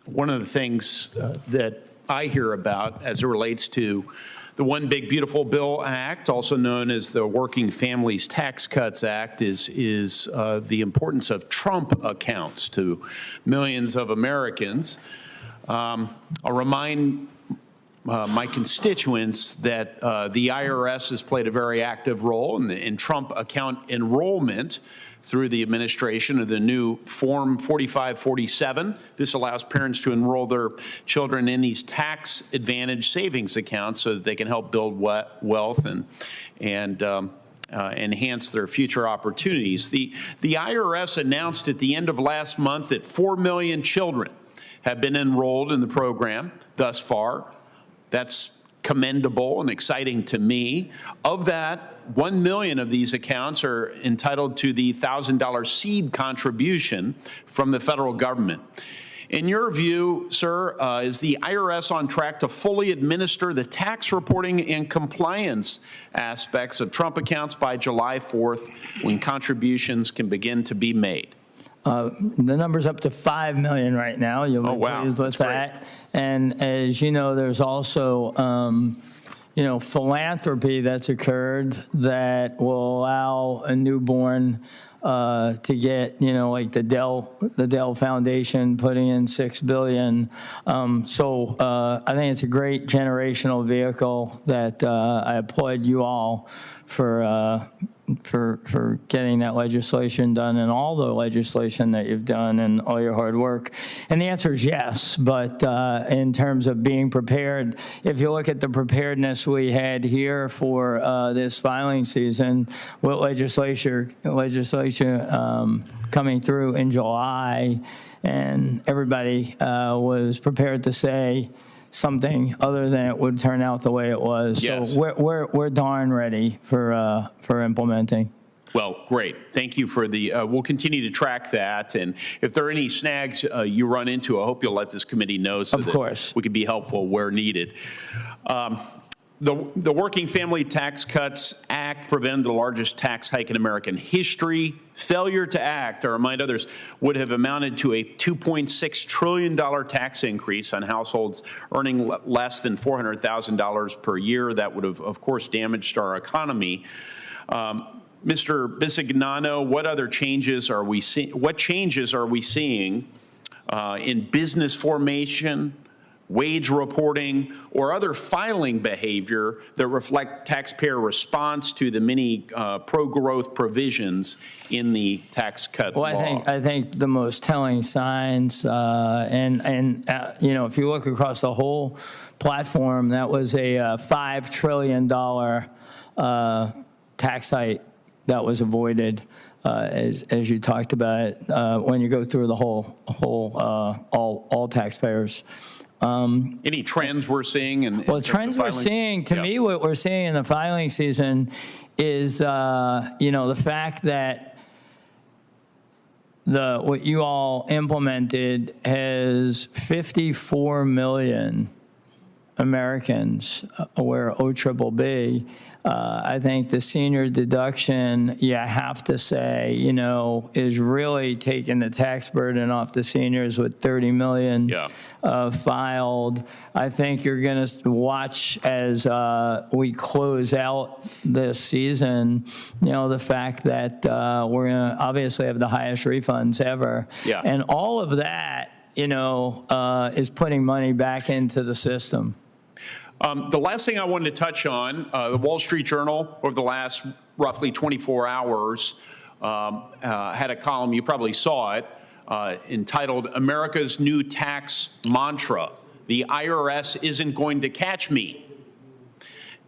[SPEAKER 13] One of the things that I hear about as it relates to the One Big Beautiful Bill Act, also known as the Working Families Tax Cuts Act, is the importance of Trump accounts to millions of Americans. I'll remind my constituents that the IRS has played a very active role in Trump account enrollment through the administration of the new Form 4547. This allows parents to enroll their children in these tax advantage savings accounts so that they can help build wealth and enhance their future opportunities. The IRS announced at the end of last month that 4 million children have been enrolled in the program thus far. That's commendable and exciting to me. Of that, 1 million of these accounts are entitled to the $1,000 seed contribution from the federal government. In your view, sir, is the IRS on track to fully administer the tax reporting and compliance aspects of Trump accounts by July 4th, when contributions can begin to be made?
[SPEAKER 3] The number's up to 5 million right now. You'll be pleased with that. And as you know, there's also you know, philanthropy that's occurred that will allow a newborn to get, you know, like the Dell Foundation putting in $6 billion. So I think it's a great generational vehicle that I applaud you all for getting that legislation done and all the legislation that you've done and all your hard work. And the answer is yes, but in terms of being prepared, if you look at the preparedness we had here for this filing season, with legislation coming through in July, and everybody was prepared to say something other than it would turn out the way it was.
[SPEAKER 13] Yes.
[SPEAKER 3] So we're darn ready for implementing.
[SPEAKER 13] Well, great. Thank you for the, we'll continue to track that. And if there are any snags you run into, I hope you'll let this committee know so that we can be helpful where needed. The Working Family Tax Cuts Act prevented the largest tax hike in American history. Failure to act, I remind others, would have amounted to a $2.6 trillion tax increase on households earning less than $400,000 per year. That would have, of course, damaged our economy. Mr. Bisignano, what other changes are we seeing? What changes are we seeing in business formation, wage reporting, or other filing behavior that reflect taxpayer response to the many pro-growth provisions in the tax cut law?
[SPEAKER 3] I think the most telling signs, you know, if you look across the whole platform, that was a $5 trillion tax hike that was avoided, as you talked about, when you go through the whole all taxpayers.
[SPEAKER 13] Any trends we're seeing?
[SPEAKER 3] Well, trends we're seeing, to me, what we're seeing in the filing season is, the fact that what you all implemented has 54 million Americans aware of OBBB. I think the senior deduction, you have to say, is really taking the tax burden off the seniors with 30 million filed. I think you're going to watch as we close out this season, the fact that we're going to obviously have the highest refunds ever.
[SPEAKER 13] Yeah.
[SPEAKER 3] And all of that, is putting money back into the system.
[SPEAKER 13] The last thing I wanted to touch on, the Wall Street Journal over the last roughly 24 hours had a column, you probably saw it, entitled America's New Tax Mantra, The IRS Isn't Going to Catch Me.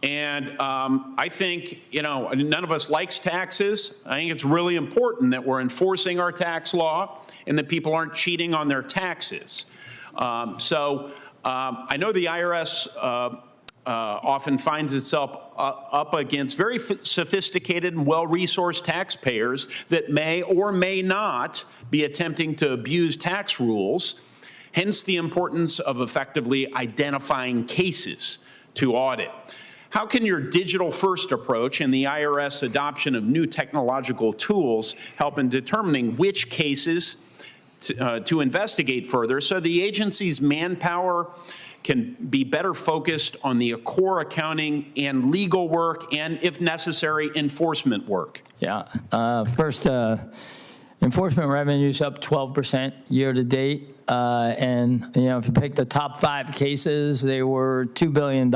[SPEAKER 13] And I think, none of us likes taxes. I think it's really important that we're enforcing our tax law and that people aren't cheating on their taxes. I know the IRS often finds itself up against very sophisticated and well-resourced taxpayers that may or may not be attempting to abuse tax rules, hence the importance of effectively identifying cases to audit. How can your digital-first approach and the IRS adoption of new technological tools help in determining which cases to investigate further so the agency's manpower can be better focused on the core accounting and legal work and, if necessary, enforcement work?
[SPEAKER 3] Yeah. First, enforcement revenue's up 12% year to date. And, if you pick the top 5 cases, they were $2 billion.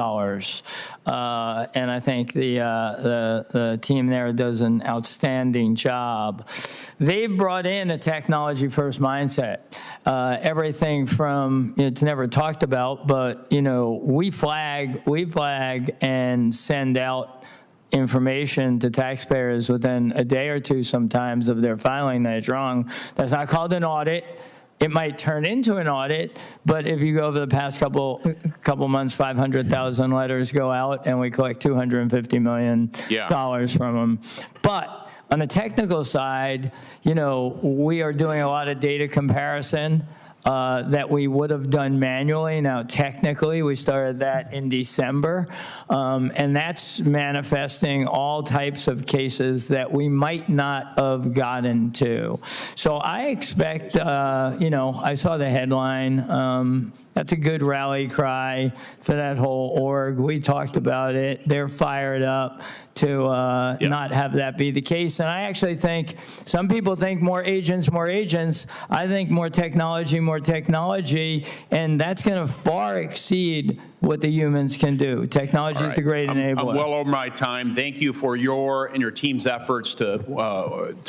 [SPEAKER 3] And I think the team there does an outstanding job. They've brought in a technology-first mindset. Everything from, it's never talked about, but, we flag and send out information to taxpayers within a day or two sometimes of their filing that is wrong. That's not called an audit. It might turn into an audit, but if you go over the past couple months, 500,000 letters go out, and we collect $250 million from them. But on the technical side, we are doing a lot of data comparison that we would have done manually. Now, technically, we started that in December, and that's manifesting all types of cases that we might not have gotten to. So I expect, I saw the headline. That's a good rally cry for that whole org. We talked about it. They're fired up to not have that be the case. And I actually think some people think more agents. I think more technology, and that's going to far exceed what the humans can do. Technology is the great enabler.
[SPEAKER 13] I'm well over my time. Thank you for your and your team's efforts to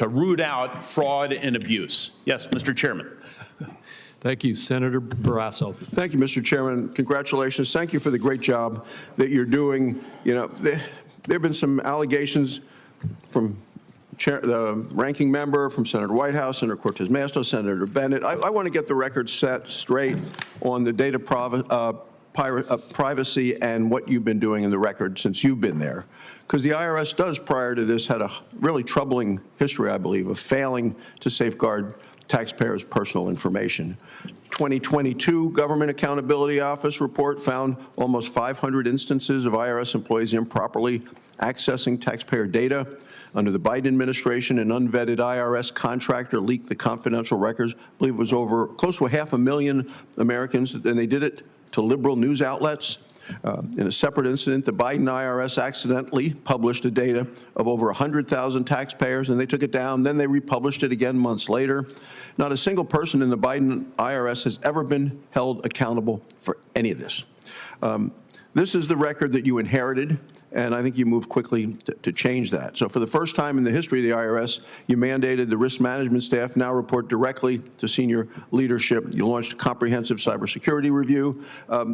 [SPEAKER 13] root out fraud and abuse. Yes, Mr. Chairman.
[SPEAKER 1] Thank you, Senator Barrasso.
[SPEAKER 14] Thank you, Mr. Chairman. Congratulations. Thank you for the great job that you're doing. There have been some allegations from the ranking member, from Senator Whitehouse, Senator Cortez Masto, Senator Bennett. I want to get the record set straight on the data privacy and what you've been doing in the record since you've been there. Because the IRS does, prior to this, had a really troubling history, I believe, of failing to safeguard taxpayers' personal information. 2022 Government Accountability Office report found almost 500 instances of IRS employees improperly accessing taxpayer data. Under the Biden administration, an unvetted IRS contractor leaked the confidential records. I believe it was over close to 500,000 Americans, and they did it to liberal news outlets. In a separate incident, the Biden IRS accidentally published the data of over 100,000 taxpayers, and they took it down. Then they republished it again months later. Not a single person in the Biden IRS has ever been held accountable for any of this. This is the record that you inherited. And I think you moved quickly to change that. So for the first time in the history of the IRS, you mandated the risk management staff now report directly to senior leadership. You launched a comprehensive cybersecurity review.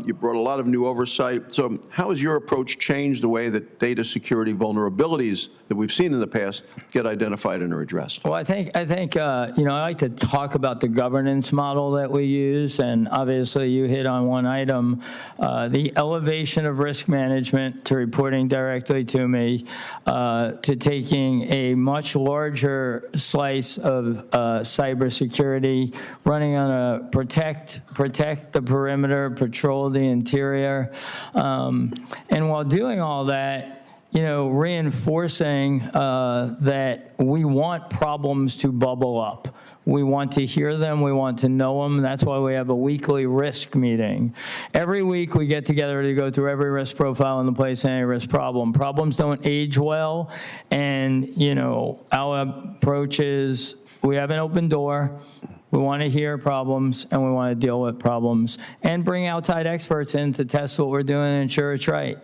[SPEAKER 14] You brought a lot of new oversight. So how has your approach changed the way that data security vulnerabilities that we've seen in the past get identified and are addressed?
[SPEAKER 3] Well, I think you know, I like to talk about the governance model that we use, and obviously you hit on one item, the elevation of risk management to reporting directly to me, to taking a much larger slice of cybersecurity, running on a protect the perimeter, patrol the interior, and while doing all that, you know, reinforcing that we want problems to bubble up. We want to hear them. We want to know them. That's why we have a weekly risk meeting. Every week we get together to go through every risk profile in the place, any risk problem. Problems don't age well. And, you know, our approach is we have an open door. We want to hear problems, and we want to deal with problems, and bring outside experts in to test what we're doing and ensure it's right.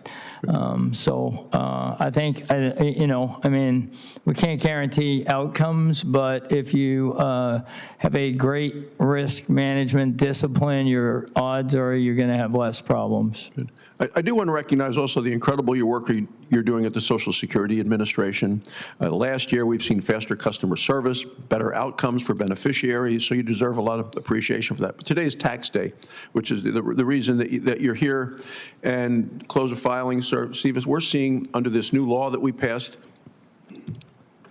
[SPEAKER 3] I think, you know, I mean, we can't guarantee outcomes, but if you have a great risk management discipline, your odds are you're going to have less problems.
[SPEAKER 14] Good. I do want to recognize also the incredible work you're doing at the Social Security Administration. Last year, we've seen faster customer service, better outcomes for beneficiaries, so you deserve a lot of appreciation for that. But today's tax day, which is the reason that you're here, and close of filing, Steve, is we're seeing under this new law that we passed,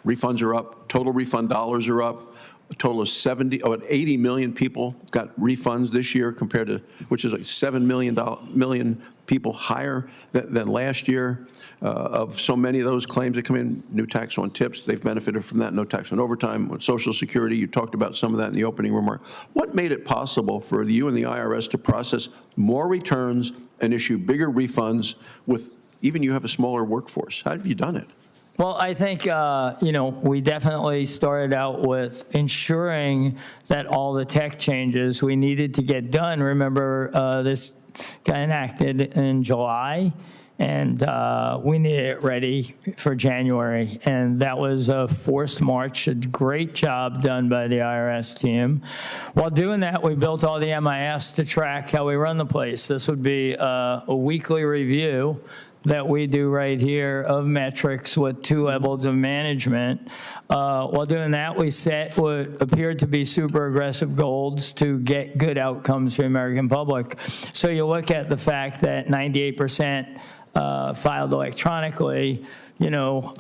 [SPEAKER 14] refunds are up, total refund dollars are up. A total of 80 million people got refunds this year compared to, which is like 7 million people higher than last year. Of so many of those claims that come in, new tax on tips, they've benefited from that, no tax on overtime. On Social Security, you talked about some of that in the opening remark. What made it possible for you and the IRS to process more returns and issue bigger refunds with, even you have a smaller workforce? How have you done it?
[SPEAKER 3] Well, I think, you know, we definitely started out with ensuring that all the tech changes we needed to get done. Remember, this got enacted in July, and we needed it ready for January. And that was a forced march, a great job done by the IRS team. While doing that, we built all the MIS to track how we run the place. This would be a weekly review that we do right here of metrics with 2 levels of management. While doing that, we set what appeared to be super aggressive goals to get good outcomes for the American public. So you look at the fact that 98% filed electronically, you know,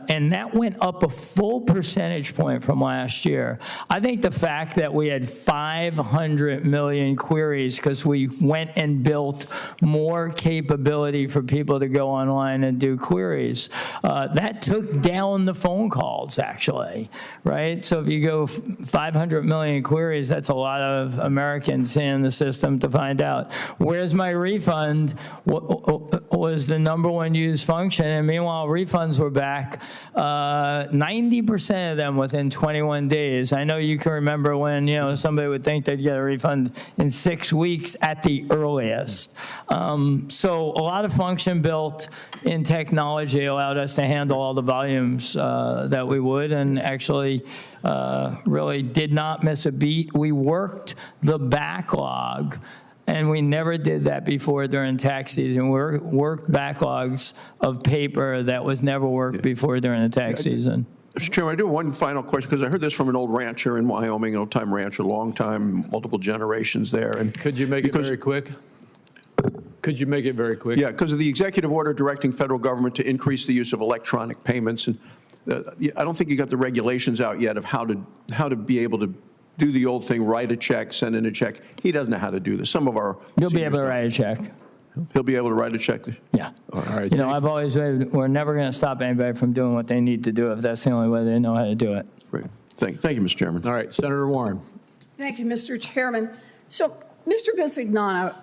[SPEAKER 3] and that went up a full percentage point from last year. I think the fact that we had 500 million queries because we went and built more capability for people to go online and do queries, that took down the phone calls, actually, right? So if you go 500 million queries, that's a lot of Americans in the system to find out, where's my refund? What was the #1 used function? And meanwhile, refunds were back 90% of them within 21 days. I know you can remember when, you know, somebody would think they'd get a refund in 6 weeks at the earliest. So a lot of function built in technology allowed us to handle all the volumes that we would, and actually really did not miss a beat. We worked the backlog. And we never did that before during tax season. We worked backlogs of paper that was never worked before during the tax season.
[SPEAKER 14] Mr. Chairman, I do one final question, because I heard this from an old rancher in Wyoming, old-time rancher, long time, multiple generations there. And
[SPEAKER 1] could you make it very quick? Could you make it very quick?
[SPEAKER 14] Yeah, because of the executive order directing federal government to increase the use of electronic payments. And I don't think you got the regulations out yet of how to be able to do the old thing, write a check, send in a check. He doesn't know how to do this. Some of our
[SPEAKER 3] You'll be able to write a check.
[SPEAKER 14] He'll be able to write a check?
[SPEAKER 3] Yeah.
[SPEAKER 14] All right.
[SPEAKER 3] You know, I've always said we're never going to stop anybody from doing what they need to do if that's the only way they know how to do it.
[SPEAKER 14] Great. Thank you, Mr. Chairman.
[SPEAKER 1] All right, Senator Warren.
[SPEAKER 15] Thank you, Mr. Chairman. So, Mr. Bisignano,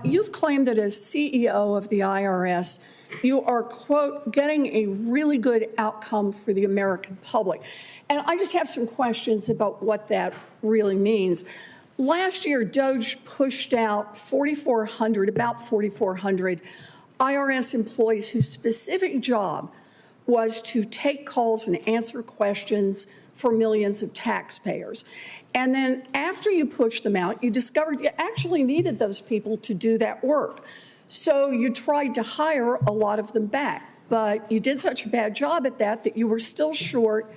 [SPEAKER 15] you've claimed that as CEO of the IRS, you are, quote, getting a really good outcome for the American public. And I just have some questions about what that really means. Last year, DOJ pushed out about 4,400 IRS employees whose specific job was to take calls and answer questions for millions of taxpayers. And then after you pushed them out, you discovered you actually needed those people to do that work. So you tried to hire a lot of them back, but you did such a bad job at that that you were still short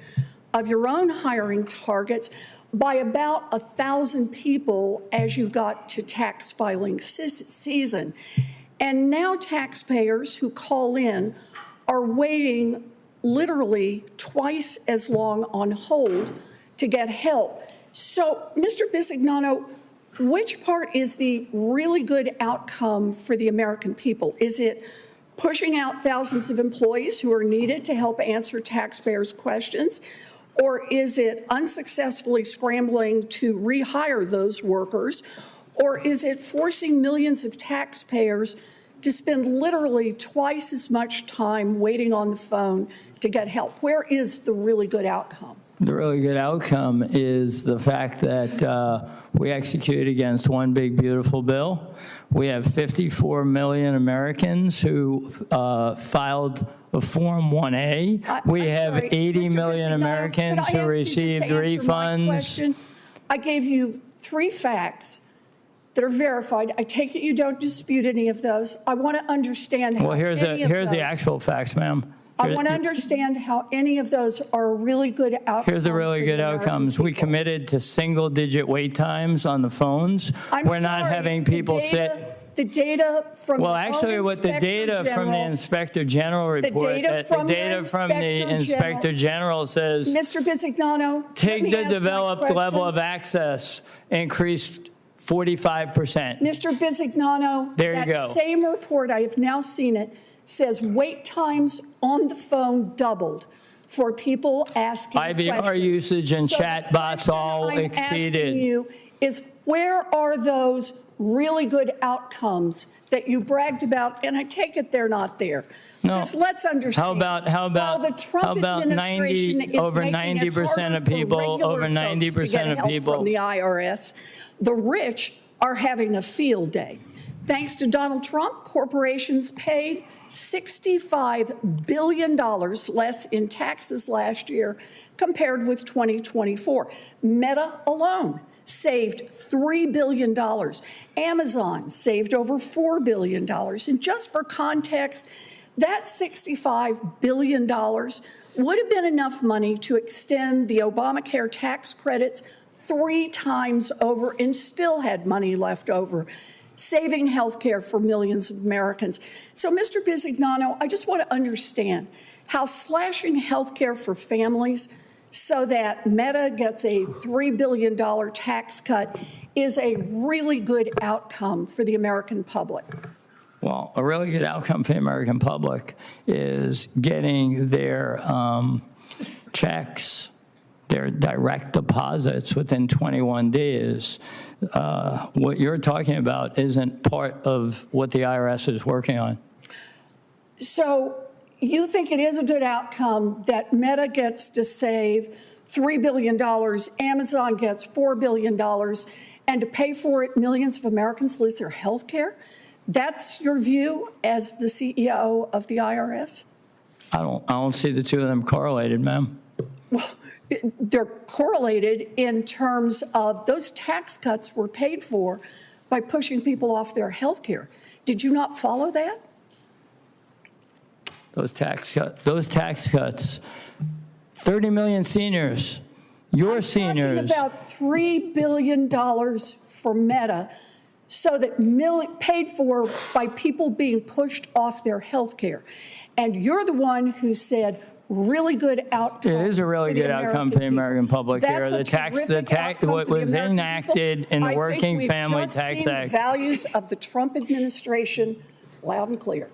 [SPEAKER 15] of your own hiring targets by about 1,000 people as you got to tax filing season. And now taxpayers who call in are waiting literally twice as long on hold to get help. So, Mr. Bisignano, which part is the really good outcome for the American people? Is it pushing out thousands of employees who are needed to help answer taxpayers' questions? Or is it unsuccessfully scrambling to rehire those workers? Or is it forcing millions of taxpayers to spend literally twice as much time waiting on the phone to get help? Where is the really good outcome?
[SPEAKER 3] The really good outcome is the fact that we execute against one big, beautiful bill. We have 54 million Americans who filed a Form 1A. We have 80 million Americans who received refunds.
[SPEAKER 15] I gave you 3 facts that are verified. I take it you don't dispute any of those. I want to understand how
[SPEAKER 3] here's the actual facts, ma'am.
[SPEAKER 15] I want to understand how any of those are really good outcomes.
[SPEAKER 3] Here's the really good outcomes. We committed to single-digit wait times on the phones. We're not having people sit.
[SPEAKER 15] The data from
[SPEAKER 3] well, actually, what the data from the Inspector General report, the data from the Inspector General says,
[SPEAKER 15] Mr. Bisignano,
[SPEAKER 3] take the developed level of access increased 45%.
[SPEAKER 15] Mr. Bisignano,
[SPEAKER 3] there you go.
[SPEAKER 15] That same report, I have now seen it, says wait times on the phone doubled for people asking
[SPEAKER 3] IVR
[SPEAKER 15] questions.
[SPEAKER 3] Usage and
[SPEAKER 15] so
[SPEAKER 3] chat bots all exceeded.
[SPEAKER 15] Asking you is where are those really good outcomes that you bragged about? And I take it they're not there.
[SPEAKER 3] No.
[SPEAKER 15] Because let's understand.
[SPEAKER 3] How about
[SPEAKER 15] the Trump administration is
[SPEAKER 3] over
[SPEAKER 15] making
[SPEAKER 3] 90% of people, over 90% of people
[SPEAKER 15] from the IRS, the rich are having a field day. Thanks to Donald Trump, corporations paid $65 billion less in taxes last year compared with 2024. Meta alone saved $3 billion. Amazon saved over $4 billion. And just for context, that $65 billion would have been enough money to extend the Obamacare tax credits 3 times over and still had money left over, saving health care for millions of Americans. So, Mr. Bisignano, I just want to understand how slashing health care for families so that Meta gets a $3 billion tax cut is a really good outcome for the American public.
[SPEAKER 3] Well, a really good outcome for the American public is getting their checks, their direct deposits within 21 days. What you're talking about isn't part of what the IRS is working on.
[SPEAKER 15] So you think it is a good outcome that Meta gets to save $3 billion, Amazon gets $4 billion, and to pay for it, millions of Americans lose their health care? That's your view as the CEO of the IRS?
[SPEAKER 3] I don't see the two of them correlated, ma'am.
[SPEAKER 15] Well, they're correlated in terms of those tax cuts were paid for by pushing people off their health care. Did you not follow that?
[SPEAKER 3] Those tax cuts, 30 million seniors, your seniors.
[SPEAKER 15] I'm talking about $3 billion for Meta, so that paid for by people being pushed off their health care. And you're the one who said really good outcome.
[SPEAKER 3] It is a really good outcome for the American public here. The tax, what was enacted in the Working Family Tax Act.
[SPEAKER 15] The values of the Trump administration loud and clear.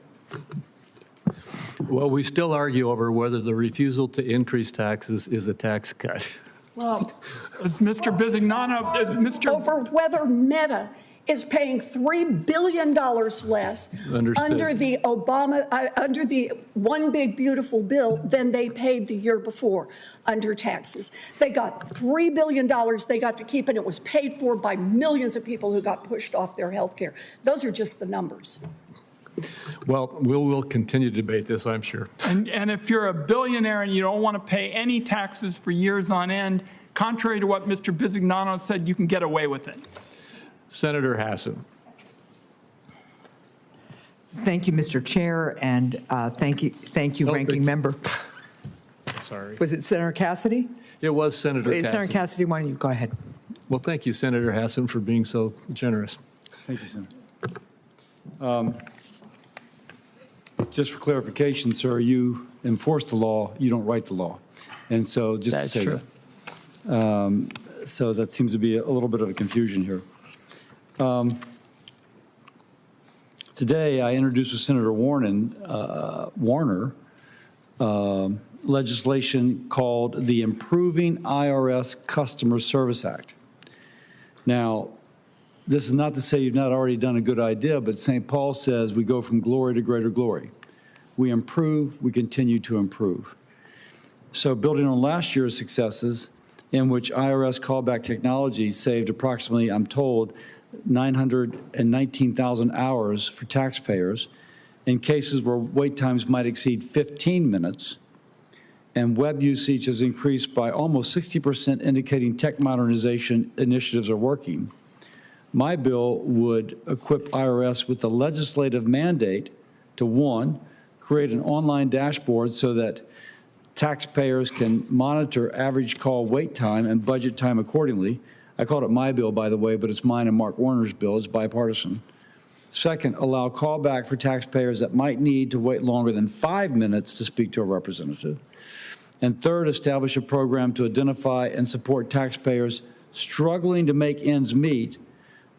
[SPEAKER 1] Well, we still argue over whether the refusal to increase taxes is a tax cut.
[SPEAKER 2] Well, Mr. Bisignano,
[SPEAKER 15] over whether Meta is paying $3 billion less under the under the one big beautiful bill than they paid the year before under taxes. They got $3 billion they got to keep, and it was paid for by millions of people who got pushed off their health care. Those are just the numbers.
[SPEAKER 1] Well, we'll continue to debate this, I'm sure.
[SPEAKER 2] And if you're a billionaire and you don't want to pay any taxes for years on end, contrary to what Mr. Bisignano said, you can get away with it.
[SPEAKER 1] Senator Hassan.
[SPEAKER 16] Thank you, Mr. Chair, and thank you, Ranking Member.
[SPEAKER 1] Sorry.
[SPEAKER 16] Was it Senator Cassidy?
[SPEAKER 1] It was Senator Cassidy.
[SPEAKER 16] Senator Cassidy, why don't you go ahead?
[SPEAKER 1] Well, thank you, Senator Hassan, for being so generous.
[SPEAKER 17] Thank you, Senator. Just for clarification, sir, you enforce the law, you don't write the law. And so just
[SPEAKER 3] That's
[SPEAKER 17] to say
[SPEAKER 3] true.
[SPEAKER 17] that. So that seems to be a little bit of a confusion here. Today, I introduced with Senator Warner legislation called the Improving IRS Customer Service Act. Now, this is not to say you've not already done a good idea, but St. Paul says we go from glory to greater glory. We improve, we continue to improve. So building on last year's successes, in which IRS callback technology saved approximately, I'm told, 919,000 hours for taxpayers in cases where wait times might exceed 15 minutes, and web usage has increased by almost 60%, indicating tech modernization initiatives are working. My bill would equip IRS with the legislative mandate to, one, create an online dashboard so that taxpayers can monitor average call wait time and budget time accordingly. I called it my bill, by the way, but it's mine and Mark Warner's bill. It's bipartisan. Second, allow callback for taxpayers that might need to wait longer than 5 minutes to speak to a representative. And third, establish a program to identify and support taxpayers struggling to make ends meet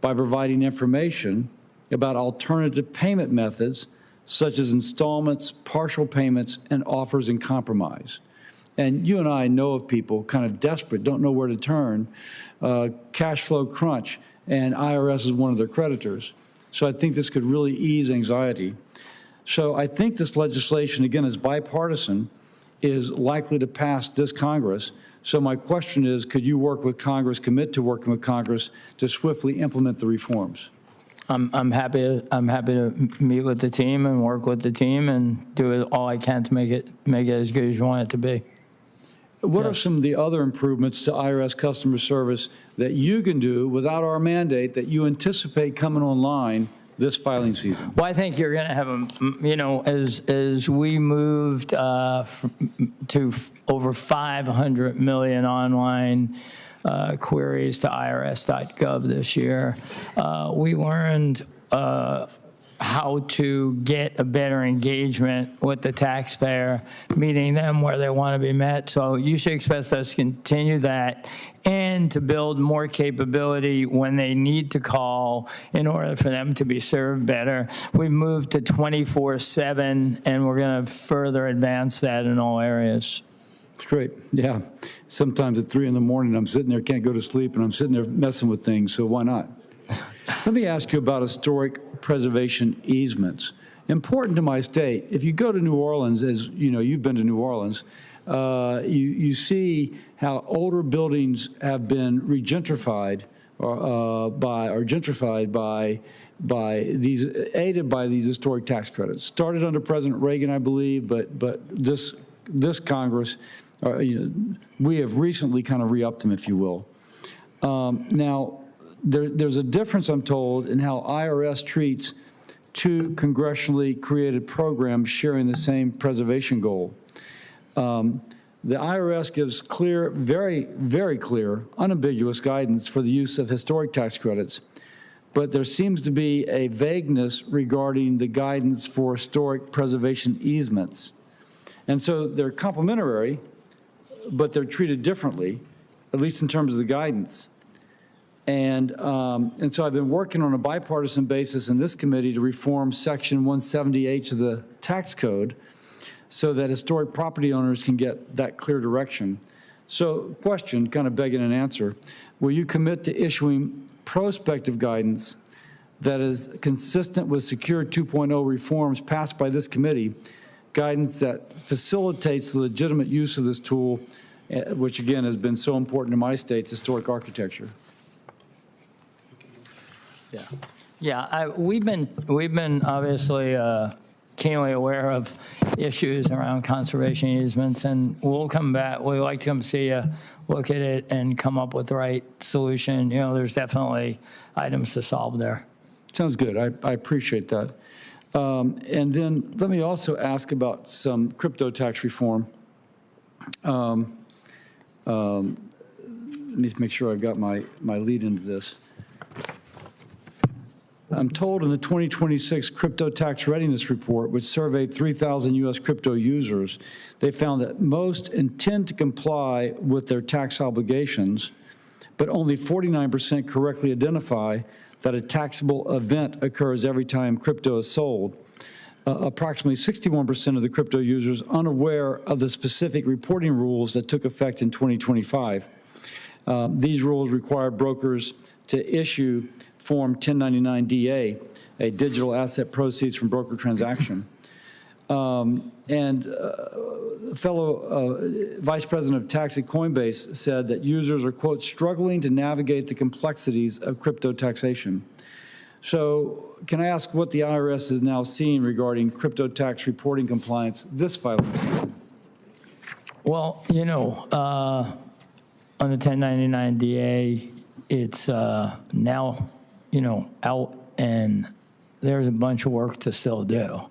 [SPEAKER 17] by providing information about alternative payment methods such as installments, partial payments, and offers in compromise. And you and I know of people kind of desperate, don't know where to turn, cash flow crunch, and IRS is one of their creditors. So I think this could really ease anxiety. So I think this legislation, again, is bipartisan, is likely to pass this Congress. So my question is, could you work with Congress, commit to working with Congress to swiftly implement the reforms?
[SPEAKER 3] I'm happy to meet with the team and work with the team and do all I can to make it as good as you want it to be.
[SPEAKER 17] What are some of the other improvements to IRS customer service that you can do without our mandate that you anticipate coming online this filing season?
[SPEAKER 3] Well, I think you're going to have as we moved to over 500 million online queries to irs.gov this year, we learned how to get a better engagement with the taxpayer, meeting them where they want to be met. So you should expect us to continue that and to build more capability when they need to call in order for them to be served better. We've moved to 24/7, and we're going to further advance that in all areas.
[SPEAKER 17] It's great. Yeah. Sometimes at 3 in the morning, I'm sitting there, can't go to sleep, and I'm sitting there messing with things, so why not? Let me ask you about historic preservation easements. Important to my state, if you go to New Orleans, as you know, you've been to New Orleans, you see how older buildings have been regentrified aided by these historic tax credits. Started under President Reagan, I believe, but this Congress, we have recently kind of re-upped them, if you will. Now, there's a difference, I'm told, in how IRS treats two congressionally created programs sharing the same preservation goal. The IRS gives clear, very, very clear, unambiguous guidance for the use of historic tax credits, but there seems to be a vagueness regarding the guidance for historic preservation easements. And so they're complementary, but they're treated differently, at least in terms of the guidance. And so I've been working on a bipartisan basis in this committee to reform Section 170H of the tax code so that historic property owners can get that clear direction. So question, kind of begging an answer, will you commit to issuing prospective guidance that is consistent with Secure 2.0 reforms passed by this committee, guidance that facilitates the legitimate use of this tool, which again has been so important to my state's historic architecture?
[SPEAKER 3] Yeah. Yeah, we've been obviously keenly aware of issues around conservation easements, and we'll come back. We'd like to come see you, look at it, and come up with the right solution. You know, there's definitely items to solve there.
[SPEAKER 17] Sounds good. I appreciate that. And then let me also ask about some crypto tax reform. Let me make sure I've got my lead into this. I'm told in the 2026 Crypto Tax Readiness Report, which surveyed 3,000 U.S. crypto users, they found that most intend to comply with their tax obligations, but only 49% correctly identify that a taxable event occurs every time crypto is sold. Approximately 61% of the crypto users unaware of the specific reporting rules that took effect in 2025. These rules require brokers to issue Form 1099-DA, a digital asset proceeds from broker transaction. Fellow Vice President of Tax at Coinbase said that users are, quote, struggling to navigate the complexities of crypto taxation. So can I ask what the IRS is now seeing regarding crypto tax reporting compliance this filing season?
[SPEAKER 3] Well, you know, on the 1099-DA, it's now, you know, out, and there's a bunch of work to still do.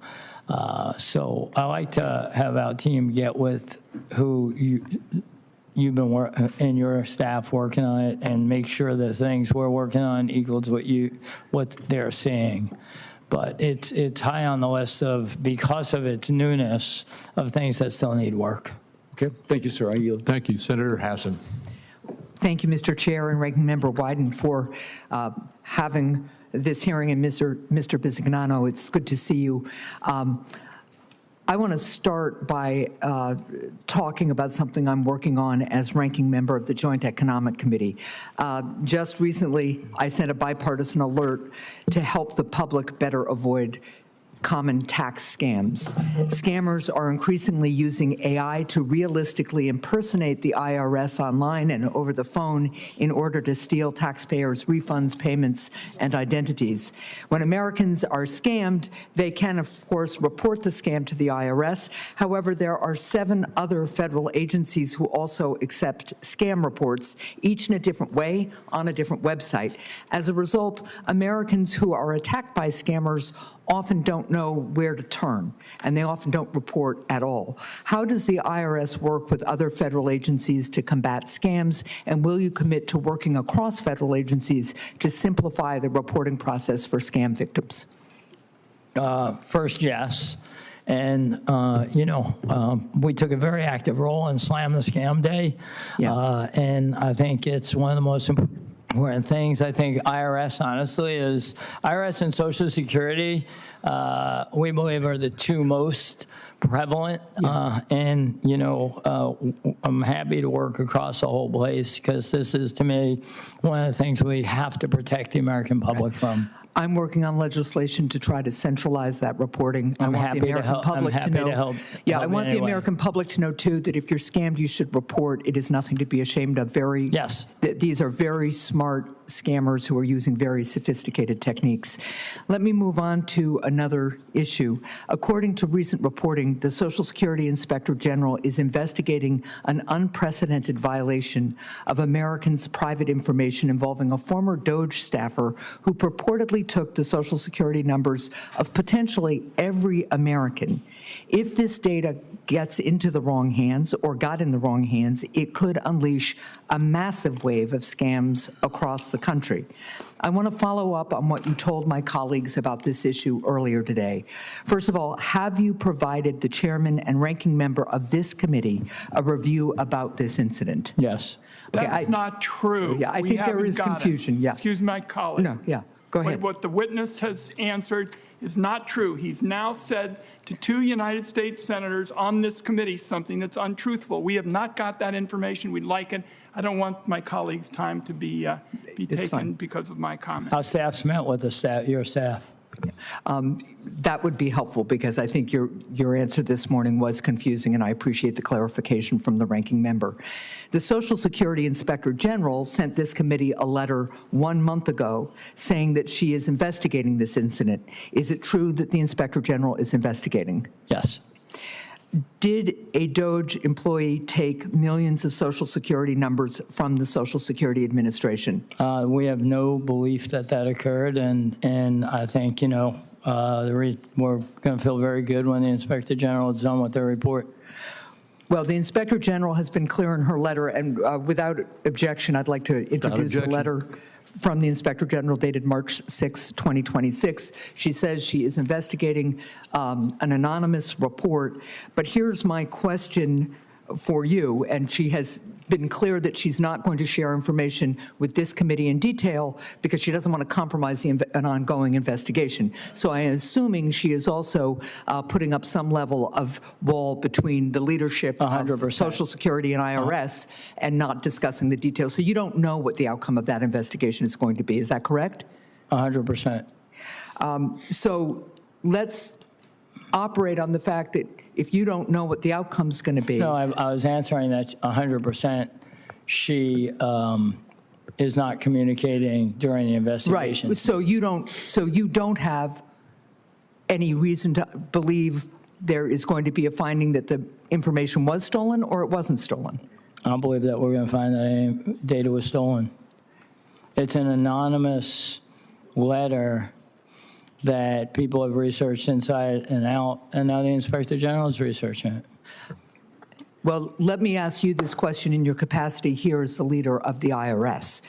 [SPEAKER 3] So I like to have our team get with who you've been and your staff working on it, and make sure the things we're working on equals what they're seeing. But it's high on the list of, because of its newness, of things that still need work.
[SPEAKER 17] Okay, thank you, sir. I yield.
[SPEAKER 1] Thank you, Senator Hassan.
[SPEAKER 16] Thank you, Mr. Chair and Ranking Member Wyden, for having this hearing, and Mr. Bisignano, it's good to see you. I want to start by talking about something I'm working on as Ranking Member of the Joint Economic Committee. Just recently, I sent a bipartisan alert to help the public better avoid common tax scams. Scammers are increasingly using AI to realistically impersonate the IRS online and over the phone in order to steal taxpayers' refunds, payments, and identities. When Americans are scammed, they can, of course, report the scam to the IRS. However, there are 7 other federal agencies who also accept scam reports, each in a different way, on a different website. As a result, Americans who are attacked by scammers often don't know where to turn, and they often don't report at all. How does the IRS work with other federal agencies to combat scams, and will you commit to working across federal agencies to simplify the reporting process for scam victims?
[SPEAKER 3] First, yes. And, you know, we took a very active role in Slam the Scam Day. Yeah. And I think it's one of the most important things. I think IRS, honestly, is IRS and Social Security, we believe, are the 2 most prevalent. And, you know, I'm happy to work across the whole place, because this is, to me, one of the things we have to protect the American public from.
[SPEAKER 16] I'm working on legislation to try to centralize that reporting. I want the American public to know. Yeah, I want the American public to know, too, that if you're scammed, you should report. It is nothing to be ashamed of.
[SPEAKER 3] Yes.
[SPEAKER 16] These are very smart scammers who are using very sophisticated techniques. Let me move on to another issue. According to recent reporting, the Social Security Inspector General is investigating an unprecedented violation of Americans' private information involving a former DOJ staffer who purportedly took the Social Security numbers of potentially every American. If this data gets into the wrong hands, or got in the wrong hands, it could unleash a massive wave of scams across the country. I want to follow up on what you told my colleagues about this issue earlier today. First of all, have you provided the chairman and ranking member of this committee a review about this incident?
[SPEAKER 3] Yes.
[SPEAKER 2] That's not true.
[SPEAKER 16] Yeah, I think there is confusion. Yeah.
[SPEAKER 2] Excuse my colleague.
[SPEAKER 16] No, yeah, go ahead.
[SPEAKER 2] What the witness has answered is not true. He's now said to 2 United States senators on this committee something that's untruthful. We have not got that information. We'd like it. I don't want my colleagues' time to be taken because of my comment.
[SPEAKER 3] Our staff's met with the staff, your staff.
[SPEAKER 16] That would be helpful, because I think your answer this morning was confusing, and I appreciate the clarification from the ranking member. The Social Security Inspector General sent this committee a letter 1 month ago saying that she is investigating this incident. Is it true that the Inspector General is investigating?
[SPEAKER 3] Yes.
[SPEAKER 16] Did a DOGE employee take millions of Social Security numbers from the Social Security Administration?
[SPEAKER 3] We have no belief that that occurred, and I think, we're going to feel very good when the Inspector General is done with their report.
[SPEAKER 16] Well, the Inspector General has been clear in her letter, and without objection, I'd like to introduce the letter from the Inspector General dated March 6, 2026. She says she is investigating an anonymous report, but here's my question for you, and she has been clear that she's not going to share information with this committee in detail because she doesn't want to compromise an ongoing investigation. So I am assuming she is also putting up some level of wall between the leadership
[SPEAKER 3] 100%.
[SPEAKER 16] of Social Security and IRS and not discussing the details. So you don't know what the outcome of that investigation is going to be. Is that correct?
[SPEAKER 3] 100%.
[SPEAKER 16] So let's operate on the fact that if you don't know what the outcome's going to be.
[SPEAKER 3] No, I was answering that 100%. She is not communicating during the investigation.
[SPEAKER 16] Right. So you don't have any reason to believe there is going to be a finding that the information was stolen or it wasn't stolen?
[SPEAKER 3] I don't believe that we're going to find that any data was stolen. It's an anonymous letter that people have researched inside and out, and now the Inspector General is researching it.
[SPEAKER 16] Well, let me ask you this question in your capacity here as the leader of the IRS.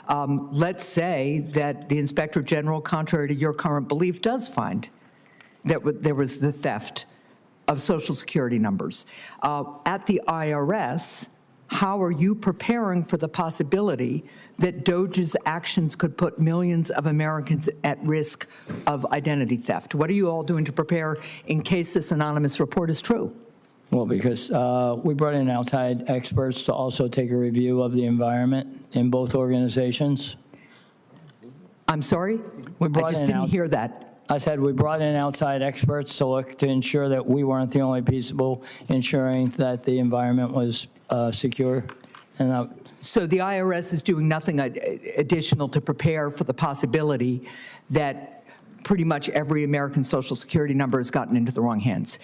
[SPEAKER 16] Let's say that the Inspector General, contrary to your current belief, does find that there was the theft of Social Security numbers. At the IRS, how are you preparing for the possibility that DOGE's actions could put millions of Americans at risk of identity theft? What are you all doing to prepare in case this anonymous report is true?
[SPEAKER 3] Well, because we brought in outside experts to also take a review of the environment in both organizations.
[SPEAKER 16] I'm sorry? I just didn't hear that.
[SPEAKER 3] I said we brought in outside experts to look to ensure that we weren't the only people ensuring that the environment was secure. And
[SPEAKER 16] so the IRS is doing nothing additional to prepare for the possibility that pretty much every American Social Security number has gotten into the wrong hands,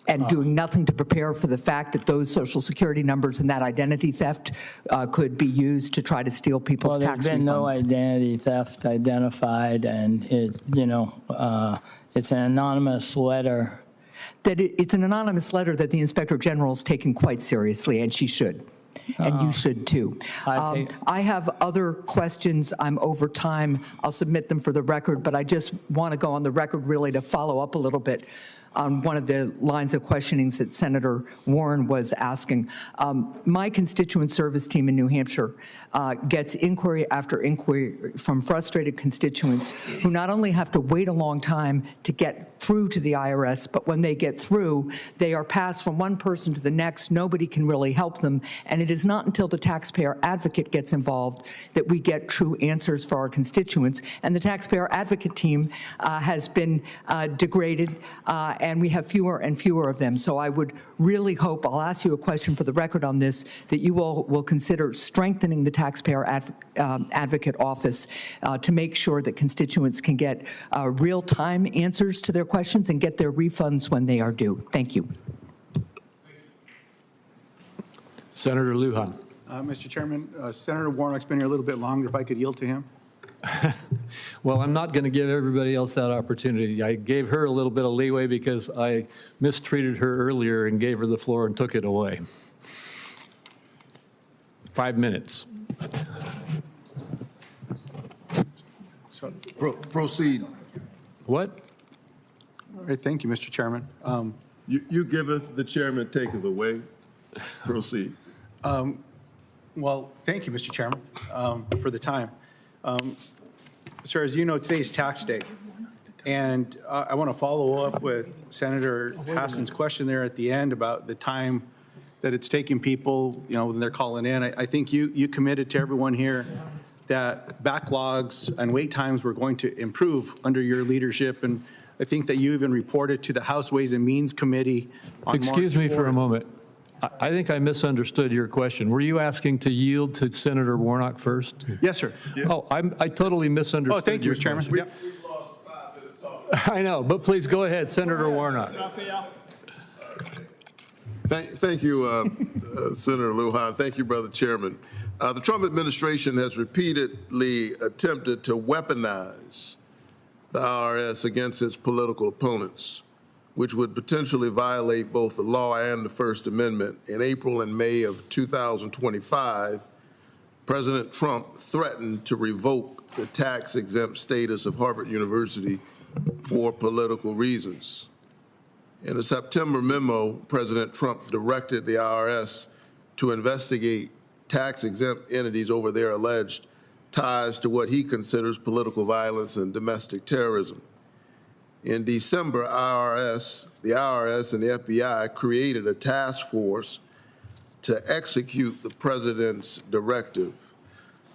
[SPEAKER 16] and doing nothing to prepare for the fact that those Social Security numbers and that identity theft could be used to try to steal people's tax refunds.
[SPEAKER 3] There's been no identity theft identified, and it's an anonymous letter.
[SPEAKER 16] It's an anonymous letter that the Inspector General is taking quite seriously, and she should. And you should too. I have other questions. I'm over time. I'll submit them for the record, but I just want to go on the record really to follow up a little bit on one of the lines of questionings that Senator Warren was asking. My constituent service team in New Hampshire gets inquiry after inquiry from frustrated constituents who not only have to wait a long time to get through to the IRS, but when they get through, they are passed from one person to the next. Nobody can really help them. And it is not until the taxpayer advocate gets involved that we get true answers for our constituents. And the taxpayer advocate team has been degraded, and we have fewer and fewer of them. So I would really hope, I'll ask you a question for the record on this, that you all will consider strengthening the taxpayer advocate office to make sure that constituents can get real-time answers to their questions and get their refunds when they are due. Thank you.
[SPEAKER 1] Senator Lujan.
[SPEAKER 18] Mr. Chairman, Senator Warnock's been here a little bit longer. If I could yield to him.
[SPEAKER 1] Well, I'm not going to give everybody else that opportunity. I gave her a little bit of leeway because I mistreated her earlier and gave her the floor and took it away. 5 minutes.
[SPEAKER 18] So, proceed.
[SPEAKER 1] What?
[SPEAKER 18] All right, thank you, Mr. Chairman.
[SPEAKER 19] You giveth, the chairman taketh away. Proceed.
[SPEAKER 18] Well, thank you, Mr. Chairman, for the time. Sir, as you know, today's tax day, and I want to follow up with Senator Hassan's question there at the end about the time that it's taking people, when they're calling in. I think you committed to everyone here that backlogs and wait times were going to improve under your leadership, and I think that you even reported to the House Ways and Means Committee on
[SPEAKER 1] Excuse
[SPEAKER 18] March
[SPEAKER 1] me for a
[SPEAKER 18] 4th.
[SPEAKER 1] moment. I think I misunderstood your question. Were you asking to yield to Senator Warnock first?
[SPEAKER 18] Yes, sir.
[SPEAKER 1] Oh, I totally misunderstood.
[SPEAKER 18] Oh, thank you,
[SPEAKER 1] your
[SPEAKER 18] Mr. Chairman.
[SPEAKER 1] question.
[SPEAKER 18] Yep.
[SPEAKER 1] I know, but please go ahead, Senator Warnock.
[SPEAKER 19] Thank you, Senator Lujan. Thank you, Brother Chairman. The Trump administration has repeatedly attempted to weaponize the IRS against its political opponents, which would potentially violate both the law and the First Amendment. In April and May of 2025, President Trump threatened to revoke the tax-exempt status of Harvard University for political reasons. In a September memo, President Trump directed the IRS to investigate tax-exempt entities over their alleged ties to what he considers political violence and domestic terrorism. In December, the IRS and the FBI created a task force to execute the president's directive.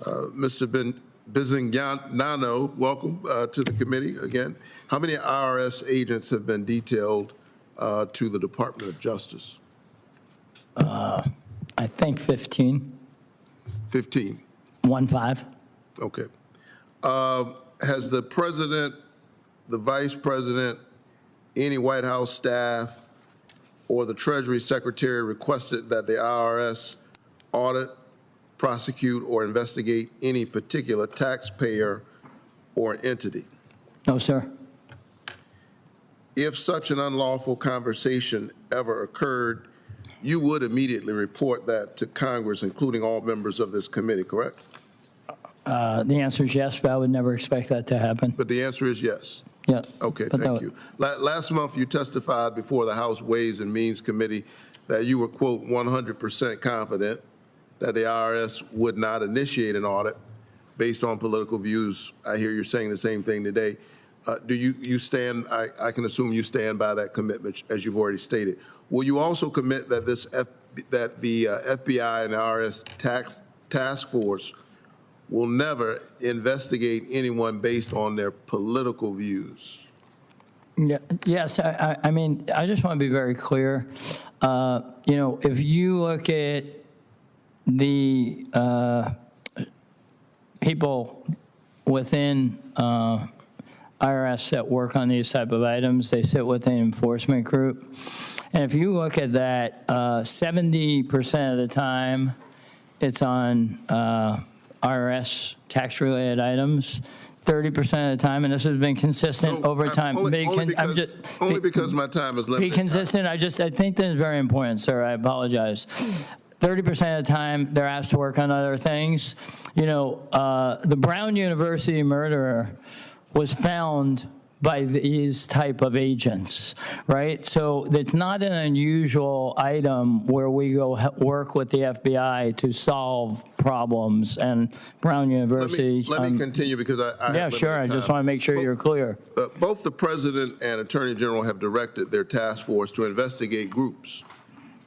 [SPEAKER 19] Mr. Bisignano, welcome to the committee again. How many IRS agents have been detailed to the Department of Justice?
[SPEAKER 3] I think 15.
[SPEAKER 19] 15.
[SPEAKER 3] 1-5.
[SPEAKER 19] Okay. Has the president, the vice president, any White House staff, or the Treasury Secretary requested that the IRS audit, prosecute, or investigate any particular taxpayer or entity?
[SPEAKER 3] No, sir.
[SPEAKER 19] If such an unlawful conversation ever occurred, you would immediately report that to Congress, including all members of this committee, correct?
[SPEAKER 3] The answer is yes, but I would never expect that to happen.
[SPEAKER 19] But the answer is yes.
[SPEAKER 3] Yeah.
[SPEAKER 19] Okay,
[SPEAKER 3] but
[SPEAKER 19] thank you. Last month, you testified before the House Ways and Means Committee that you were, quote, 100% confident that the IRS would not initiate an audit based on political views. I hear you're saying the same thing today. Do you stand, I can assume you stand by that commitment, as you've already stated. Will you also commit that that the FBI and IRS task force will never investigate anyone based on their political views?
[SPEAKER 3] Yeah, yes, I mean, I just want to be very clear. You know, if you look at the people within IRS that work on these type of items, they sit within an enforcement group. And if you look at that, 70% of the time, it's on IRS tax-related items. 30% of the time, and this has been consistent over time.
[SPEAKER 19] Only because my time is limited.
[SPEAKER 3] Be consistent. I think that is very important, sir. I apologize. 30% of the time, they're asked to work on other things. You know, the Brown University murderer was found by these type of agents, right? So it's not an unusual item where we go work with the FBI to solve problems. And Brown University.
[SPEAKER 19] Let me continue because I
[SPEAKER 3] yeah, sure. I just want to make sure you're clear.
[SPEAKER 19] Both the President and Attorney General have directed their task force to investigate groups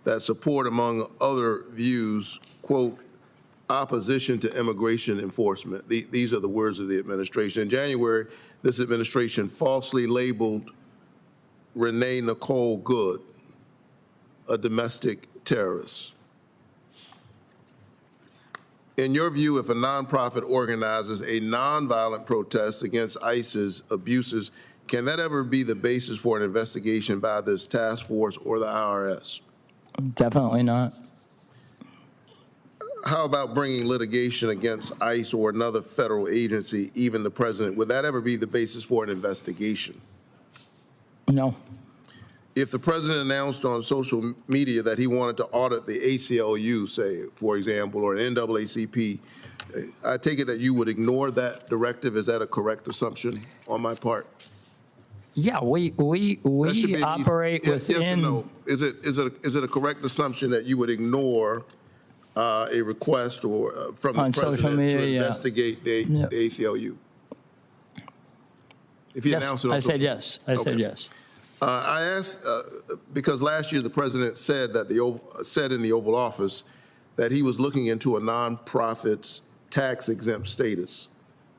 [SPEAKER 19] that support, among other views, quote, opposition to immigration enforcement. These are the words of the administration. In January, this administration falsely labeled Renee Nicole Good a domestic terrorist. In your view, if a nonprofit organizes a nonviolent protest against ICE's abuses, can that ever be the basis for an investigation by this task force or the IRS?
[SPEAKER 3] Definitely not.
[SPEAKER 19] How about bringing litigation against ICE or another federal agency, even the president? Would that ever be the basis for an investigation?
[SPEAKER 3] No.
[SPEAKER 19] If the president announced on social media that he wanted to audit the ACLU, say, for example, or an NAACP, I take it that you would ignore that directive. Is that a correct assumption on my part?
[SPEAKER 3] Yeah, we operate within.
[SPEAKER 19] Yes or no? Is it a correct assumption that you would ignore a request or from the president to investigate the ACLU? If he announced it on social media.
[SPEAKER 3] I said yes.
[SPEAKER 19] I asked because last year the president said that said in the Oval Office that he was looking into a nonprofit's tax-exempt status.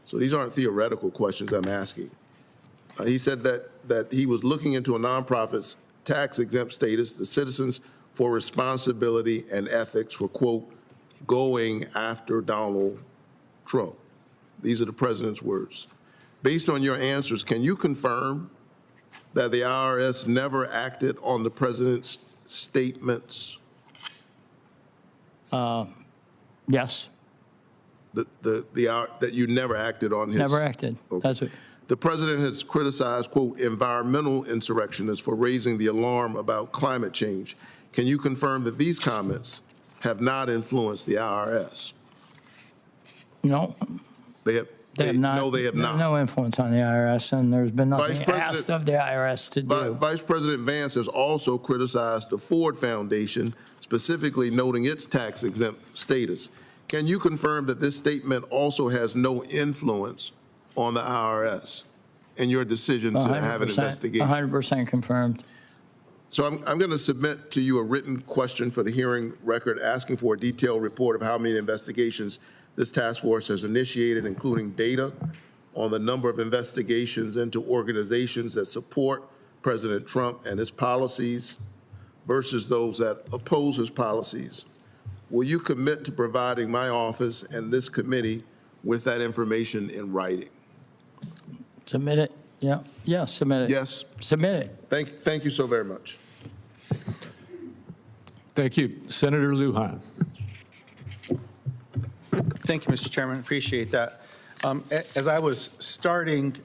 [SPEAKER 19] So these aren't theoretical questions I'm asking. He said that he was looking into a nonprofit's tax-exempt status, the Citizens for Responsibility and Ethics for, quote, going after Donald Trump. These are the president's words. Based on your answers, can you confirm that the IRS never acted on the president's statements?
[SPEAKER 3] Yes.
[SPEAKER 19] That you never acted on his?
[SPEAKER 3] Never acted.
[SPEAKER 19] Okay.
[SPEAKER 3] That's what.
[SPEAKER 19] The president has criticized, quote, environmental insurrectionists for raising the alarm about climate change. Can you confirm that these comments have not influenced the IRS?
[SPEAKER 3] No.
[SPEAKER 19] They have not. No, they have not.
[SPEAKER 3] No influence on the IRS, and there's been nothing asked of the IRS to do.
[SPEAKER 19] Vice President Vance has also criticized the Ford Foundation, specifically noting its tax-exempt status. Can you confirm that this statement also has no influence on the IRS in your decision to have an investigation?
[SPEAKER 3] 100% confirmed.
[SPEAKER 19] So I'm going to submit to you a written question for the hearing record asking for a detailed report of how many investigations this task force has initiated, including data on the number of investigations into organizations that support President Trump and his policies versus those that oppose his policies. Will you commit to providing my office and this committee with that information in writing?
[SPEAKER 3] Submit it. Yeah. Yeah, submit it.
[SPEAKER 19] Yes.
[SPEAKER 3] Submit it.
[SPEAKER 19] Thank you so very much.
[SPEAKER 1] Thank you. Senator Lujan.
[SPEAKER 18] Thank you, Mr. Chairman. Appreciate that. As I was starting,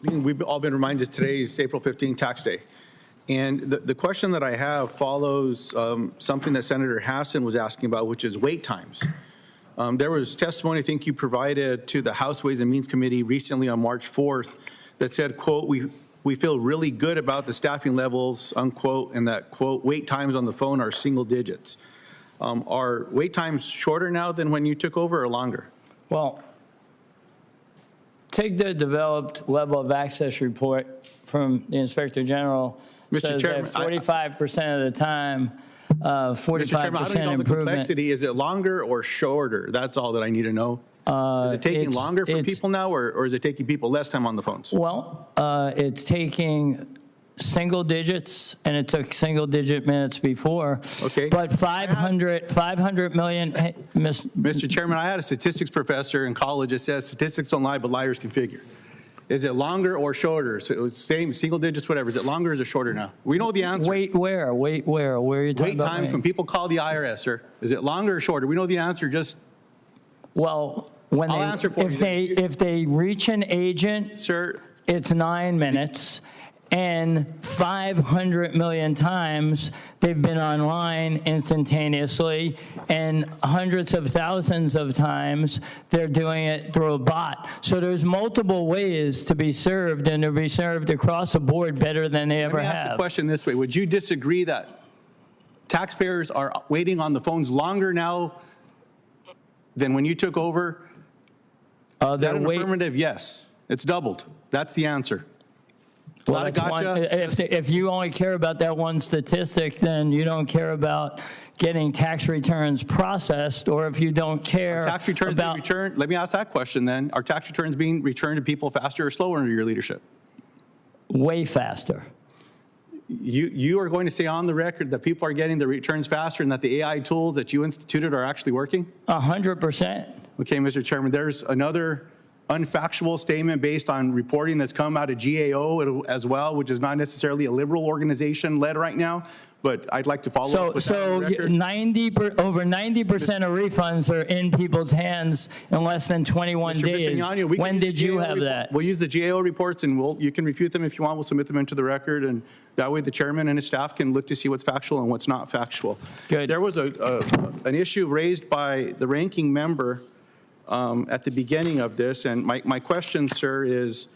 [SPEAKER 18] we've all been reminded today is April 15 tax day. And the question that I have follows something that Senator Hassan was asking about, which is wait times. There was testimony I think you provided to the House Ways and Means Committee recently on March 4th that said, quote, we feel really good about the staffing levels, unquote, and that, quote, wait times on the phone are single digits. Are wait times shorter now than when you took over or longer?
[SPEAKER 3] Well, take the developed level of access report from the Inspector General.
[SPEAKER 18] Mr.
[SPEAKER 3] Says
[SPEAKER 18] Chairman,
[SPEAKER 3] that 45% of the time, 45%
[SPEAKER 18] Mr. Chairman, I don't know the complexity. Is it longer or shorter? That's all that I need to know. Is it taking longer for people now, or is it taking people less time on the phones?
[SPEAKER 3] Well, it's taking single digits, and it took single-digit minutes before.
[SPEAKER 18] Okay.
[SPEAKER 3] But 500 million. Hey,
[SPEAKER 18] Mr. Chairman, I had a statistics professor in college that says statistics don't lie, but liars can figure. Is it longer or shorter? So it was same, single digits, whatever. Is it longer or is it shorter now? We know the answer.
[SPEAKER 3] Wait, where? Wait, where? Where are you talking
[SPEAKER 18] Wait
[SPEAKER 3] about?
[SPEAKER 18] times when people call the IRS, sir. Is it longer or shorter? We know the answer. Just
[SPEAKER 3] well, when
[SPEAKER 18] I'll answer for you.
[SPEAKER 3] If they reach an agent,
[SPEAKER 18] sir,
[SPEAKER 3] it's 9 minutes. And 500 million times they've been online instantaneously, and hundreds of thousands of times they're doing it through a bot. So there's multiple ways to be served, and to be served across the board better than they ever have.
[SPEAKER 18] Let me ask the question this way. Would you disagree that taxpayers are waiting on the phones longer now than when you took over? Is that an affirmative? Yes. It's doubled. That's the answer.
[SPEAKER 3] Well, if you only care about that one statistic, then you don't care about getting tax returns processed, or if you don't care
[SPEAKER 18] tax returns
[SPEAKER 3] about
[SPEAKER 18] being returned. Let me ask that question then. Are tax returns being returned to people faster or slower under your leadership?
[SPEAKER 3] Way faster.
[SPEAKER 18] You are going to say on the record that people are getting the returns faster and that the AI tools that you instituted are actually working?
[SPEAKER 3] 100%.
[SPEAKER 18] Okay, Mr. Chairman, there's another unfactual statement based on reporting that's come out of GAO as well, which is not necessarily a liberal organization led right now, but I'd like to follow up with that on the record.
[SPEAKER 3] Over 90% of refunds are in people's hands in less than 21
[SPEAKER 18] Mr.
[SPEAKER 3] days.
[SPEAKER 18] Bisignano,
[SPEAKER 3] When did you have that?
[SPEAKER 18] We'll use the GAO reports, and you can refute them if you want. We'll submit them into the record, and that way the chairman and his staff can look to see what's factual and what's not factual.
[SPEAKER 3] Good.
[SPEAKER 18] There was an issue raised by the ranking member at the beginning of this, and my question, sir, is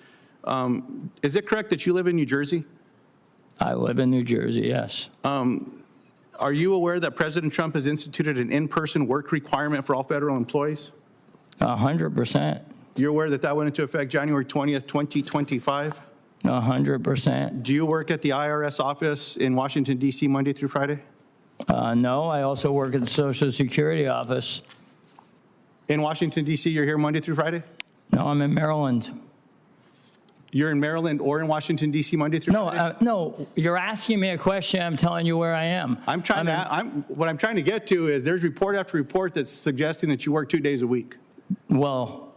[SPEAKER 18] it correct that you live in New Jersey?
[SPEAKER 3] I live in New Jersey, yes.
[SPEAKER 18] Are you aware that President Trump has instituted an in-person work requirement for all federal employees?
[SPEAKER 3] 100%.
[SPEAKER 18] You're aware that that went into effect January 20th, 2025?
[SPEAKER 3] 100%.
[SPEAKER 18] Do you work at the IRS office in Washington, D.C. Monday through Friday?
[SPEAKER 3] No, I also work at the Social Security office.
[SPEAKER 18] In Washington, D.C., you're here Monday through Friday?
[SPEAKER 3] No, I'm in Maryland.
[SPEAKER 18] You're in Maryland or in Washington, D.C. Monday through Friday?
[SPEAKER 3] No, you're asking me a question. I'm telling you where I am.
[SPEAKER 18] What I'm trying to get to is there's report after report that's suggesting that you work 2 days a week.
[SPEAKER 3] Well,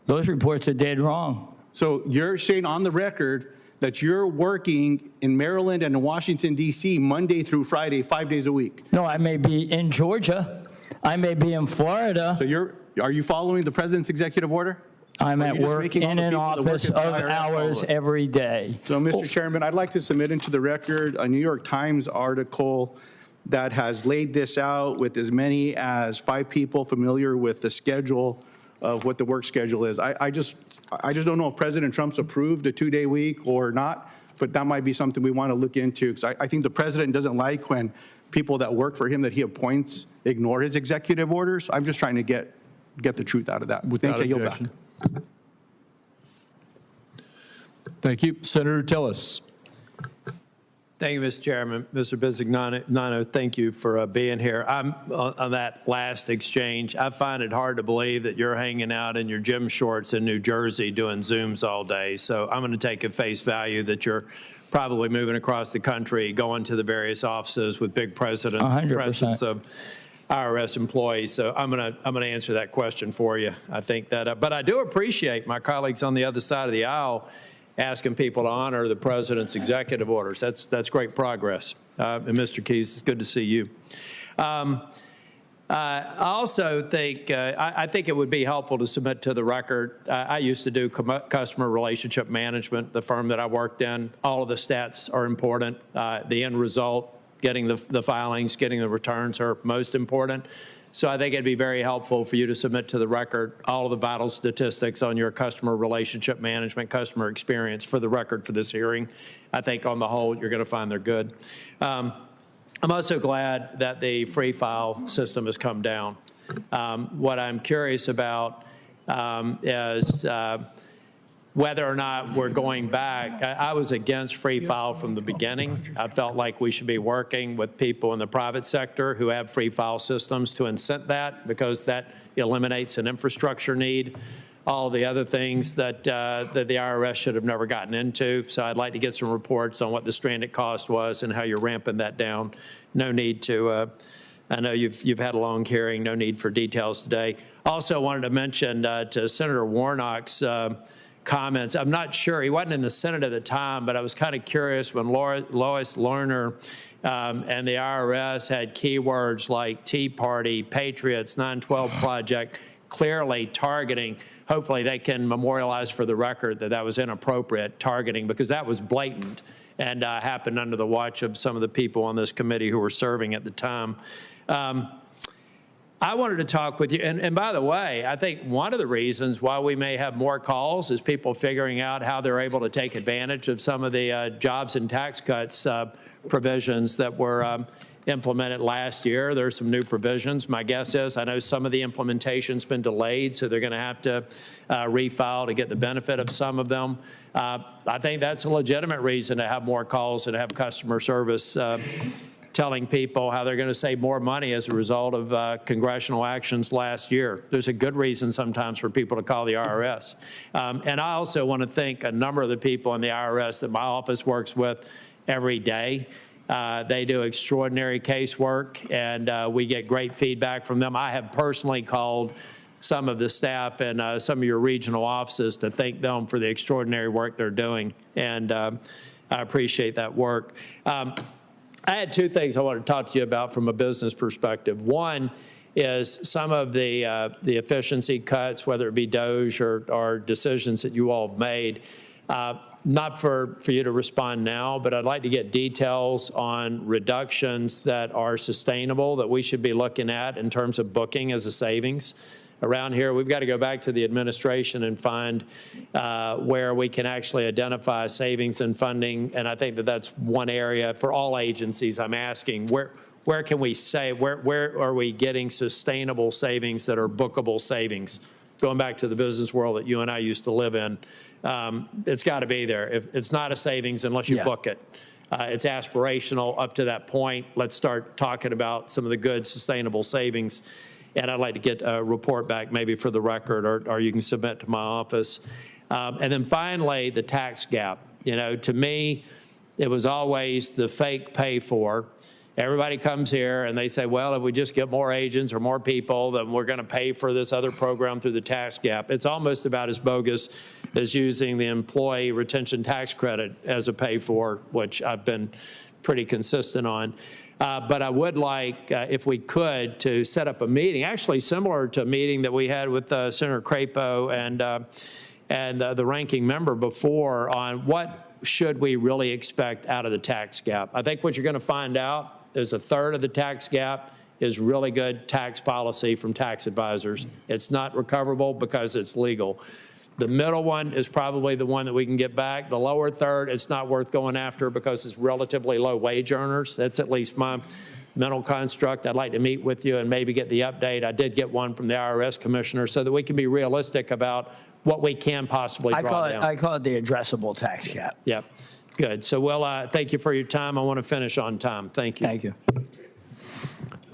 [SPEAKER 3] those reports are dead wrong.
[SPEAKER 18] So you're saying on the record that you're working in Maryland and in Washington, D.C. Monday through Friday, 5 days a week?
[SPEAKER 3] No, I may be in Georgia. I may be in Florida.
[SPEAKER 18] So are you following the president's executive order?
[SPEAKER 3] I'm at work in an office of hours every day.
[SPEAKER 18] So, Mr. Chairman, I'd like to submit into the record a New York Times article that has laid this out with as many as 5 people familiar with the schedule of what the work schedule is. I just don't know if President Trump's approved a 2-day week or not, but that might be something we want to look into, because I think the president doesn't like when people that work for him that he appoints ignore his executive orders. I'm just trying to get the truth out of that.
[SPEAKER 1] Without
[SPEAKER 18] Thank you.
[SPEAKER 1] objection.
[SPEAKER 18] Yield back.
[SPEAKER 1] Thank you. Senator Tillis.
[SPEAKER 20] Thank you, Mr. Chairman. Mr. Bisignano, thank you for being here. I'm on that last exchange. I find it hard to believe that you're hanging out in your gym shorts in New Jersey doing Zooms all day. So I'm going to take at face value that you're probably moving across the country, going to the various offices with big presence of IRS employees. So I'm going to answer that question for you. I think that, but I do appreciate my colleagues on the other side of the aisle asking people to honor the president's executive orders. That's great progress. And Mr. Keyes, it's good to see you. I also think, I think it would be helpful to submit to the record. I used to do customer relationship management, the firm that I worked in. All of the stats are important. The end result, getting the filings, getting the returns are most important. So I think it'd be very helpful for you to submit to the record all of the vital statistics on your customer relationship management, customer experience for the record for this hearing. I think on the whole, you're going to find they're good. I'm also glad that the free file system has come down. What I'm curious about is whether or not we're going back. I was against free file from the beginning. I felt like we should be working with people in the private sector who have free file systems to incent that, because that eliminates an infrastructure need. All the other things that the IRS should have never gotten into. So I'd like to get some reports on what the stranded cost was and how you're ramping that down. No need to, I know you've had a long hearing, no need for details today. Also wanted to mention to Senator Warnock's comments. I'm not sure, he wasn't in the Senate at the time, but I was kind of curious when Lois Lerner and the IRS had keywords like Tea Party, Patriots, 912 Project, clearly targeting. Hopefully they can memorialize for the record that that was inappropriate targeting, because that was blatant and happened under the watch of some of the people on this committee who were serving at the time. I wanted to talk with you, and by the way, I think one of the reasons why we may have more calls is people figuring out how they're able to take advantage of some of the jobs and tax cuts provisions that were implemented last year. There are some new provisions. My guess is, I know some of the implementation's been delayed, so they're going to have to refile to get the benefit of some of them. I think that's a legitimate reason to have more calls and to have customer service telling people how they're going to save more money as a result of congressional actions last year. There's a good reason sometimes for people to call the IRS. And I also want to thank a number of the people in the IRS that my office works with every day. They do extraordinary casework, and we get great feedback from them. I have personally called some of the staff and some of your regional offices to thank them for the extraordinary work they're doing, and I appreciate that work. I had 2 things I want to talk to you about from a business perspective. One is some of the efficiency cuts, whether it be DOGE or decisions that you all have made. Not for you to respond now, but I'd like to get details on reductions that are sustainable that we should be looking at in terms of booking as a savings. Around here, we've got to go back to the administration and find where we can actually identify savings and funding. And I think that that's one area for all agencies. I'm asking, where can we save? Where are we getting sustainable savings that are bookable savings? Going back to the business world that you and I used to live in, it's got to be there. If it's not a savings unless you book it. It's aspirational up to that point. Let's start talking about some of the good sustainable savings. And I'd like to get a report back maybe for the record, or you can submit to my office. And then finally, the tax gap. You know, to me, it was always the fake pay for. Everybody comes here and they say, well, if we just get more agents or more people, then we're going to pay for this other program through the tax gap. It's almost about as bogus as using the employee retention tax credit as a pay for, which I've been pretty consistent on. But I would like, if we could, to set up a meeting, actually similar to a meeting that we had with Senator Crapo and the ranking member before, on what should we really expect out of the tax gap. I think what you're going to find out is a third of the tax gap is really good tax policy from tax advisors. It's not recoverable because it's legal. The middle one is probably the one that we can get back. The lower third, it's not worth going after because it's relatively low wage earners. That's at least my mental construct. I'd like to meet with you and maybe get the update. I did get one from the IRS commissioner so that we can be realistic about what we can possibly draw down.
[SPEAKER 3] I call it the addressable tax cap.
[SPEAKER 20] Yep. Good. So, well, thank you for your time. I want to finish on time. Thank you.
[SPEAKER 3] Thank you.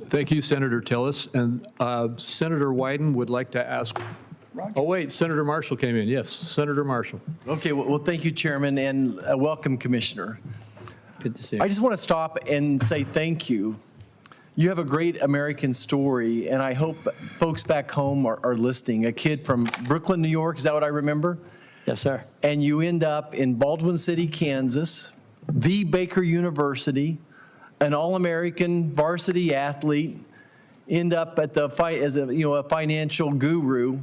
[SPEAKER 1] Thank you, Senator Tillis. And Senator Wyden would like to ask. Oh, wait, Senator Marshall came in. Yes, Senator Marshall.
[SPEAKER 21] Okay, well, thank you, Chairman, and welcome, Commissioner.
[SPEAKER 3] Good to see you.
[SPEAKER 21] I just want to stop and say thank you. You have a great American story, and I hope folks back home are listening. A kid from Brooklyn, New York, is that what I remember?
[SPEAKER 3] Yes, sir.
[SPEAKER 21] And you end up in Baldwin City, Kansas, the Baker University, an All-American varsity athlete, end up at the as a financial guru.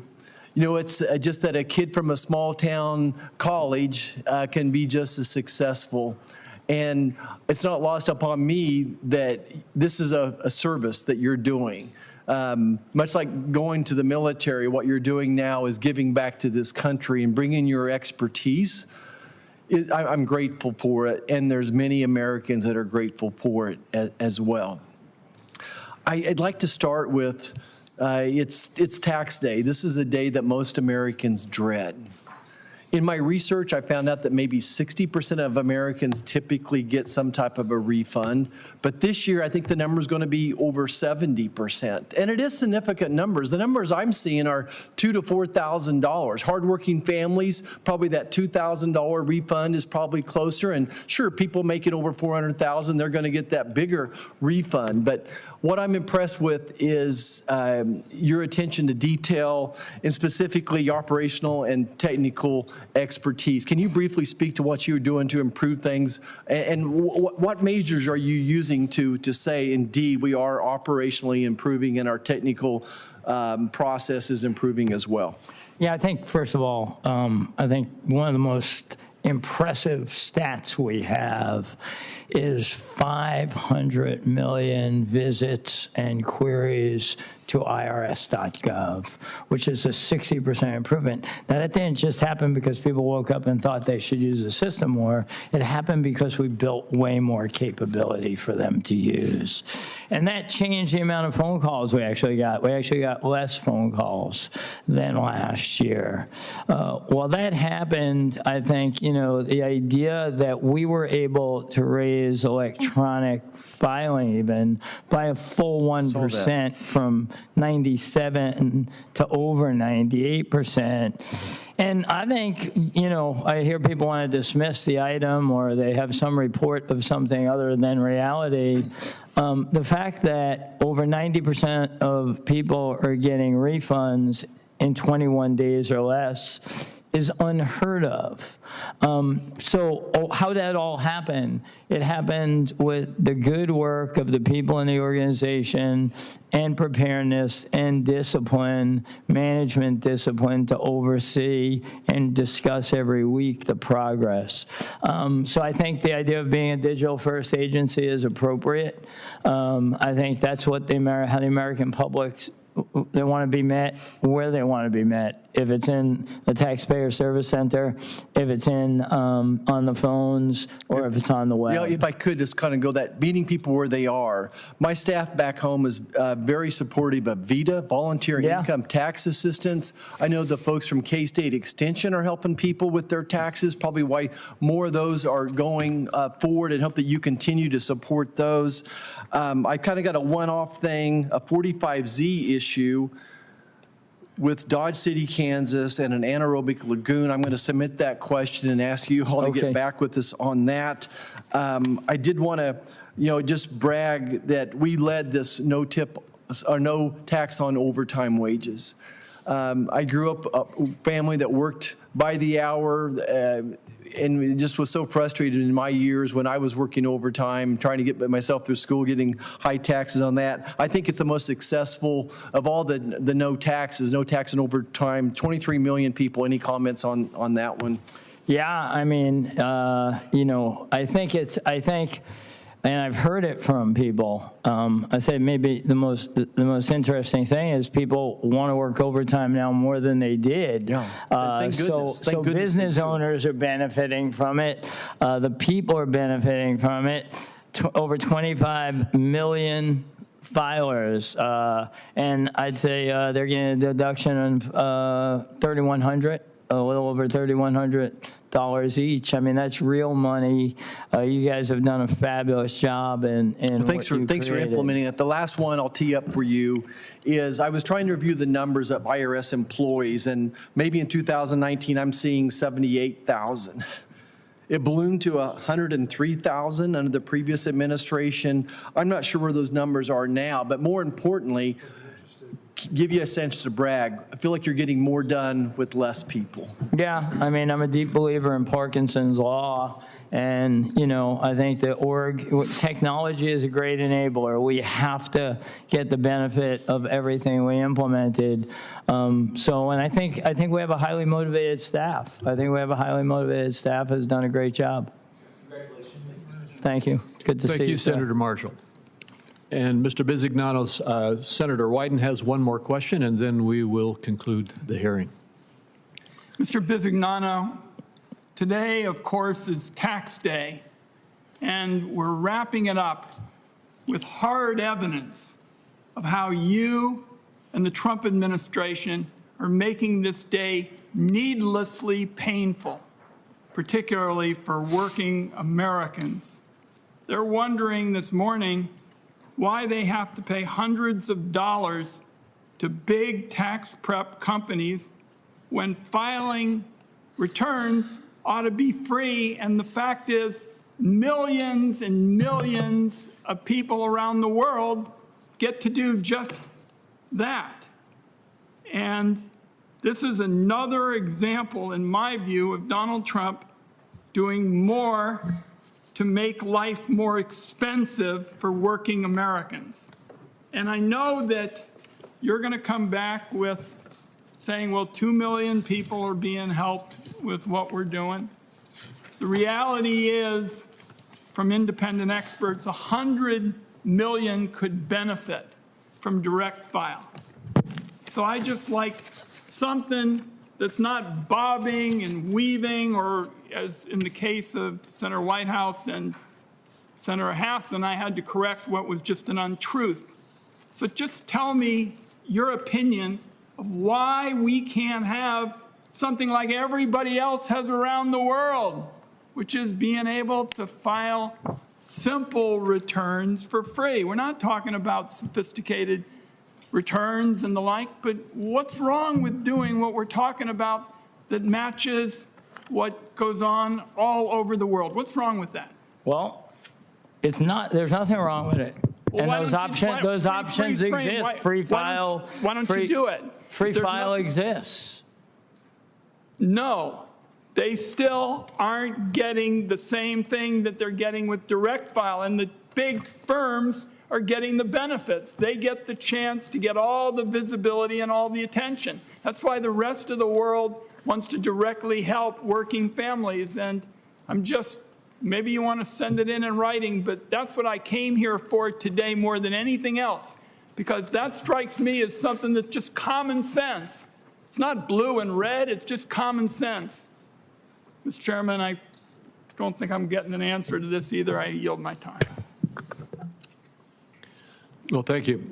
[SPEAKER 21] You know, it's just that a kid from a small town college can be just as successful. And it's not lost upon me that this is a service that you're doing. Much like going to the military, what you're doing now is giving back to this country and bringing your expertise. I'm grateful for it, and there's many Americans that are grateful for it as well. I'd like to start with, it's tax day. This is a day that most Americans dread. In my research, I found out that maybe 60% of Americans typically get some type of a refund. But this year, I think the number is going to be over 70%. And it is significant numbers. The numbers I'm seeing are $2,000 to $4,000. Hardworking families, probably that $2,000 refund is probably closer. And sure, people making over $400,000, they're going to get that bigger refund. But what I'm impressed with is your attention to detail and specifically operational and technical expertise. Can you briefly speak to what you're doing to improve things, and what measures are you using to say, indeed, we are operationally improving and our technical process is improving as well?
[SPEAKER 3] Yeah, I think, first of all, I think one of the most impressive stats we have is 500 million visits and queries to irs.gov, which is a 60% improvement. Now, that didn't just happen because people woke up and thought they should use the system more. It happened because we built way more capability for them to use. And that changed the amount of phone calls we actually got. We actually got less phone calls than last year. While that happened, I think, you know, the idea that we were able to raise electronic filing even by a full 1% from 97 to over 98%. And I think, you know, I hear people want to dismiss the item or they have some report of something other than reality. The fact that over 90% of people are getting refunds in 21 days or less is unheard of. So how did that all happen? It happened with the good work of the people in the organization and preparedness and discipline, management discipline to oversee and discuss every week the progress. So I think the idea of being a digital-first agency is appropriate. I think that's what how the American public, they want to be met where they want to be met. If it's in the Taxpayer Service Center, if it's in on the phones, or if it's on the web.
[SPEAKER 21] You know, if I could just kind of go that, meeting people where they are. My staff back home is very supportive of VITA, Volunteer Income Tax Assistance. I know the folks from K-State Extension are helping people with their taxes, probably why more of those are going forward, and hope that you continue to support those. I kind of got a one-off thing, a 45Z issue with Dodge City, Kansas, and an anaerobic lagoon. I'm going to submit that question and ask you all to get back with us on that. I did want to, just brag that we led this no tax on overtime wages. I grew up a family that worked by the hour, and just was so frustrated in my years when I was working overtime, trying to get myself through school, getting high taxes on that. I think it's the most successful of all the no tax on overtime. 23 million people. Any comments on that one?
[SPEAKER 3] Yeah, I mean, I think, and I've heard it from people. I say maybe the most interesting thing is people want to work overtime now more than they did.
[SPEAKER 21] Yeah. Thank goodness.
[SPEAKER 3] So business owners are benefiting from it. The people are benefiting from it. Over 25 million filers, and I'd say they're getting a deduction of $3,100, a little over $3,100 each. I mean, that's real money. You guys have done a fabulous job, and
[SPEAKER 21] thanks for implementing it. The last one I'll tee up for you is I was trying to review the numbers of IRS employees, and maybe in 2019 I'm seeing 78,000. It ballooned to 103,000 under the previous administration. I'm not sure where those numbers are now, but more importantly, give you a sense to brag. I feel like you're getting more done with less people.
[SPEAKER 3] Yeah, I mean, I'm a deep believer in Parkinson's law, and I think that technology is a great enabler. We have to get the benefit of everything we implemented. And I think we have a highly motivated staff. I think we have a highly motivated staff who's done a great job. Congratulations. Thank you. Good to see you.
[SPEAKER 1] Thank you, Senator Marshall. And Mr. Bisignano, Senator Wyden has one more question, and then we will conclude the hearing.
[SPEAKER 2] Mr. Bisignano, today, of course, is tax day, and we're wrapping it up with hard evidence of how you and the Trump administration are making this day needlessly painful, particularly for working Americans. They're wondering this morning why they have to pay hundreds of dollars to big tax prep companies when filing returns ought to be free. And the fact is, millions and millions of people around the world get to do just that. And this is another example, in my view, of Donald Trump doing more to make life more expensive for working Americans. And I know that you're going to come back with saying, well, 2 million people are being helped with what we're doing. The reality is, from independent experts, 100 million could benefit from direct file. So I just like something that's not bobbing and weaving, or as in the case of Senator Whitehouse and Senator Hassan, I had to correct what was just an untruth. So just tell me your opinion of why we can't have something like everybody else has around the world, which is being able to file simple returns for free. We're not talking about sophisticated returns and the like, but what's wrong with doing what we're talking about that matches what goes on all over the world? What's wrong with that?
[SPEAKER 3] Well, it's not. There's nothing wrong with it.
[SPEAKER 2] Well,
[SPEAKER 3] and those options exist. Free file.
[SPEAKER 2] Why don't you do it?
[SPEAKER 3] Free file exists.
[SPEAKER 2] No, they still aren't getting the same thing that they're getting with direct file, and the big firms are getting the benefits. They get the chance to get all the visibility and all the attention. That's why the rest of the world wants to directly help working families. And I'm just, maybe you want to send it in writing, but that's what I came here for today more than anything else, because that strikes me as something that's just common sense. It's not blue and red, it's just common sense. Mr. Chairman, I don't think I'm getting an answer to this either. I yield my time.
[SPEAKER 1] Well, thank you.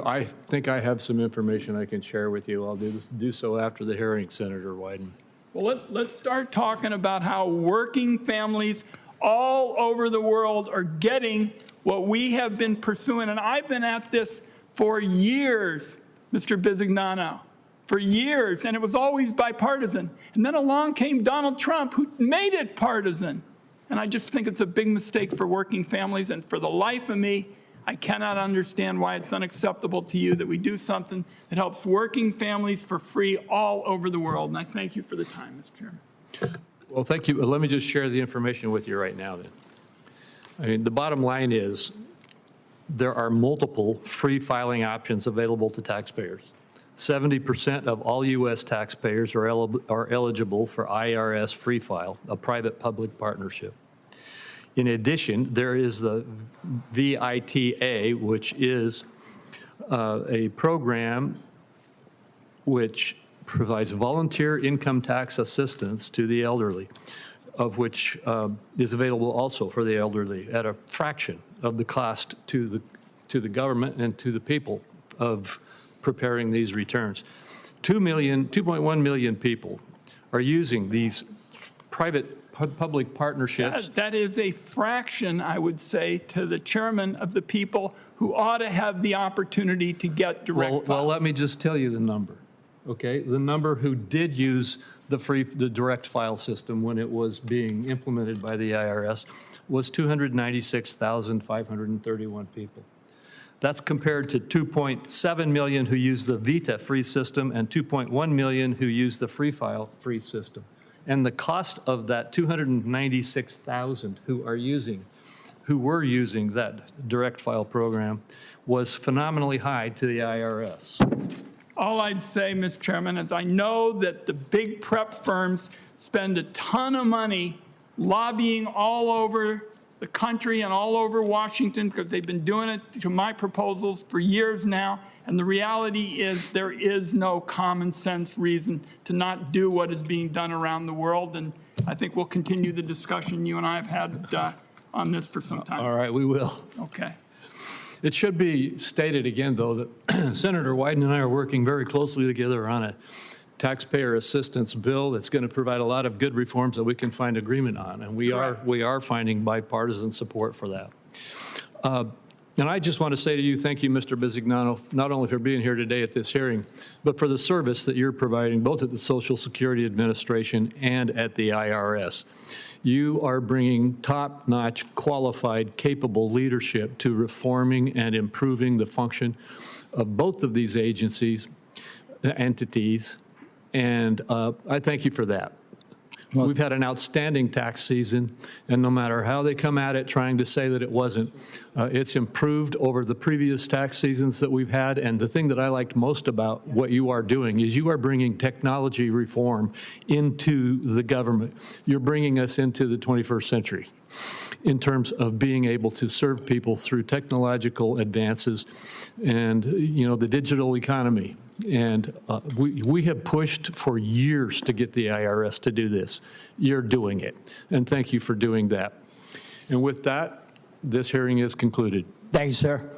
[SPEAKER 1] I think I have some information I can share with you. I'll do so after the hearing, Senator Wyden.
[SPEAKER 2] Well, let's start talking about how working families all over the world are getting what we have been pursuing. And I've been at this for years Mr. Bisignano, for years, and it was always bipartisan. And then along came Donald Trump, who made it partisan. And I just think it's a big mistake for working families, and for the life of me, I cannot understand why it's unacceptable to you that we do something that helps working families for free all over the world. And I thank you for the time, Mr. Chairman.
[SPEAKER 1] Well, thank you. Let me just share the information with you right now then. I mean, the bottom line is there are multiple free filing options available to taxpayers. 70% of all U.S. taxpayers are eligible for IRS Free File, a private-public partnership. In addition, there is the VITA, which is a program which provides volunteer income tax assistance to the elderly, of which is available also for the elderly at a fraction of the cost to the government and to the people of preparing these returns. 2.1 million people are using these private-public partnerships.
[SPEAKER 2] That is a fraction, I would say, to the chairman of the people who ought to have the opportunity to get direct file.
[SPEAKER 1] Well, let me just tell you the number, okay? The number who did use the direct file system when it was being implemented by the IRS was 296,531 people. That's compared to 2.7 million who use the VITA free system and 2.1 million who use the free file free system. And the cost of that 296,000 who were using that direct file program was phenomenally high to the IRS.
[SPEAKER 2] All I'd say, Mr. Chairman, is I know that the big prep firms spend a ton of money lobbying all over the country and all over Washington because they've been doing it to my proposals for years now. And the reality is there is no common sense reason to not do what is being done around the world. And I think we'll continue the discussion you and I have had on this for some time.
[SPEAKER 1] All right, we will.
[SPEAKER 2] Okay.
[SPEAKER 1] It should be stated again, though, that Senator Wyden and I are working very closely together on a taxpayer assistance bill that's going to provide a lot of good reforms that we can find agreement on, and we are finding bipartisan support for that. And I just want to say to you, thank you, Mr. Bisignano, not only for being here today at this hearing, but for the service that you're providing both at the Social Security Administration and at the IRS. You are bringing top-notch, qualified, capable leadership to reforming and improving the function of both of these agencies, entities, and I thank you for that. We've had an outstanding tax season, and no matter how they come at it trying to say that it wasn't, it's improved over the previous tax seasons that we've had. And the thing that I liked most about what you are doing is you are bringing technology reform into the government. You're bringing us into the 21st century in terms of being able to serve people through technological advances and, you know, the digital economy. And we have pushed for years to get the IRS to do this. You're doing it. And thank you for doing that. And with that, this hearing is concluded.
[SPEAKER 3] Thank you, sir.